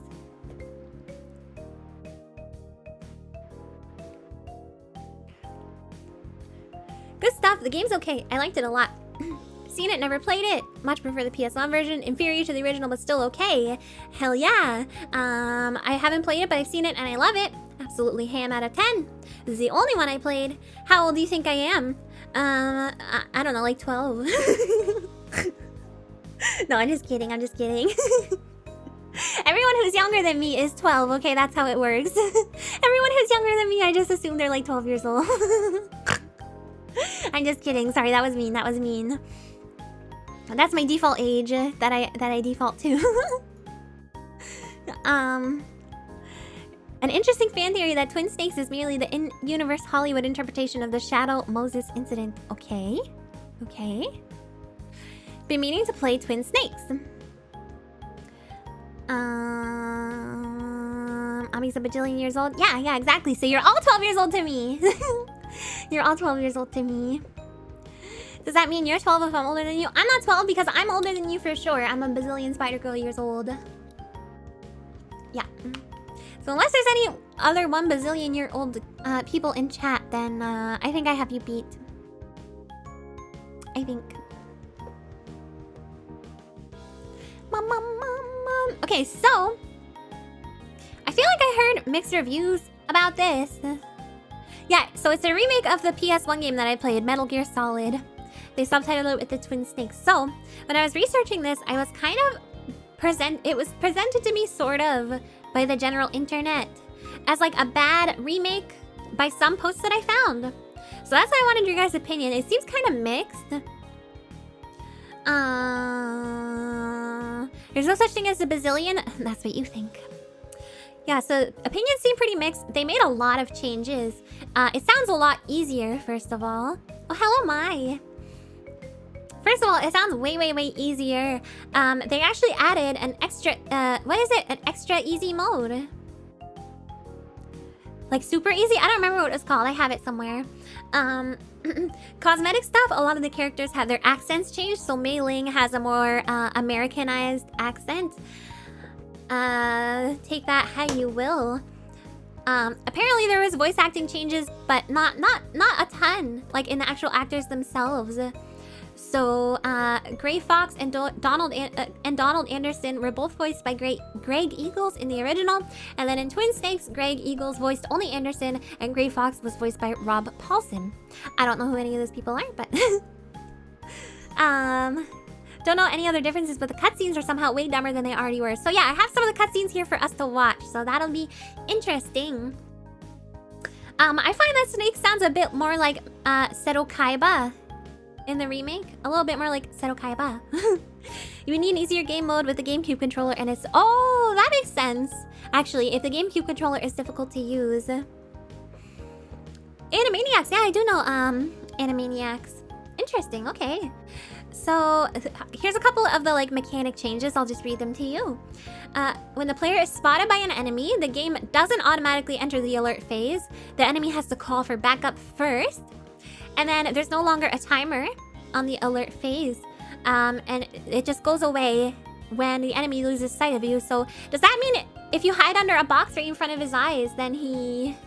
Good stuff. The game's okay. I liked it a lot. Seen it, never played it. Much prefer the PS1 version. Inferior to the original, but still okay. Hell yeah. I haven't played it, but I've seen it and I love it. Absolutely ham out of 10. This is the only one I played. How old do you think I am? I don't know, like 12. No, I'm just kidding. Everyone who's younger than me is 12, okay? That's how it works. Everyone who's younger than me, I just assume they're like 12 years old. I'm just kidding. Sorry, that was mean. That's my default age that I default to. An interesting fan theory that Twin Snakes is merely the in-universe Hollywood interpretation of the Shadow Moses incident. Okay. Been meaning to play Twin Snakes. Ami's a bajillion years old. Yeah, exactly. So you're all 12 years old to me. You're all 12 years old to me. Does that mean you're 12 if I'm older than you? I'm not 12 because I'm older than you for sure. I'm a bazillion Spider Girl years old. Yeah. So unless there's any other 1 bazillion year old people in chat, then I think I have you beat. I think. Okay, so I feel like I heard mixed reviews about this. Yeah, so it's a remake of the PS1 game that I played, Metal Gear Solid. They subtitled it with the Twin Snakes. So when I was researching this, I was kind of it was presented to me sort of by the general internet as like a bad remake by some posts that I found. So that's why I wanted your guys' opinion. It seems kind of mixed. There's no such thing as a bazillion. That's what you think. Yeah, so opinions seem pretty mixed. They made a lot of changes. It sounds a lot easier, first of all. Oh, hello, Mai. First of all, it sounds way easier. They actually added an extra, what is it? An extra easy mode. Like super easy? I don't remember what it was called. I have it somewhere. Cosmetic stuff, a lot of the characters have their accents changed. So Mei Ling has a more Americanized accent. Take that how you will. Apparently there was voice acting changes, but not a ton, like in the actual actors themselves. So Gray Fox and Donald Anderson were both voiced by Greg Eagles in the original, and then in Twin Snakes, Greg Eagles voiced only Anderson, and Gray Fox was voiced by Rob Paulson. I don't know who any of those people are, but don't know any other differences, but the cutscenes are somehow way dumber than they already were. So yeah, I have some of the cutscenes here for us to watch, so that'll be interesting. I find that Snake sounds a bit more like Seto Kaiba in the remake. A little bit more like Seto Kaiba. You need an easier game mode with the GameCube controller, and it's... Oh, that makes sense. Actually, if the GameCube controller is difficult to use. Animaniacs, yeah, I do know Animaniacs. Interesting, okay. So here's a couple of the like mechanic changes. I'll just read them to you. When the player is spotted by an enemy, the game doesn't automatically enter the alert phase. The enemy has to call for backup first. And then there's no longer a timer on the alert phase. And it just goes away when the enemy loses sight of you. So does that mean if you hide under a box right in front of his eyes, then he...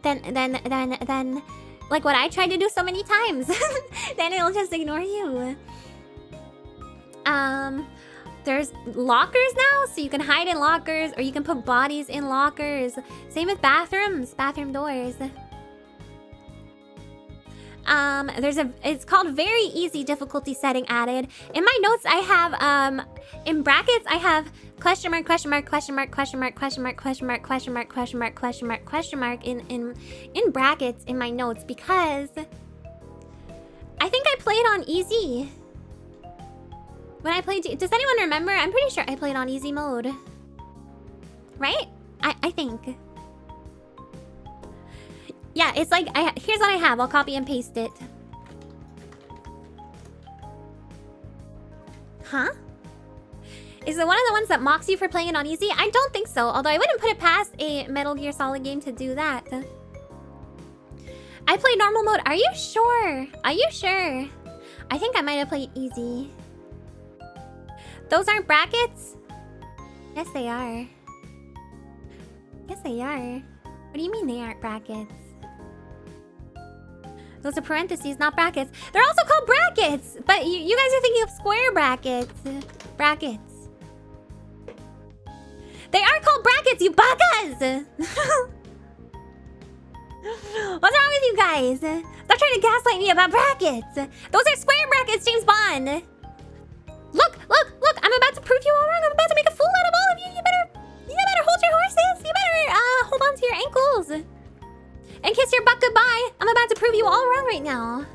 Then like what I tried to do so many times, then it'll just ignore you. There's lockers now, so you can hide in lockers, or you can put bodies in lockers. Same with bathrooms, bathroom doors. It's called very easy difficulty setting added. In my notes, I have, in brackets, I have question mark, question mark, question mark, question mark, question mark, question mark, question mark, question mark, question mark, question mark in brackets in my notes, because I think I played on easy. When I played, does anyone remember? I'm pretty sure I played on easy mode. Right? I think. Yeah, it's like, here's what I have. I'll copy and paste it. Huh? Is it one of the ones that mocks you for playing it on easy? I don't think so, although I wouldn't put it past a Metal Gear Solid game to do that. I played normal mode. Are you sure? Are you sure? I think I might have played easy. Those aren't brackets? Yes, they are. Yes, they are. What do you mean they aren't brackets? Those are parentheses, not brackets. They're also called brackets! But you guys are thinking of square brackets. Brackets. They are called brackets, you buggers! What's wrong with you guys? Stop trying to gaslight me about brackets! Those are square brackets, James Bond! Look! I'm about to prove you all wrong! I'm about to make a fool out of all of you! You better hold your horses! You better, hold on to your ankles! And kiss your butt goodbye! I'm about to prove you all wrong right now.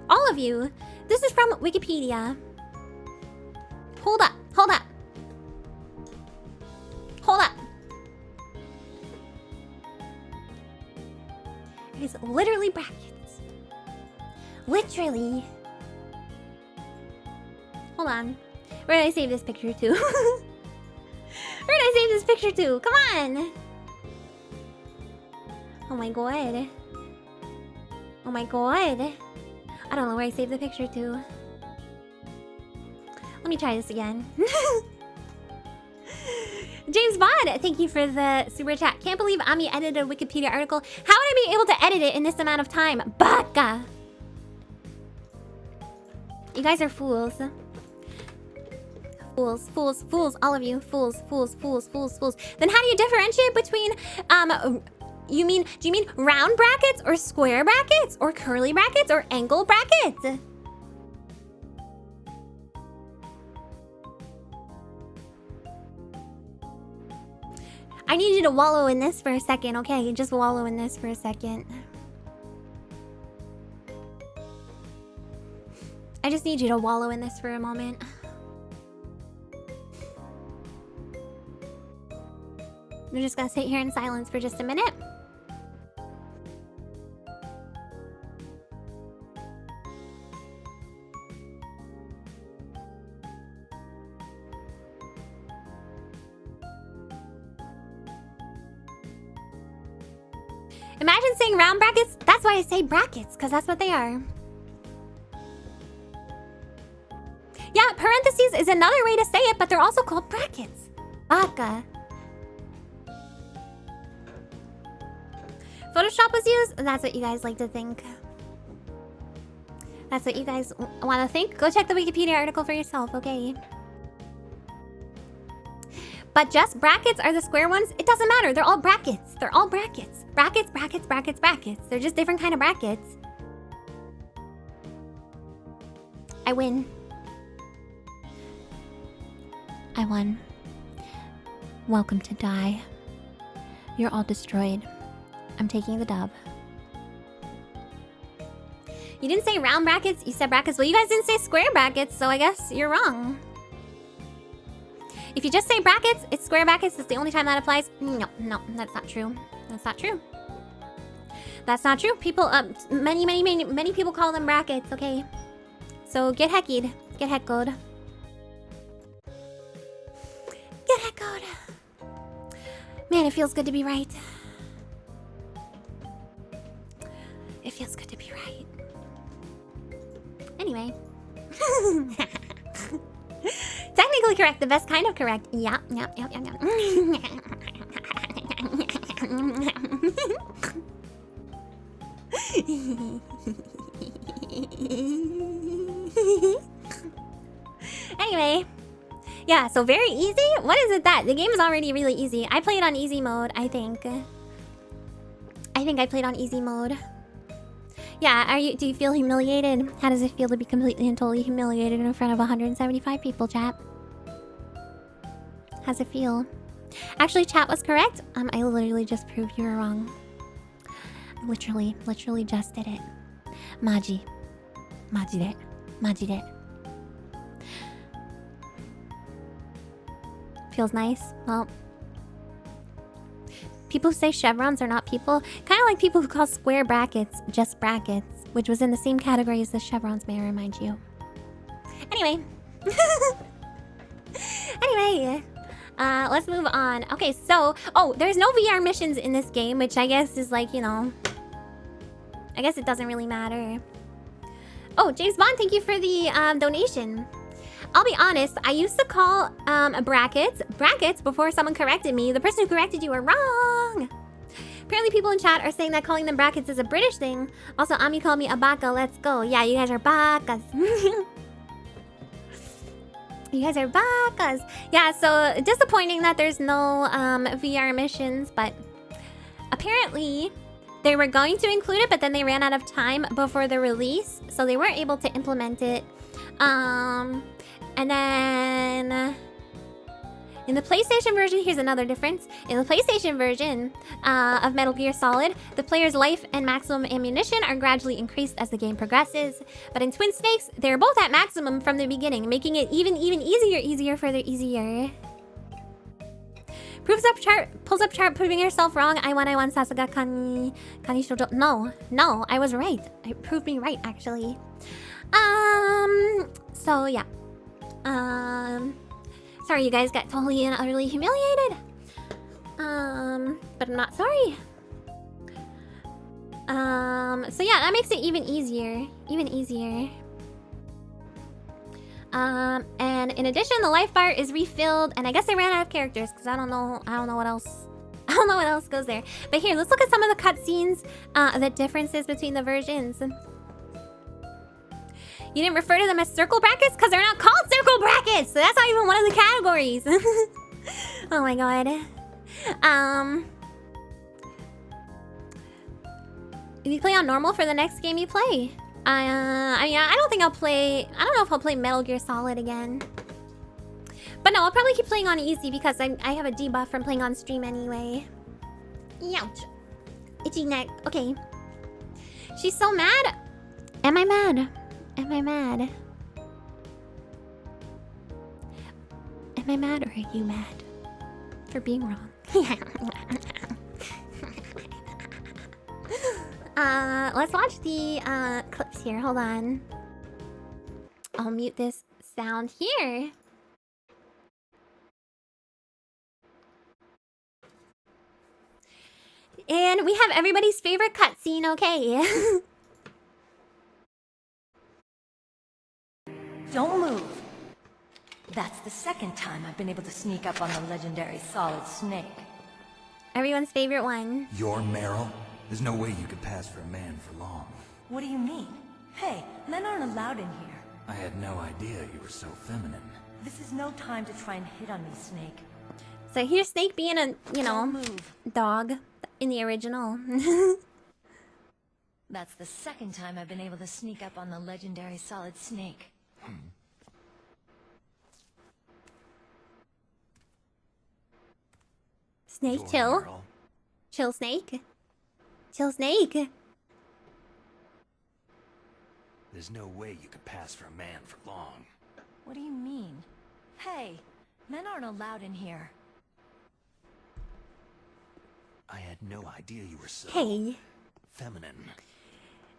All of you. This is from Wikipedia. Hold up. Hold up. Hold up. It's literally brackets. Literally. Hold on. Where did I save this picture to? Where did I save this picture to? Come on! Oh my god. Oh my god. I don't know where I saved the picture to. Let me try this again. James Bond, thank you for the super chat. Can't believe Ami edited a Wikipedia article. How would I be able to edit it in this amount of time? Baka! You guys are fools. Fools, all of you. Fools. Then how do you differentiate between, do you mean round brackets or square brackets or curly brackets or angle brackets? I need you to wallow in this for a second, okay? Just wallow in this for a second. I just need you to wallow in this for a moment. We're just gonna sit here in silence for just a minute. Imagine saying round brackets. That's why I say brackets, because that's what they are. Yeah, parentheses is another way to say it, but they're also called brackets. Baka. Photoshop was used? That's what you guys like to think. That's what you guys want to think? Go check the Wikipedia article for yourself, okay? But just brackets are the square ones? It doesn't matter. They're all brackets. They're all brackets. Brackets, brackets, brackets, brackets. They're just different kind of brackets. I win. I won. Welcome to die. You're all destroyed. I'm taking the dub. You didn't say round brackets, you said brackets. Well, you guys didn't say square brackets, so I guess you're wrong. If you just say brackets, it's square brackets. It's the only time that applies. No, that's not true. That's not true. That's not true. People, many people call them brackets, okay? So get heckied. Get heckled. Get heckled. Man, it feels good to be right. It feels good to be right. Anyway. Technically correct, the best kind of correct. Yeah. Anyway. Yeah, so very easy? What is it that? The game is already really easy. I played on easy mode, I think. I played on easy mode. Yeah, do you feel humiliated? How does it feel to be completely and totally humiliated in front of 175 people, chat? How's it feel? Actually, chat was correct. I literally just proved you were wrong. Literally just did it. Maji de. Feels nice. Well, people who say chevrons are not people. Kind of like people who call square brackets just brackets, which was in the same category as the chevrons, may I remind you. Anyway. Let's move on. Okay, so... Oh, there's no VR missions in this game, which I guess is like, you know... I guess it doesn't really matter. Oh, James Bond, thank you for the donation. I'll be honest, I used to call brackets before someone corrected me. The person who corrected you were wrong. Apparently people in chat are saying that calling them brackets is a British thing. Also, Ami called me a baka, let's go. Yeah, you guys are bakas. You guys are bakas. Yeah, so disappointing that there's no VR missions, but apparently they were going to include it, but then they ran out of time before the release, so they weren't able to implement it. And then in the PlayStation version, here's another difference. In the PlayStation version of Metal Gear Solid, the player's life and maximum ammunition are gradually increased as the game progresses. But in Twin Snakes, they're both at maximum from the beginning, making it even easier for the easier. Pulls up chart, proving yourself wrong. I won, Sasaga Kani Shoujo. No, I was right. It proved me right, actually. So yeah. Sorry you guys got totally and utterly humiliated. But I'm not sorry. So yeah, that makes it even easier. And in addition, the life bar is refilled, and I guess they ran out of characters because I don't know what else. I don't know what else goes there. But here, let's look at some of the cutscenes, the differences between the versions. You didn't refer to them as circle brackets because they're not called circle brackets. So that's not even one of the categories. Oh my god. If you play on normal for the next game you play. I mean, I don't know if I'll play Metal Gear Solid again. But no, I'll probably keep playing on easy because I have a debuff from playing on stream anyway. Ouch. Itchy neck. Okay. She's so mad. Am I mad? Am I mad? Am I mad or are you mad? For being wrong. Let's watch the clips here. Hold on. I'll mute this sound here. And we have everybody's favorite cutscene, okay? Don't move. That's the second time I've been able to sneak up on the legendary Solid Snake. Everyone's favorite one. You're Meryl? There's no way you could pass for a man for long. What do you mean? Hey, men aren't allowed in here. I had no idea you were so feminine. This is no time to try and hit on me, Snake. So here's Snake being a, you know, Don't move. dog in the original. That's the second time I've been able to sneak up on the legendary Solid Snake. Snake, Your chill. girl. Chill, Snake. Chill, Snake. There's no way you could pass for a man for long. What do you mean? Hey, men aren't allowed in here. I had no idea you were so Hey. feminine.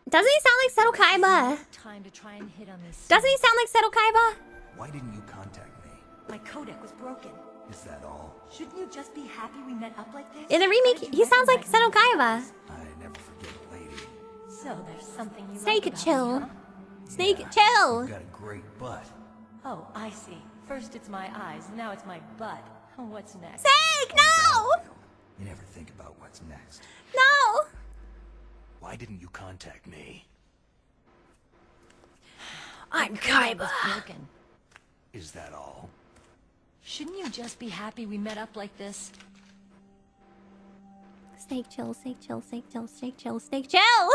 Doesn't he sound like Seto Kaiba? Time to try and hit on me. Doesn't he sound like Seto Kaiba? Why didn't you contact me? My codec was broken. Is that all? Shouldn't you just be happy we met up like this? In the remake, he sounds like Seto Kaiba. I never forget a lady. So there's something you Snake, like about chill. me, huh? Snake, Yeah, chill. You've got a great butt. Oh, I see. First it's my eyes, now it's my butt. What's next? Snake, no! You never think about what's next. No! Why didn't you contact me? I'm Was Kaiba. broken. Is that all? Shouldn't you just be happy we met up like this? Snake, chill, snake, chill, snake, chill, snake, chill, snake, chill!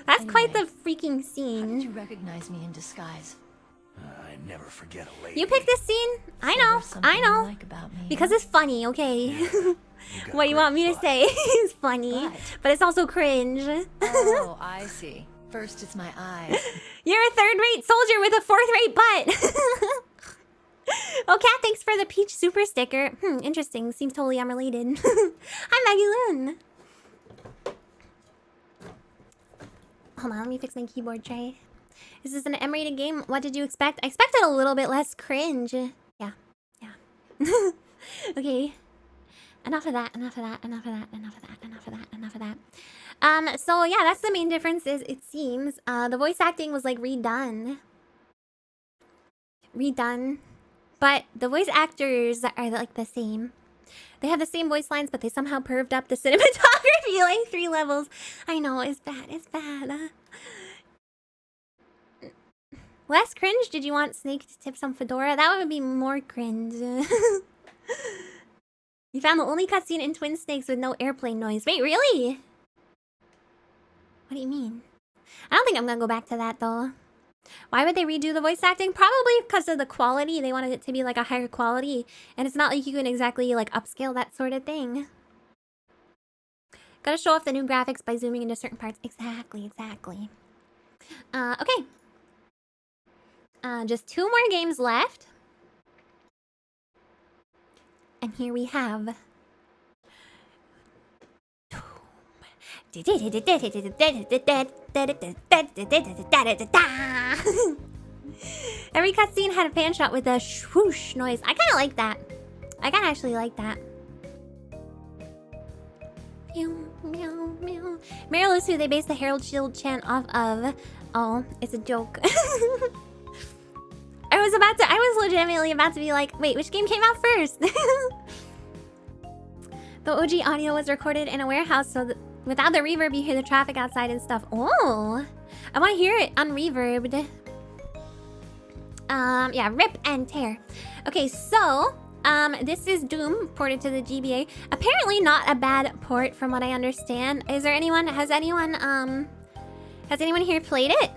That's quite the freaking How did scene. you recognize me in disguise? I never forget a lady. You picked this scene? I So know, there's something I know. you like about me, Because huh? it's funny, okay? got What you great want me to butt. say is funny, Butt. but it's also cringe. Oh, I see. First it's my eyes. You're a third-rate soldier with a fourth-rate butt. Oh, Kat, thanks for the peach super sticker. Interesting. Seems totally unrelated. Hi, Maggie Lynn. Hold on, let me fix my keyboard tray. Is this an M-rated game? What did you expect? I expected a little bit less cringe. Yeah. Okay. Enough of that, enough of that, enough of that, enough of that, enough of that, enough of that. So yeah, that's the main difference is it seems. The voice acting was like redone. But the voice actors are like the same. They have the same voice lines, but they somehow perved up the cinematography like 3 levels. I know, it's bad, it's bad. Less cringe? Did you want Snake to tip some fedora? That would be more cringe. You found the only cutscene in Twin Snakes with no airplane noise. Wait, really? What do you mean? I don't think I'm gonna go back to that though. Why would they redo the voice acting? Probably because of the quality. They wanted it to be like a higher quality. And it's not like you can exactly like upscale that sort of thing. Gotta show off the new graphics by zooming into certain parts. Exactly. Okay. Just 2 more games left. And here we have... Every cutscene had a fan shot with a swoosh noise. I kind of like that. I kind of actually like that. Meow, meow, meow. Meryl is who they base the Herald Shield chant off of. Oh, it's a joke. I was legitimately about to be like, wait, which game came out first? The OG audio was recorded in a warehouse, so without the reverb, you hear the traffic outside and stuff. Oh, I want to hear it unreverbed. Yeah, rip and tear. Okay, so this is Doom ported to the GBA. Apparently, not a bad port, from what I understand. Has anyone here played it?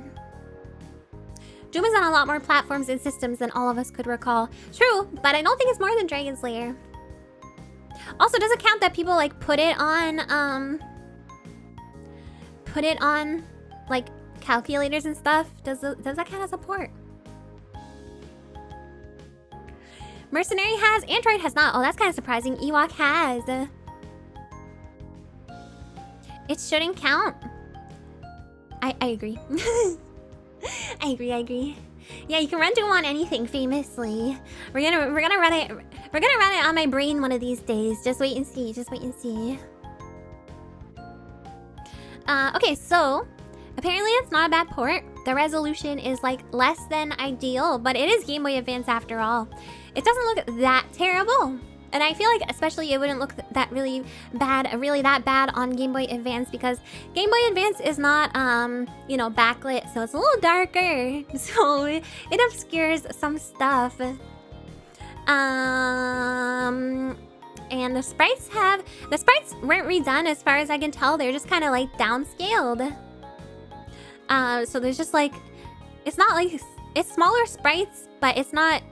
Doom is on a lot more platforms and systems than all of us could recall. True, but I don't think it's more than Dragon's Lair. Also, does it count that people like put it on like calculators and stuff? Does that count as a port? Mercenary has, Android has not. Oh, that's kind of surprising. Ewok has. It shouldn't count. I agree. I agree. Yeah, you can run Doom on anything, famously. We're gonna run it on my brain one of these days. Just wait and see. Okay, so apparently it's not a bad port. The resolution is like less than ideal, but it is Game Boy Advance after all. It doesn't look that terrible. And I feel like especially it wouldn't look that really that bad on Game Boy Advance because Game Boy Advance is not, you know, backlit, so it's a little darker. So it obscures some stuff. And the sprites weren't redone as far as I can tell. They're just kind of like downscaled. So there's just like, it's not like, it's smaller sprites, but it's not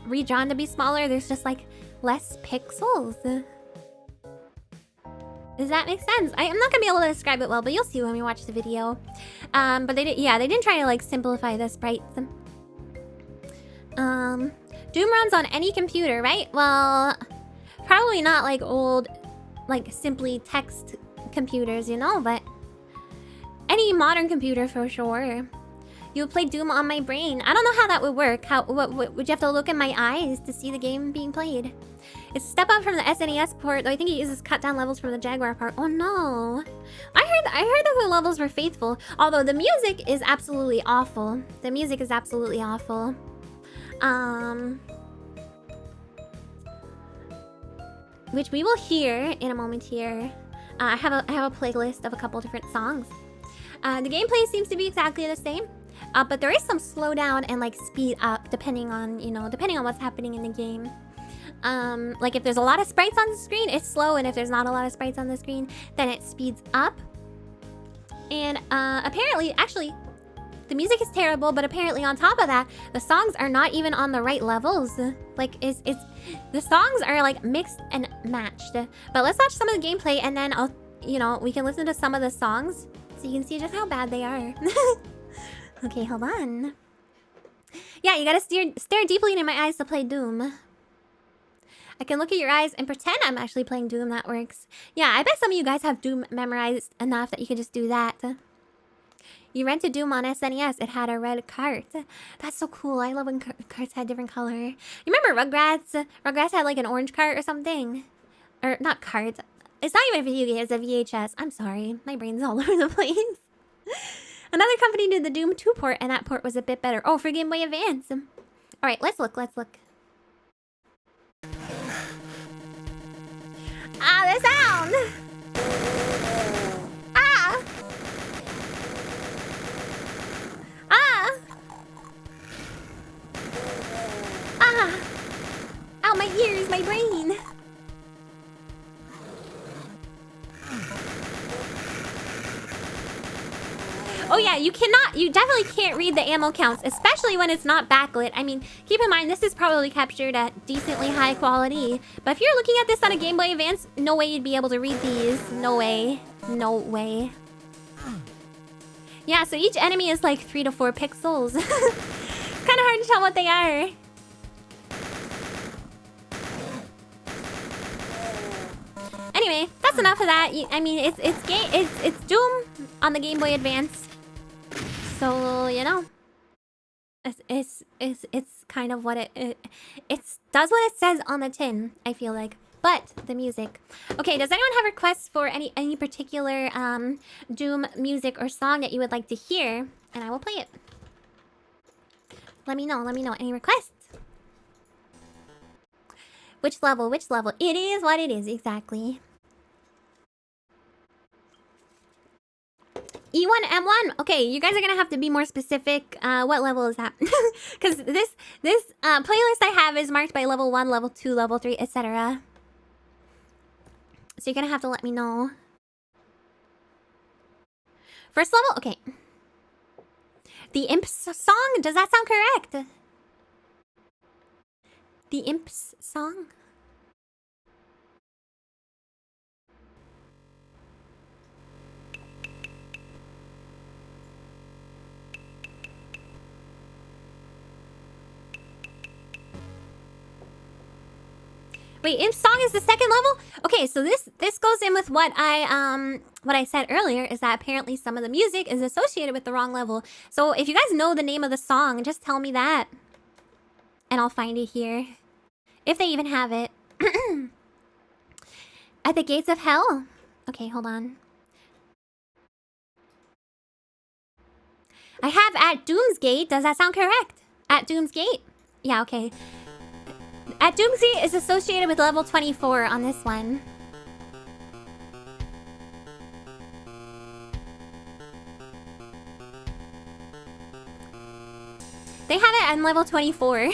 redrawn to be smaller. There's just like less pixels. Does that make sense? I'm not gonna be able to describe it well, but you'll see when we watch the video. But they didn't try to like simplify the sprites. Doom runs on any computer, right? Well, probably not like old, like simply text computers, you know, but any modern computer for sure. You would play Doom on my brain. I don't know how that would work. What would you have to look in my eyes to see the game being played? It's a step up from the SNES port, though I think it uses cut down levels from the Jaguar part. Oh no. I heard that the levels were faithful, although the music is absolutely awful. The music is absolutely awful. Which we will hear in a moment here. I have a playlist of a couple different songs. The gameplay seems to be exactly the same. But there is some slowdown and like speed up depending on what's happening in the game. Like if there's a lot of sprites on the screen, it's slow, and if there's not a lot of sprites on the screen, then it speeds up. And apparently, actually, the music is terrible, but apparently on top of that, the songs are not even on the right levels. Like the songs are like mixed and matched. But let's watch some of the gameplay, and then we can listen to some of the songs so you can see just how bad they are. Okay, hold on. Yeah, you gotta stare deeply into my eyes to play Doom. I can look at your eyes and pretend I'm actually playing Doom. That works. Yeah, I bet some of you guys have Doom memorized enough that you can just do that. You rented Doom on SNES. It had a red cart. That's so cool. I love when carts had different color. You remember Rugrats? Rugrats had like an orange cart or something. Or not cart. It's not even a video game. It's a VHS. I'm sorry. My brain's all over the place. Another company did the Doom 2 port, and that port was a bit better. Oh, for Game Boy Advance. Alright, let's look. Ah, the sound! Ah! Ah! Ah! Ow, my ears, my brain! Oh yeah, you definitely can't read the ammo counts, especially when it's not backlit. I mean, keep in mind, this is probably captured at decently high quality. But if you're looking at this on a Game Boy Advance, no way you'd be able to read these. No way. No way. Yeah, so each enemy is like 3 to 4 pixels. It's kind of hard to tell what they are. Anyway, that's enough of that. I mean, it's Doom on the Game Boy Advance. So, you know, it's kind of what it does what it says on the tin, I feel like. But the music. Okay, does anyone have requests for any particular Doom music or song that you would like to hear? And I will play it. Let me know. Any requests? Which level? It is what it is, exactly. E1M1. Okay, you guys are gonna have to be more specific. What level is that? Because this playlist I have is marked by level 1, level 2, level 3, etc. So you're gonna have to let me know. First level? Okay. The Imps song? Does that sound correct? The Imps song? Wait, Imp song is the second level? Okay, so this goes in with what I said earlier, is that apparently some of the music is associated with the wrong level. So if you guys know the name of the song, just tell me that. And I'll find it here. If they even have it. At the Gates of Hell? Okay, hold on. I have At Doom's Gate. Does that sound correct? At Doom's Gate? Yeah, okay. Doomsday is associated with level 24 on this one. They have it on level 24.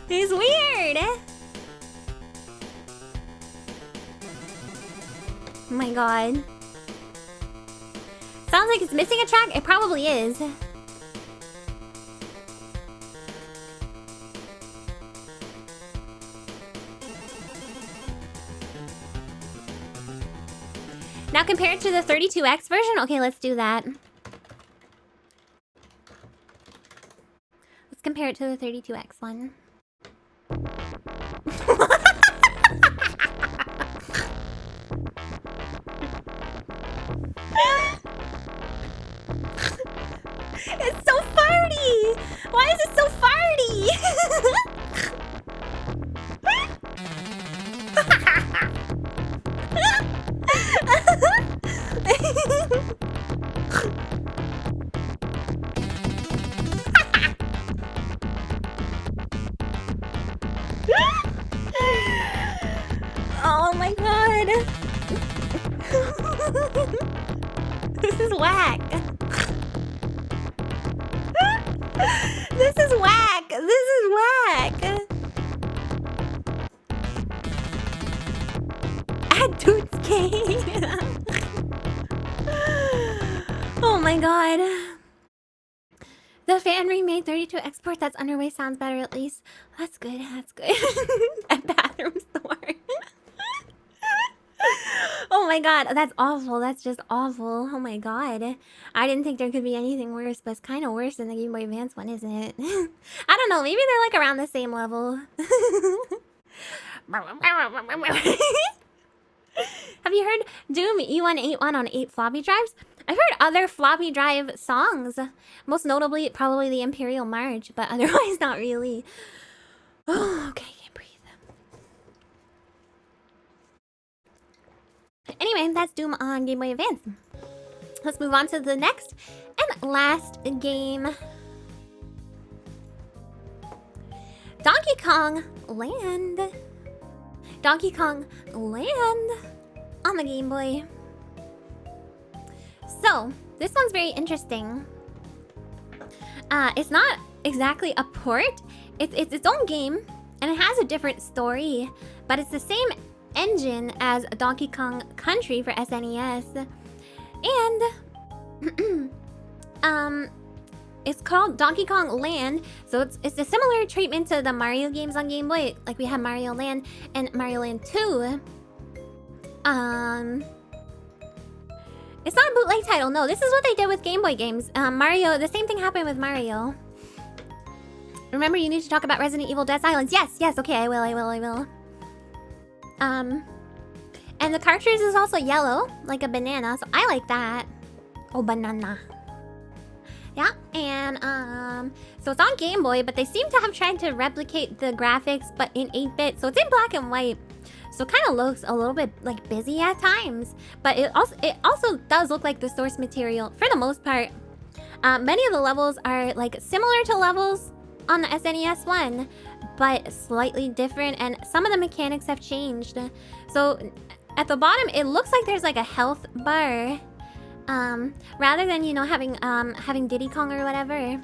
He's weird. Oh my god. Sounds like it's missing a track. It probably is. Now compare it to the 32X version. Okay, let's do that. Let's compare it to the 32X one. It's so farty! Why is it so farty? Oh my god. This is whack. This is whack. This is whack. Add Toots K. Oh my god. The fan remade 32 export that's underway sounds better at least. That's good. That's good. At bathroom store. Oh my god, that's awful. That's just awful. Oh my god. I didn't think there could be anything worse, but it's kind of worse than the Game Boy Advance one, isn't it? I don't know. Maybe they're like around the same level. Have you heard Doom E181 on 8 floppy drives? I've heard other floppy drive songs. Most notably, probably the Imperial March, but otherwise not really. Oh, okay. Anyway, that's Doom on Game Boy Advance. Let's move on to the next and last game. Donkey Kong Land. Donkey Kong Land on the Game Boy. So, this one's very interesting. It's not exactly a port. It's its own game, and it has a different story, but it's the same engine as Donkey Kong Country for SNES, and it's called Donkey Kong Land. So it's a similar treatment to the Mario games on Game Boy, like we have Mario Land and Mario Land 2. It's not a bootleg title. No, this is what they did with Game Boy games. Mario, the same thing happened with Mario. Remember, you need to talk about Resident Evil Dead Silence. Yes. Okay, I will. And the cartridge is also yellow, like a banana, so I like that. Oh, banana. Yeah, and so it's on Game Boy, but they seem to have tried to replicate the graphics, but in 8-bit, so it's in black and white. So it kind of looks a little bit like busy at times, but it also does look like the source material for the most part. Many of the levels are like similar to levels on the SNES one, but slightly different, and some of the mechanics have changed. So at the bottom, it looks like there's like a health bar, rather than, you know, having Diddy Kong or whatever.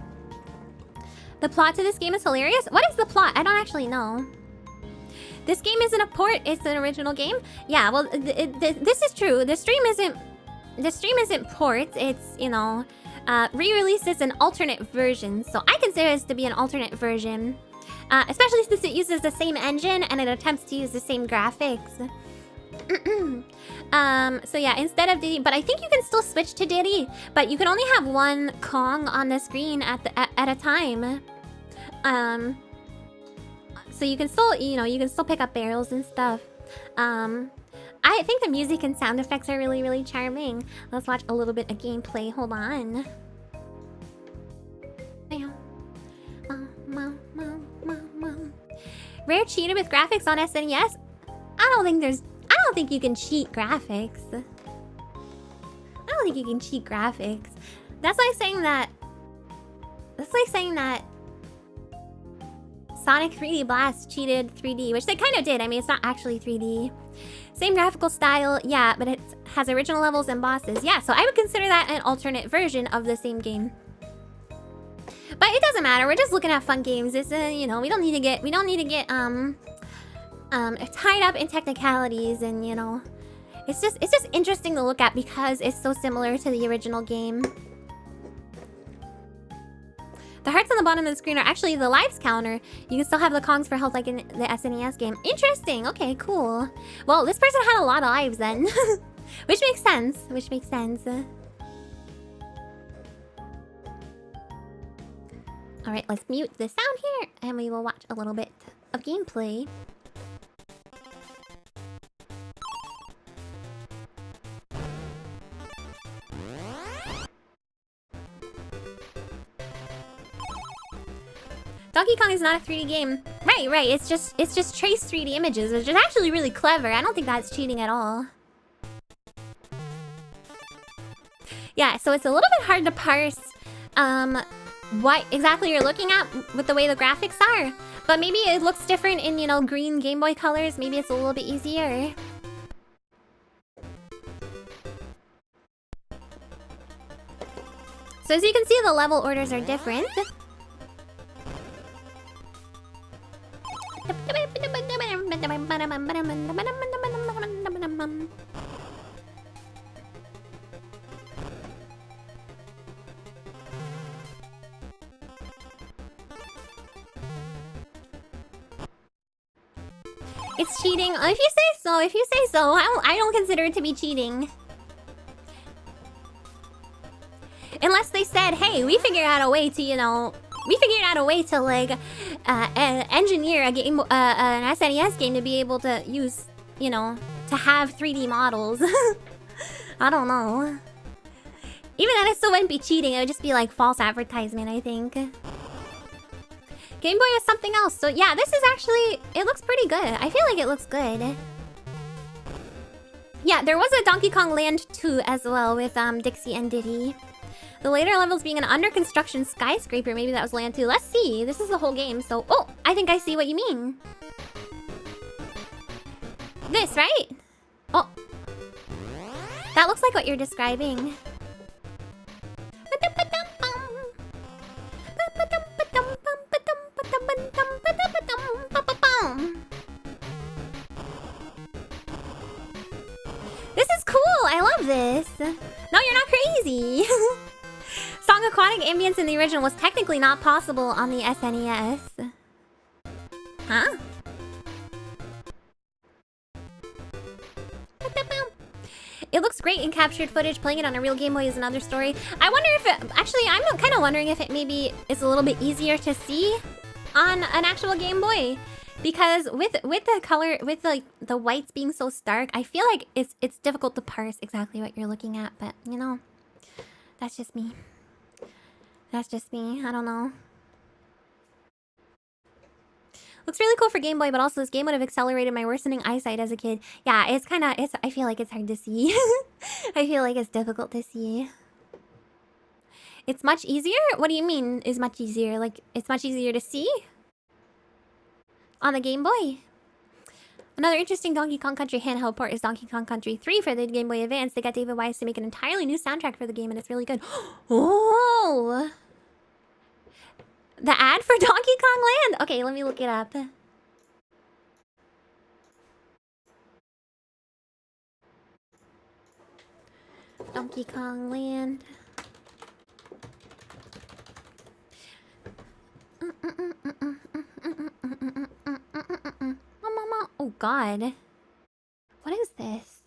The plot to this game is hilarious. What is the plot? I don't actually know. This game isn't a port, it's an original game. Yeah, well, this is true. The stream isn't ports. It's, you know, re-releases an alternate version. So I consider this to be an alternate version, especially since it uses the same engine and it attempts to use the same graphics. So yeah, instead of Diddy, but I think you can still switch to Diddy, but you can only have one Kong on the screen at a time. So you can still, you know, you can still pick up barrels and stuff. I think the music and sound effects are really, really charming. Let's watch a little bit of gameplay. Hold on. Rare cheated with graphics on SNES? I don't think you can cheat graphics. I don't think you can cheat graphics. That's like saying that... That's like saying that... Sonic 3D Blast cheated 3D, which they kind of did. I mean, it's not actually 3D. Same graphical style, yeah, but it has original levels and bosses. Yeah, so I would consider that an alternate version of the same game. But it doesn't matter. We're just looking at fun games. It's you know, we don't need to get tied up in technicalities, and you know, it's just interesting to look at because it's so similar to the original game. The hearts on the bottom of the screen are actually the lives counter. You can still have the Kongs for health like in the SNES game. Interesting. Okay, cool. Well, this person had a lot of lives then. Which makes sense. Which makes sense. Alright, let's mute the sound here and we will watch a little bit of gameplay. Donkey Kong is not a 3D game. Right. It's just trace 3D images, which is actually really clever. I don't think that's cheating at all. Yeah, so it's a little bit hard to parse what exactly you're looking at with the way the graphics are. But maybe it looks different in, you know, green Game Boy colors. Maybe it's a little bit easier. So as you can see, the level orders are different. It's cheating. If you say so, I don't consider it to be cheating. Unless they said, hey, we figured out a way to, you know, like engineer a game, an SNES game to be able to use, you know, to have 3D models. I don't know. Even then, it still wouldn't be cheating. It would just be like false advertisement, I think. Game Boy is something else. So yeah, this is actually, it looks pretty good. I feel like it looks good. Yeah, there was a Donkey Kong Land 2 as well with Dixie and Diddy. The later levels being an under construction skyscraper. Maybe that was Land 2. Let's see. This is the whole game, so... Oh, I think I see what you mean. This, right? Oh. That looks like what you're describing. This is cool. I love this. No, you're not crazy. Song Aquatic ambience in the original was technically not possible on the SNES. Huh? It looks great in captured footage. Playing it on a real Game Boy is another story. I wonder if it... Actually, I'm kind of wondering if it maybe is a little bit easier to see on an actual Game Boy. Because with the color, with the whites being so stark, I feel like it's difficult to parse exactly what you're looking at. But, you know, that's just me. That's just me. I don't know. Looks really cool for Game Boy, but also this game would have accelerated my worsening eyesight as a kid. Yeah, it's kind of... I feel like it's hard to see. I feel like it's difficult to see. It's much easier? What do you mean is much easier? Like, it's much easier to see? On the Game Boy? Another interesting Donkey Kong Country handheld port is Donkey Kong Country 3 for the Game Boy Advance. They got David Wise to make an entirely new soundtrack for the game, and it's really good. Oh! The ad for Donkey Kong Land? Okay, let me look it up. Donkey Kong Land. Oh god. What is this?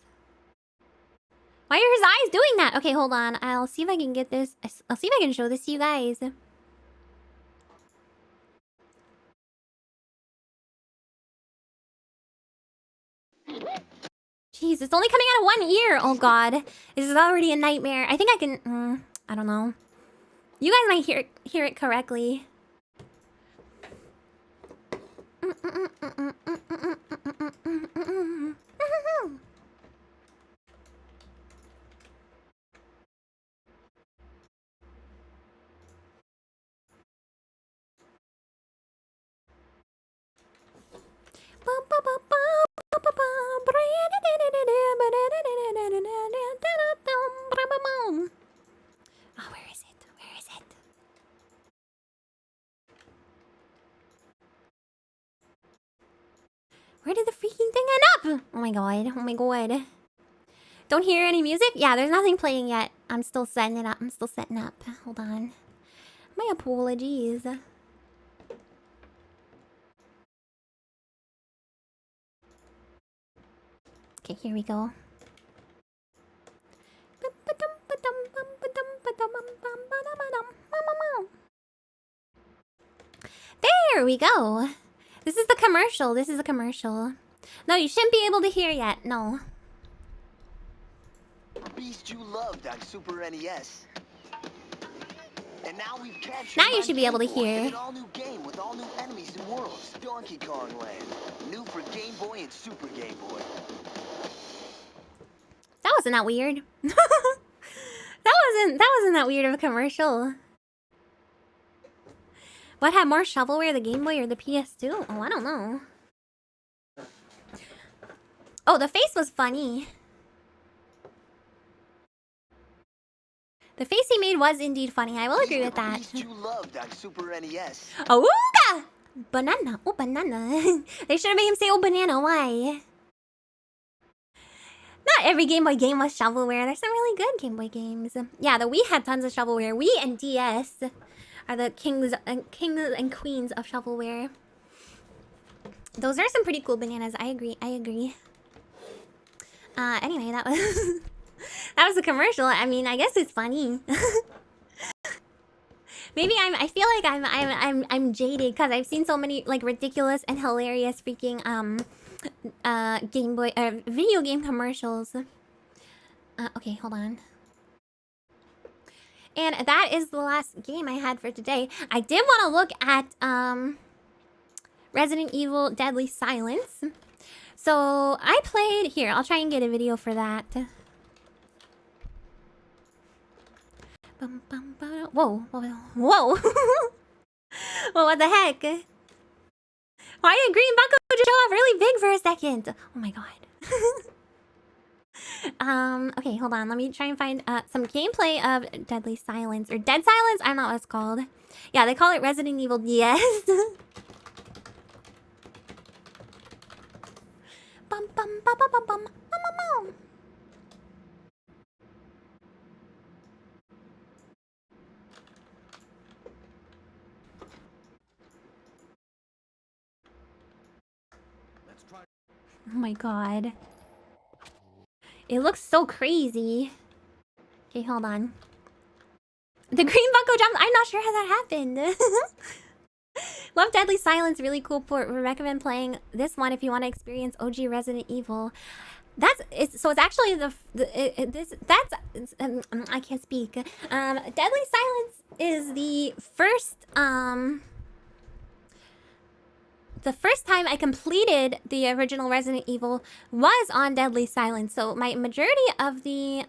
Why are his eyes doing that? Okay, hold on. I'll see if I can get this. I'll see if I can show this to you guys. Jeez, it's only coming out of one ear. Oh god. This is already a nightmare. I think I can... I don't know. You guys might hear it correctly. Oh, where is it? Where is it? Where did the freaking thing end up? Oh my god. Oh my god. Don't hear any music? Yeah, there's nothing playing yet. I'm still setting it up. I'm still setting up. Hold on. My apologies. Okay, here we go. There we go. This is the commercial. This is a commercial. No, you shouldn't be able to hear yet. No. Beast you loved on Super NES. And now we've captured Now you should be able to hear. an all-new game with all new enemies and worlds. Donkey Kong Land. New for Game Boy and Super Game Boy. That wasn't that weird. that wasn't that weird of a commercial. What had more shovelware, the Game Boy or the PS2? Oh, I don't know. Oh, the face was funny. The face he made was indeed funny. I will agree with that. Beast you loved on Super NES. Oh, ooga! Banana. Oh, banana. They should have made him say, oh, banana. Why? Not every Game Boy game was shovelware. There's some really good Game Boy games. Yeah, the Wii had tons of shovelware. Wii and DS are the kings and queens of shovelware. Those are some pretty cool bananas. I agree. I agree. Anyway, that was that was a commercial. I mean, I guess it's funny. Maybe I feel like I'm jaded because I've seen so many like ridiculous and hilarious freaking Game Boy video game commercials. Okay, hold on. And that is the last game I had for today. I did want to look at Resident Evil Deadly Silence. So I played here. I'll try and get a video for that. Whoa, whoa, whoa. Well, what the heck? Why did Green Bucko just show off really big for a second? Oh my god. Okay, hold on. Let me try and find some gameplay of Deadly Silence. Or Dead Silence? I don't know what it's called. Yeah, they call it Resident Evil DS. Bum bum bum bum bum bum bum bum. Oh my god. It looks so crazy. Okay, hold on. The Green Bucko jump. I'm not sure how that happened. Love Deadly Silence. Really cool port. We recommend playing this one if you want to experience OG Resident Evil. So it's actually I can't speak. Deadly Silence is the first time I completed the original Resident Evil was on Deadly Silence. So my majority of the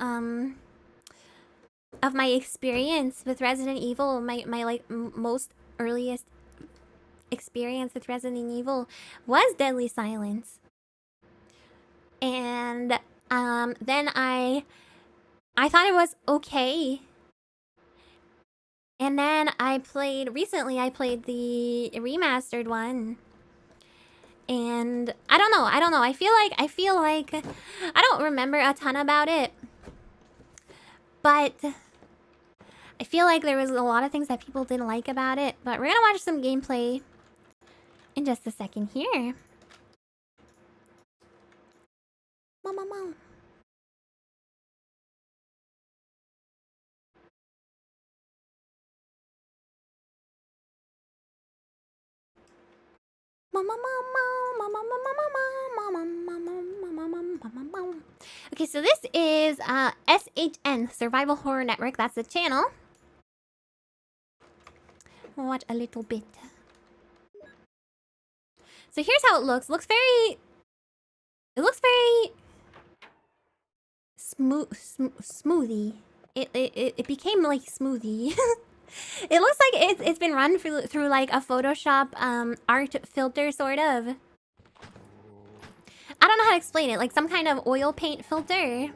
of my experience with Resident Evil, my like most earliest experience with Resident Evil was Deadly Silence. And then I thought it was okay. And then recently I played the remastered one. And I don't know. I feel like I don't remember a ton about it. But I feel like there was a lot of things that people didn't like about it. But we're gonna watch some gameplay in just a second here. Mama. Okay, so this is SHN Survival Horror Network. That's the channel. We'll watch a little bit. So here's how it looks. It looks very smoothie. It became like smoothie. It looks like it's been run through like a Photoshop art filter sort of. I don't know how to explain it, like some kind of oil paint filter.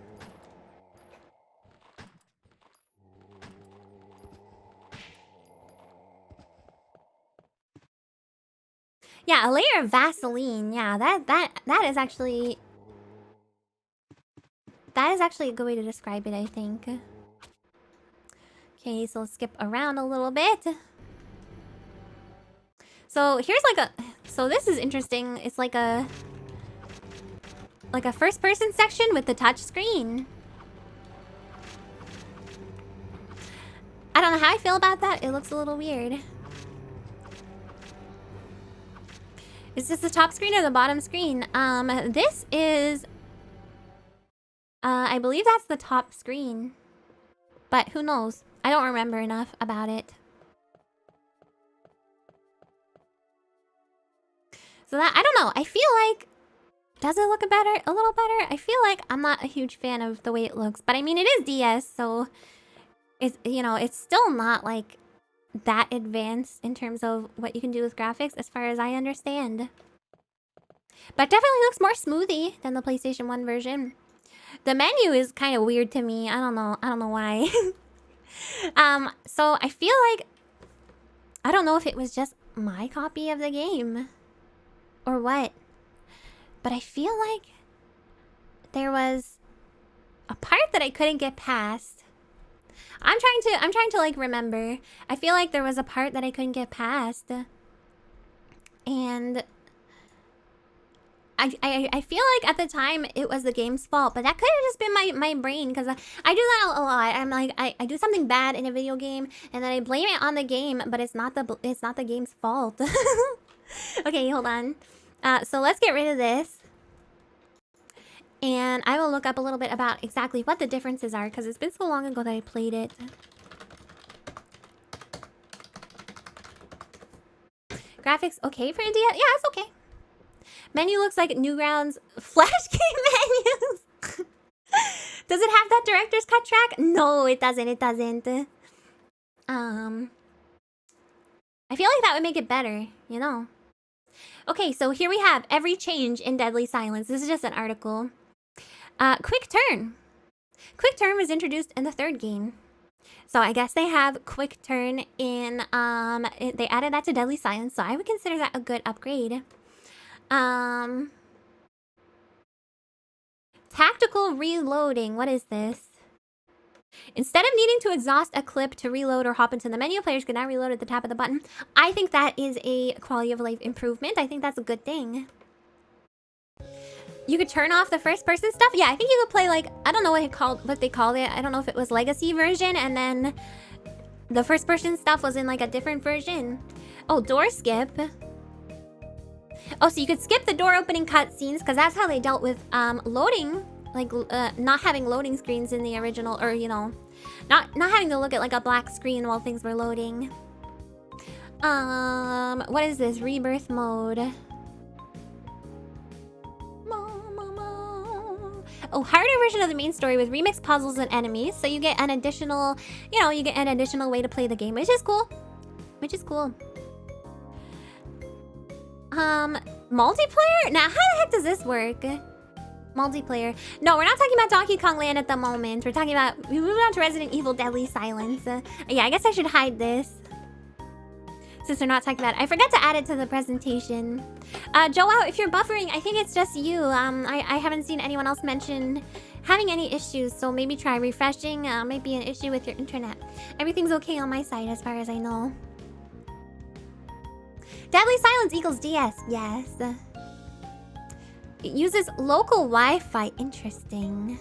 Yeah, a layer of Vaseline. Yeah, that is actually a good way to describe it, I think. Okay, so let's skip around a little bit. So here's like a... So this is interesting. It's like a first-person section with the touch screen. I don't know how I feel about that. It looks a little weird. Is this the top screen or the bottom screen? This is... I believe that's the top screen. But who knows? I don't remember enough about it. So that, I don't know. I feel like... Does it look better? A little better? I feel like I'm not a huge fan of the way it looks. But I mean, it is DS, so... It's, you know, it's still not, like, that advanced in terms of what you can do with graphics, as far as I understand. But it definitely looks more smoothie than the PlayStation 1 version. The menu is kind of weird to me. I don't know why. So I feel like... I don't know if it was just my copy of the game. Or what. But I feel like... there was... a part that I couldn't get past. I'm trying to like remember. I feel like there was a part that I couldn't get past. And... I feel like at the time it was the game's fault, but that could have just been my brain, because I do that a lot. I'm like, I do something bad in a video game and then I blame it on the game, but it's not the game's fault. Okay, hold on. So let's get rid of this. And I will look up a little bit about exactly what the differences are, because it's been so long ago that I played it. Graphics okay for India? Yeah, it's okay. Menu looks like Newgrounds Flash game menus. Does it have that director's cut track? No, it doesn't. It doesn't. I feel like that would make it better, you know. Okay, so here we have every change in Deadly Silence. This is just an article. Quick Turn. Quick Turn was introduced in the third game. So I guess they have Quick Turn in, they added that to Deadly Silence, so I would consider that a good upgrade. Tactical reloading. What is this? Instead of needing to exhaust a clip to reload or hop into the menu, players can now reload at the tap of the button. I think that is a quality of life improvement. I think that's a good thing. You could turn off the first person stuff. Yeah, I think you could play like, I don't know what they called it. I don't know if it was Legacy version and then the first person stuff was in like a different version. Oh, door skip. Oh, so you could skip the door opening cutscenes, because that's how they dealt with loading, like not having loading screens in the original, or you know, not having to look at like a black screen while things were loading. What is this? Rebirth mode. Oh, harder version of the main story with remixed puzzles and enemies, so you get an additional, you know, you get an additional way to play the game, which is cool. Which is cool. Multiplayer? Now, how the heck does this work? Multiplayer. No, we're not talking about Donkey Kong Land at the moment. We're talking about... We moved on to Resident Evil Deadly Silence. Yeah, I guess I should hide this. Since we're not talking about it. I forgot to add it to the presentation. Joao, if you're buffering, I think it's just you. I haven't seen anyone else mention having any issues, so maybe try refreshing. Might be an issue with your internet. Everything's okay on my side as far as I know. Deadly Silence equals DS. Yes. It uses local Wi-Fi. Interesting.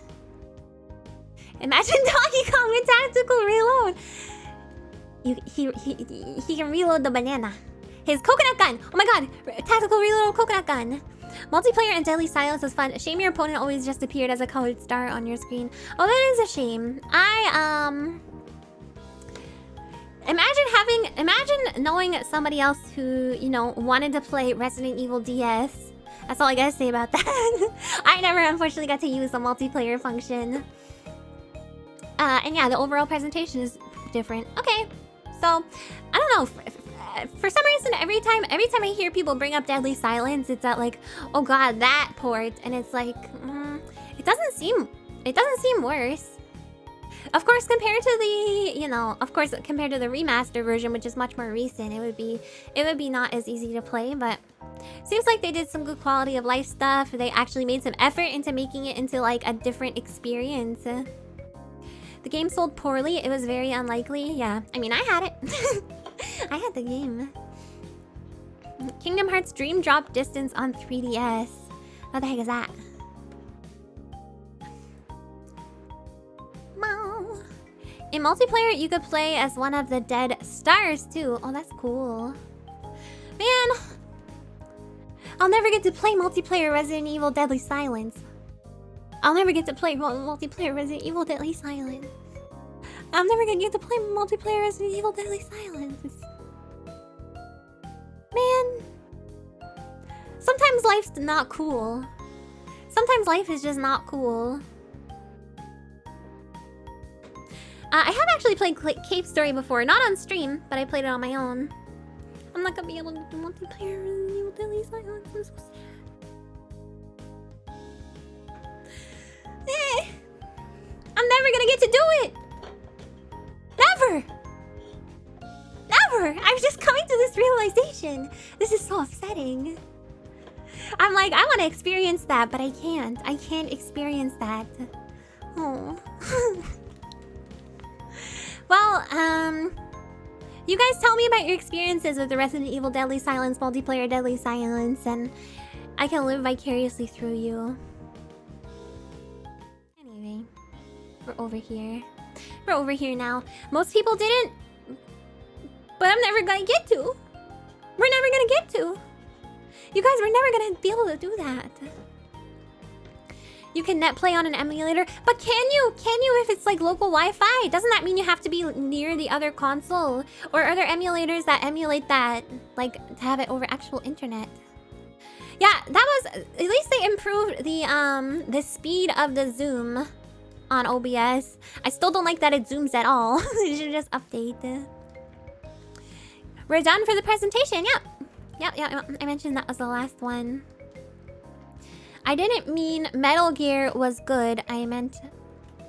Imagine Donkey Kong with tactical reload. He can reload the banana. His coconut gun. Oh my god. Tactical reload coconut gun. Multiplayer and Deadly Silence is fun. Shame your opponent always just appeared as a colored star on your screen. Oh, that is a shame. Imagine knowing somebody else who, you know, wanted to play Resident Evil DS. That's all I gotta say about that. I never unfortunately got to use the multiplayer function. And yeah, the overall presentation is different. Okay, so I don't know. For some reason, every time I hear people bring up Deadly Silence, it's at like, oh god, that port, and it's like, it doesn't seem worse. Of course, compared to the, compared to the remaster version, which is much more recent, it would be not as easy to play, but seems like they did some good quality of life stuff. They actually made some effort into making it into like a different experience. The game sold poorly. It was very unlikely. Yeah, I mean, I had it. I had the game. Kingdom Hearts Dream Drop Distance on 3DS. What the heck is that? In multiplayer, you could play as one of the dead stars too. Oh, that's cool. Man, I'll never get to play multiplayer Resident Evil Deadly Silence. I'll never get to play multiplayer Resident Evil Deadly Silence. I'm never gonna get to play multiplayer Resident Evil Deadly Silence. Man, sometimes life's not cool. Sometimes life is just not cool. I have actually played Cave Story before, not on stream, but I played it on my own. I'm not gonna be able to do multiplayer Resident Evil Deadly Silence. I'm so sad. I'm never gonna get to do it. Never. Never. I'm just coming to this realization. This is so upsetting. I'm like, I want to experience that, but I can't. I can't experience that. Oh. Well, you guys tell me about your experiences with the Resident Evil Deadly Silence multiplayer Deadly Silence, and I can live vicariously through you. Anyway, we're over here. We're over here now. Most people didn't, but I'm never gonna get to. We're never gonna get to. You guys, we're never gonna be able to do that. You can net play on an emulator, but can you? Can you if it's like local Wi-Fi? Doesn't that mean you have to be near the other console? Or are there emulators that emulate that, like to have it over actual internet? Yeah, that was, at least they improved the speed of the zoom on OBS. I still don't like that it zooms at all. You should just update. We're done for the presentation. Yep. I mentioned that was the last one. I didn't mean Metal Gear was good. I meant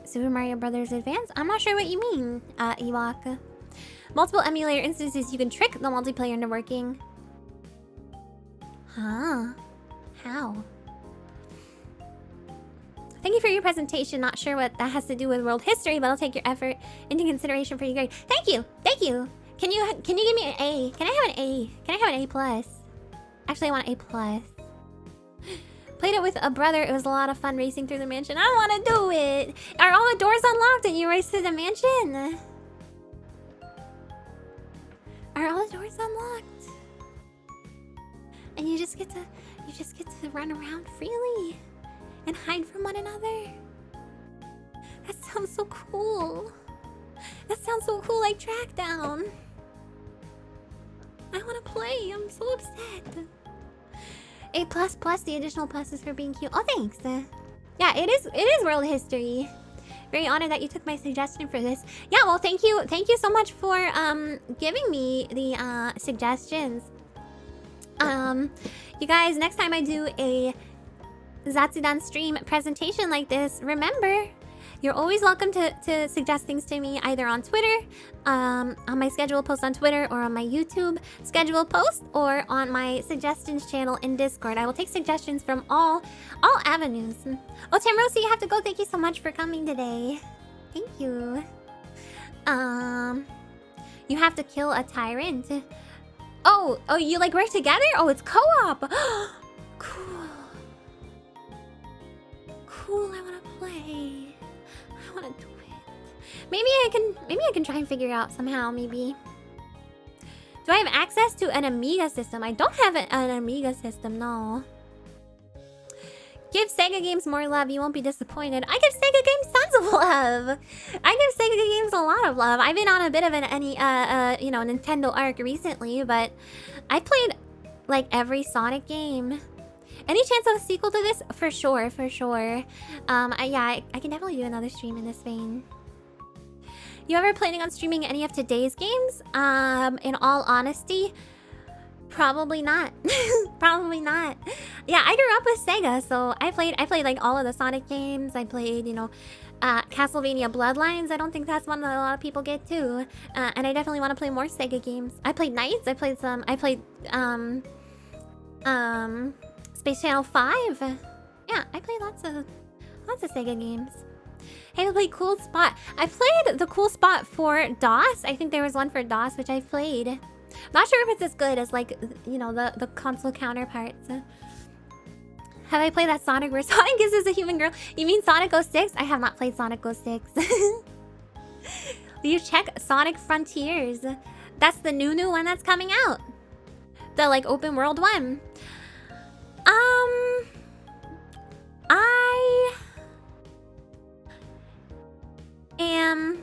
Super Mario Brothers Advance. I'm not sure what you mean, Ewok. Multiple emulator instances, you can trick the multiplayer into working. Huh? How? Thank you for your presentation. Not sure what that has to do with world history, but I'll take your effort into consideration for your grade. Thank you. Thank you. Can you give me an A? Can I have an A? Can I have an A plus? Actually, I want an A plus. Played it with a brother. It was a lot of fun racing through the mansion. I want to do it. Are all the doors unlocked and you race through the mansion? Are all the doors unlocked? And you just get to run around freely and hide from one another. That sounds so cool. That sounds so cool, like Trackdown. I want to play. I'm so upset. A++, the additional pluses for being cute. Oh, thanks. Yeah, it is world history. Very honored that you took my suggestion for this. Yeah, well, thank you so much for giving me the suggestions. You guys, next time I do a Zatsudan stream presentation like this, remember, you're always welcome to suggest things to me either on Twitter, on my schedule post on Twitter, or on my YouTube schedule post, or on my suggestions channel in Discord. I will take suggestions from all avenues. Oh, Tamrosi, you have to go. Thank you so much for coming today. Thank you. You have to kill a tyrant. Oh, you like work together? Oh, it's co-op. Cool. I want to play. I want to do it. Maybe I can try and figure it out somehow. Maybe. Do I have access to an Amiga system? I don't have an Amiga system. No. Give Sega games more love, you won't be disappointed. I give Sega games tons of love. I give Sega games a lot of love. I've been on a bit of an Nintendo arc recently, but I played like every Sonic game. Any chance of a sequel to this? For sure, for sure. I can definitely do another stream in this vein. You ever planning on streaming any of today's games? In all honesty, probably not. Probably not. Yeah, I grew up with Sega, so I played like all of the Sonic games. I played, Castlevania Bloodlines. I don't think that's one that a lot of people get to. And I definitely want to play more Sega games. I played Knights. I played Space Channel 5. Yeah, I played lots of Sega games. Hey, I played Cool Spot. I played the Cool Spot for DOS. I think there was one for DOS, which I played. Not sure if it's as good as, like, the console counterparts. Have I played that Sonic where Sonic kisses a human girl? You mean Sonic 06? I have not played Sonic 06. You check Sonic Frontiers. That's the new one that's coming out. The, like, open world one. I am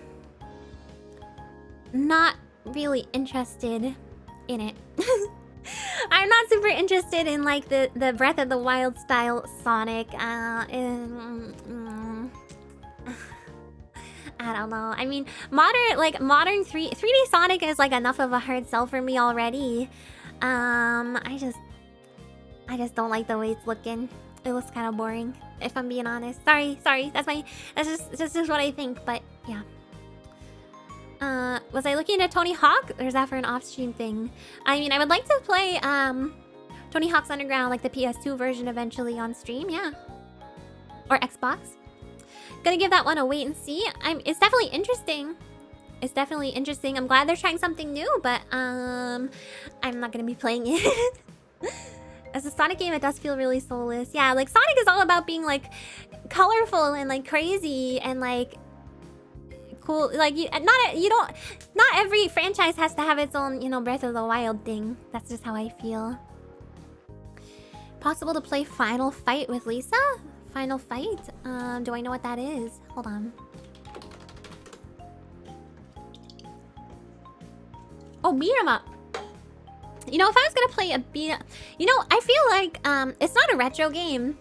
not really interested in it. I'm not super interested in like the Breath of the Wild style Sonic. I don't know. I mean, modern 3D Sonic is like enough of a hard sell for me already. I just don't like the way it's looking. It looks kind of boring, if I'm being honest. Sorry. That's just what I think. But yeah. Was I looking at Tony Hawk? Or is that for an off-stream thing? I mean, I would like to play Tony Hawk's Underground, like the PS2 version, eventually on stream. Yeah. Or Xbox. Gonna give that one a wait and see. It's definitely interesting. It's definitely interesting. I'm glad they're trying something new, but I'm not gonna be playing it. As a Sonic game, it does feel really soulless. Yeah, like Sonic is all about being like colorful and like crazy and like cool. Like not every franchise has to have its own, Breath of the Wild thing. That's just how I feel. Possible to play Final Fight with Lisa? Final Fight? Do I know what that is? Hold on. Oh, beat 'em up. If I was gonna play a beat up, I feel like it's not a retro game,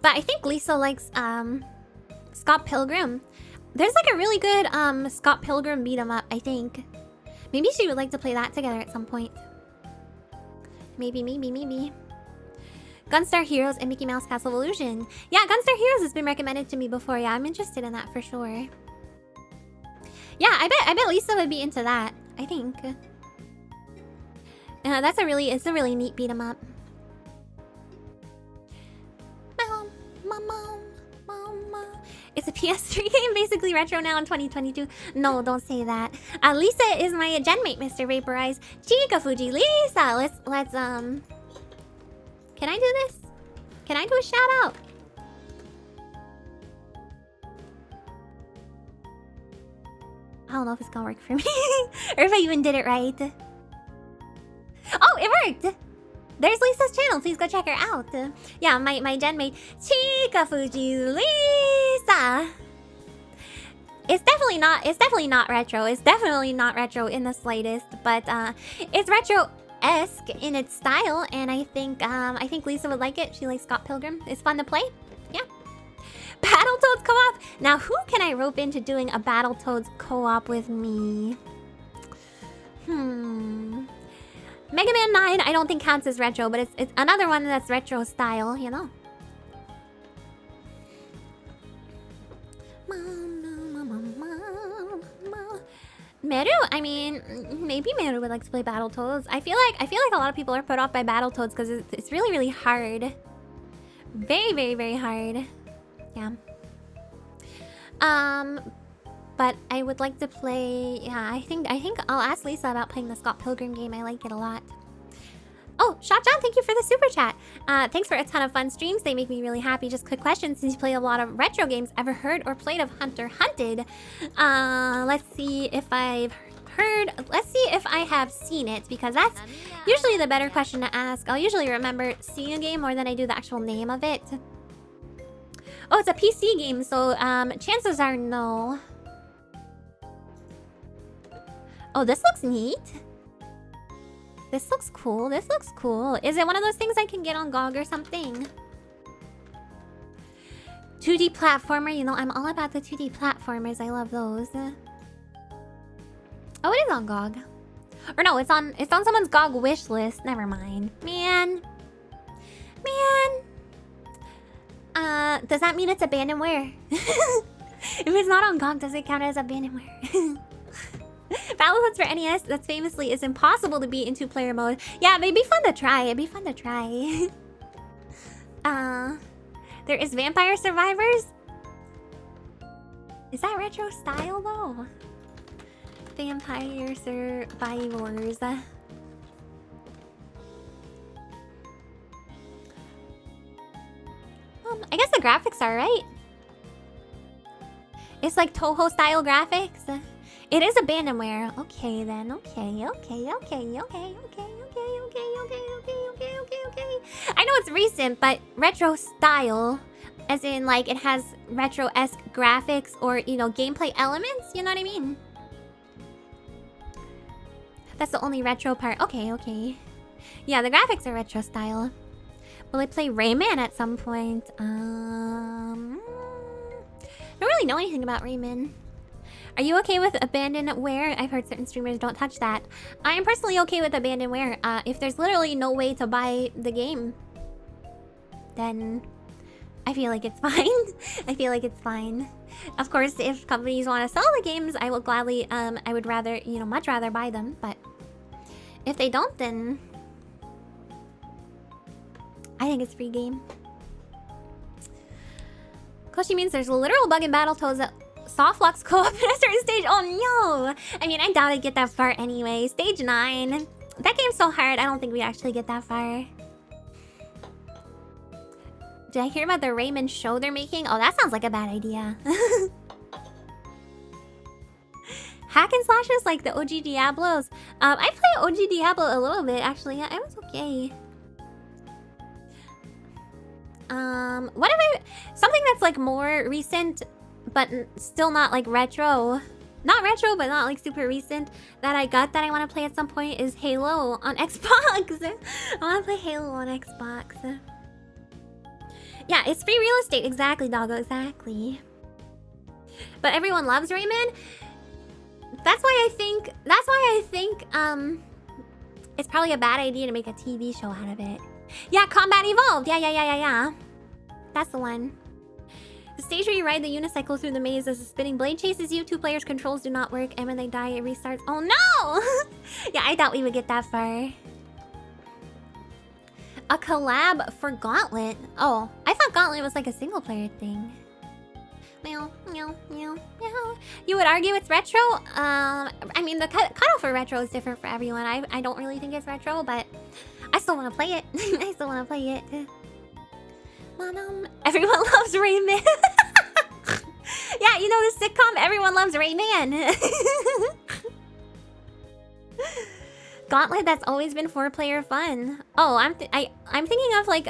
but I think Lisa likes Scott Pilgrim. There's like a really good Scott Pilgrim beat 'em up, I think. Maybe she would like to play that together at some point. Maybe. Gunstar Heroes and Mickey Mouse Castle of Illusion. Yeah, Gunstar Heroes has been recommended to me before. Yeah, I'm interested in that for sure. Yeah, I bet Lisa would be into that. I think. It's a really neat beat 'em up. It's a PS3 game, basically retro now in 2022. No, don't say that. Lisa is my genmate, Mr. Vaporize. Chica Fuji, Lisa. Let's Can I do this? Can I do a shout out? I don't know if it's gonna work for me or if I even did it right. Oh, it worked! There's Lisa's channel. Please go check her out. Yeah, my genmate, Chica Fuji Lisa. It's definitely not retro. It's definitely not retro in the slightest, but it's retro-esque in its style, and I think Lisa would like it. She likes Scott Pilgrim. It's fun to play. Yeah. Battletoads co-op. Now, who can I rope into doing a Battletoads co-op with me? Mega Man 9 I don't think counts as retro, but it's another one that's retro style, Meru, I mean, maybe Meru would like to play Battletoads. I feel like a lot of people are put off by Battletoads because it's really, really hard. Very, very, very hard. Yeah. But I would like to play. Yeah, I think I'll ask Lisa about playing the Scott Pilgrim game. I like it a lot. Oh, Shotjan, thank you for the super chat. Thanks for a ton of fun streams. They make me really happy. Just quick question: since you play a lot of retro games, ever heard or played of Hunter Hunted? Let's see if I've heard. Let's see if I have seen it, because that's usually the better question to ask. I'll usually remember seeing a game more than I do the actual name of it. Oh, it's a PC game, so chances are no. Oh, this looks neat. This looks cool. This looks cool. Is it one of those things I can get on GOG or something? 2D platformer. You know, I'm all about the 2D platformers. I love those. Oh, it is on GOG. Or no, it's on someone's GOG wish list. Never mind. Man. Does that mean it's abandonware? If it's not on GOG, does it count as abandonware? Battletoads for NES, that's famously is impossible to beat in 2-player mode. Yeah, it'd be fun to try. It'd be fun to try. There is Vampire Survivors. Is that retro style though? Vampire Survivors. I guess the graphics are right. It's like Toho style graphics. It is abandonware. Okay then. Okay. I know it's recent, but retro style, as in like it has retro-esque graphics or, you know, gameplay elements. You know what I mean? That's the only retro part. Okay. Yeah, the graphics are retro style. Will I play Rayman at some point? I don't really know anything about Rayman. Are you okay with abandonware? I've heard certain streamers don't touch that. I am personally okay with abandonware. If there's literally no way to buy the game, then I feel like it's fine. I feel like it's fine. Of course, if companies want to sell the games, I will gladly, I would rather, you know, much rather buy them. But if they don't, then I think it's free game. Koshi means there's a literal bug in Battletoads that Softlocks co-op at a certain stage. Oh no! I mean, I doubt I'd get that far anyway. Stage 9. That game's so hard, I don't think we actually get that far. Did I hear about the Rayman show they're making? Oh, that sounds like a bad idea. Hack and slashes like the OG Diablos. I played OG Diablo a little bit, actually. Yeah, it was okay. What if I... Something that's like more recent, but still not like retro. Not retro, but not like super recent that I got that I want to play at some point is Halo on Xbox. I want to play Halo on Xbox. Yeah, it's free real estate. Exactly, doggo. Exactly. But everyone loves Rayman. That's why I think... it's probably a bad idea to make a TV show out of it. Yeah, Combat Evolved. Yeah. That's the one. The stage where you ride the unicycle through the maze as a spinning blade chases you. 2 players' controls do not work, and when they die, it restarts. Oh no! Yeah, I thought we would get that far. A collab for Gauntlet. Oh, I thought Gauntlet was like a single-player thing. Meow. You would argue it's retro? I mean, the cutoff for retro is different for everyone. I don't really think it's retro, but I still want to play it. I still want to play it. Everyone loves Rayman. Yeah, you know the sitcom Everyone Loves Rayman. Gauntlet, that's always been 4-player fun. Oh, I'm thinking of like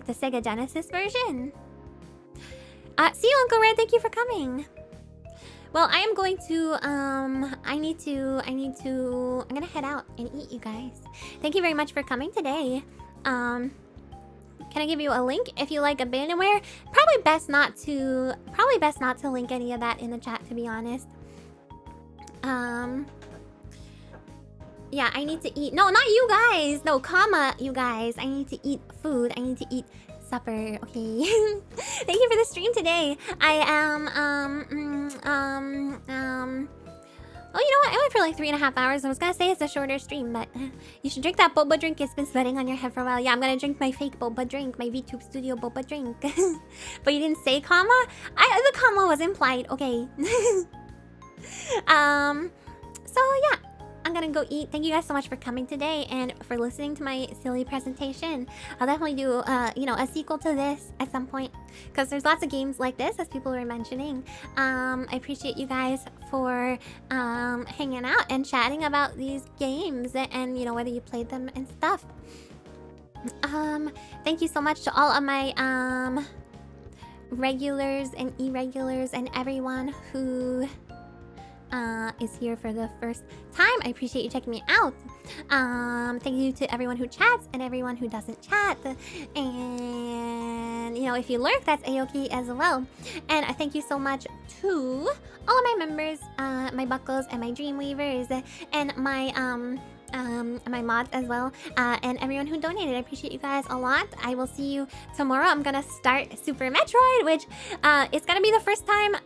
the Sega Genesis version. See you, Uncle Red. Thank you for coming. Well, I am going to, I'm gonna head out and eat, you guys. Thank you very much for coming today. Can I give you a link if you like abandonware? Probably best not to link any of that in the chat, to be honest. Yeah, I need to eat. No, not you guys. No, you guys. I need to eat food. I need to eat supper. Okay. Thank you for the stream today. I am oh, you know what? I went for like 3.5 hours. I was gonna say it's a shorter stream, but you should drink that boba drink. It's been sweating on your head for a while. Yeah, I'm gonna drink my fake boba drink, my VTube Studio boba drink. But you didn't say comma? The comma was implied. Okay. So yeah, I'm gonna go eat. Thank you guys so much for coming today and for listening to my silly presentation. I'll definitely do, you know, a sequel to this at some point because there's lots of games like this, as people were mentioning. I appreciate you guys for hanging out and chatting about these games and, you know, whether you played them and stuff. Thank you so much to all of my regulars and irregulars and everyone who is here for the first time. I appreciate you checking me out. Thank you to everyone who chats and everyone who doesn't chat. And, you know, if you lurk, that's a-okay as well. And I thank you so much to all of my members, my buckles and my dreamweavers, and my mods as well, and everyone who donated. I appreciate you guys a lot. I will see you tomorrow. I'm gonna start Super Metroid, which it's gonna be the first time,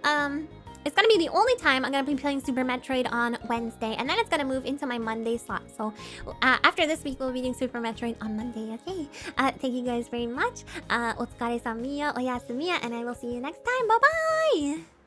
it's gonna be the only time I'm gonna be playing Super Metroid on Wednesday, and then it's gonna move into my Monday slot. So after this week, we'll be doing Super Metroid on Monday, okay? Thank you guys very much. Otsukare-san, Mia, oyasumiya, and I will see you next time. Bye-bye!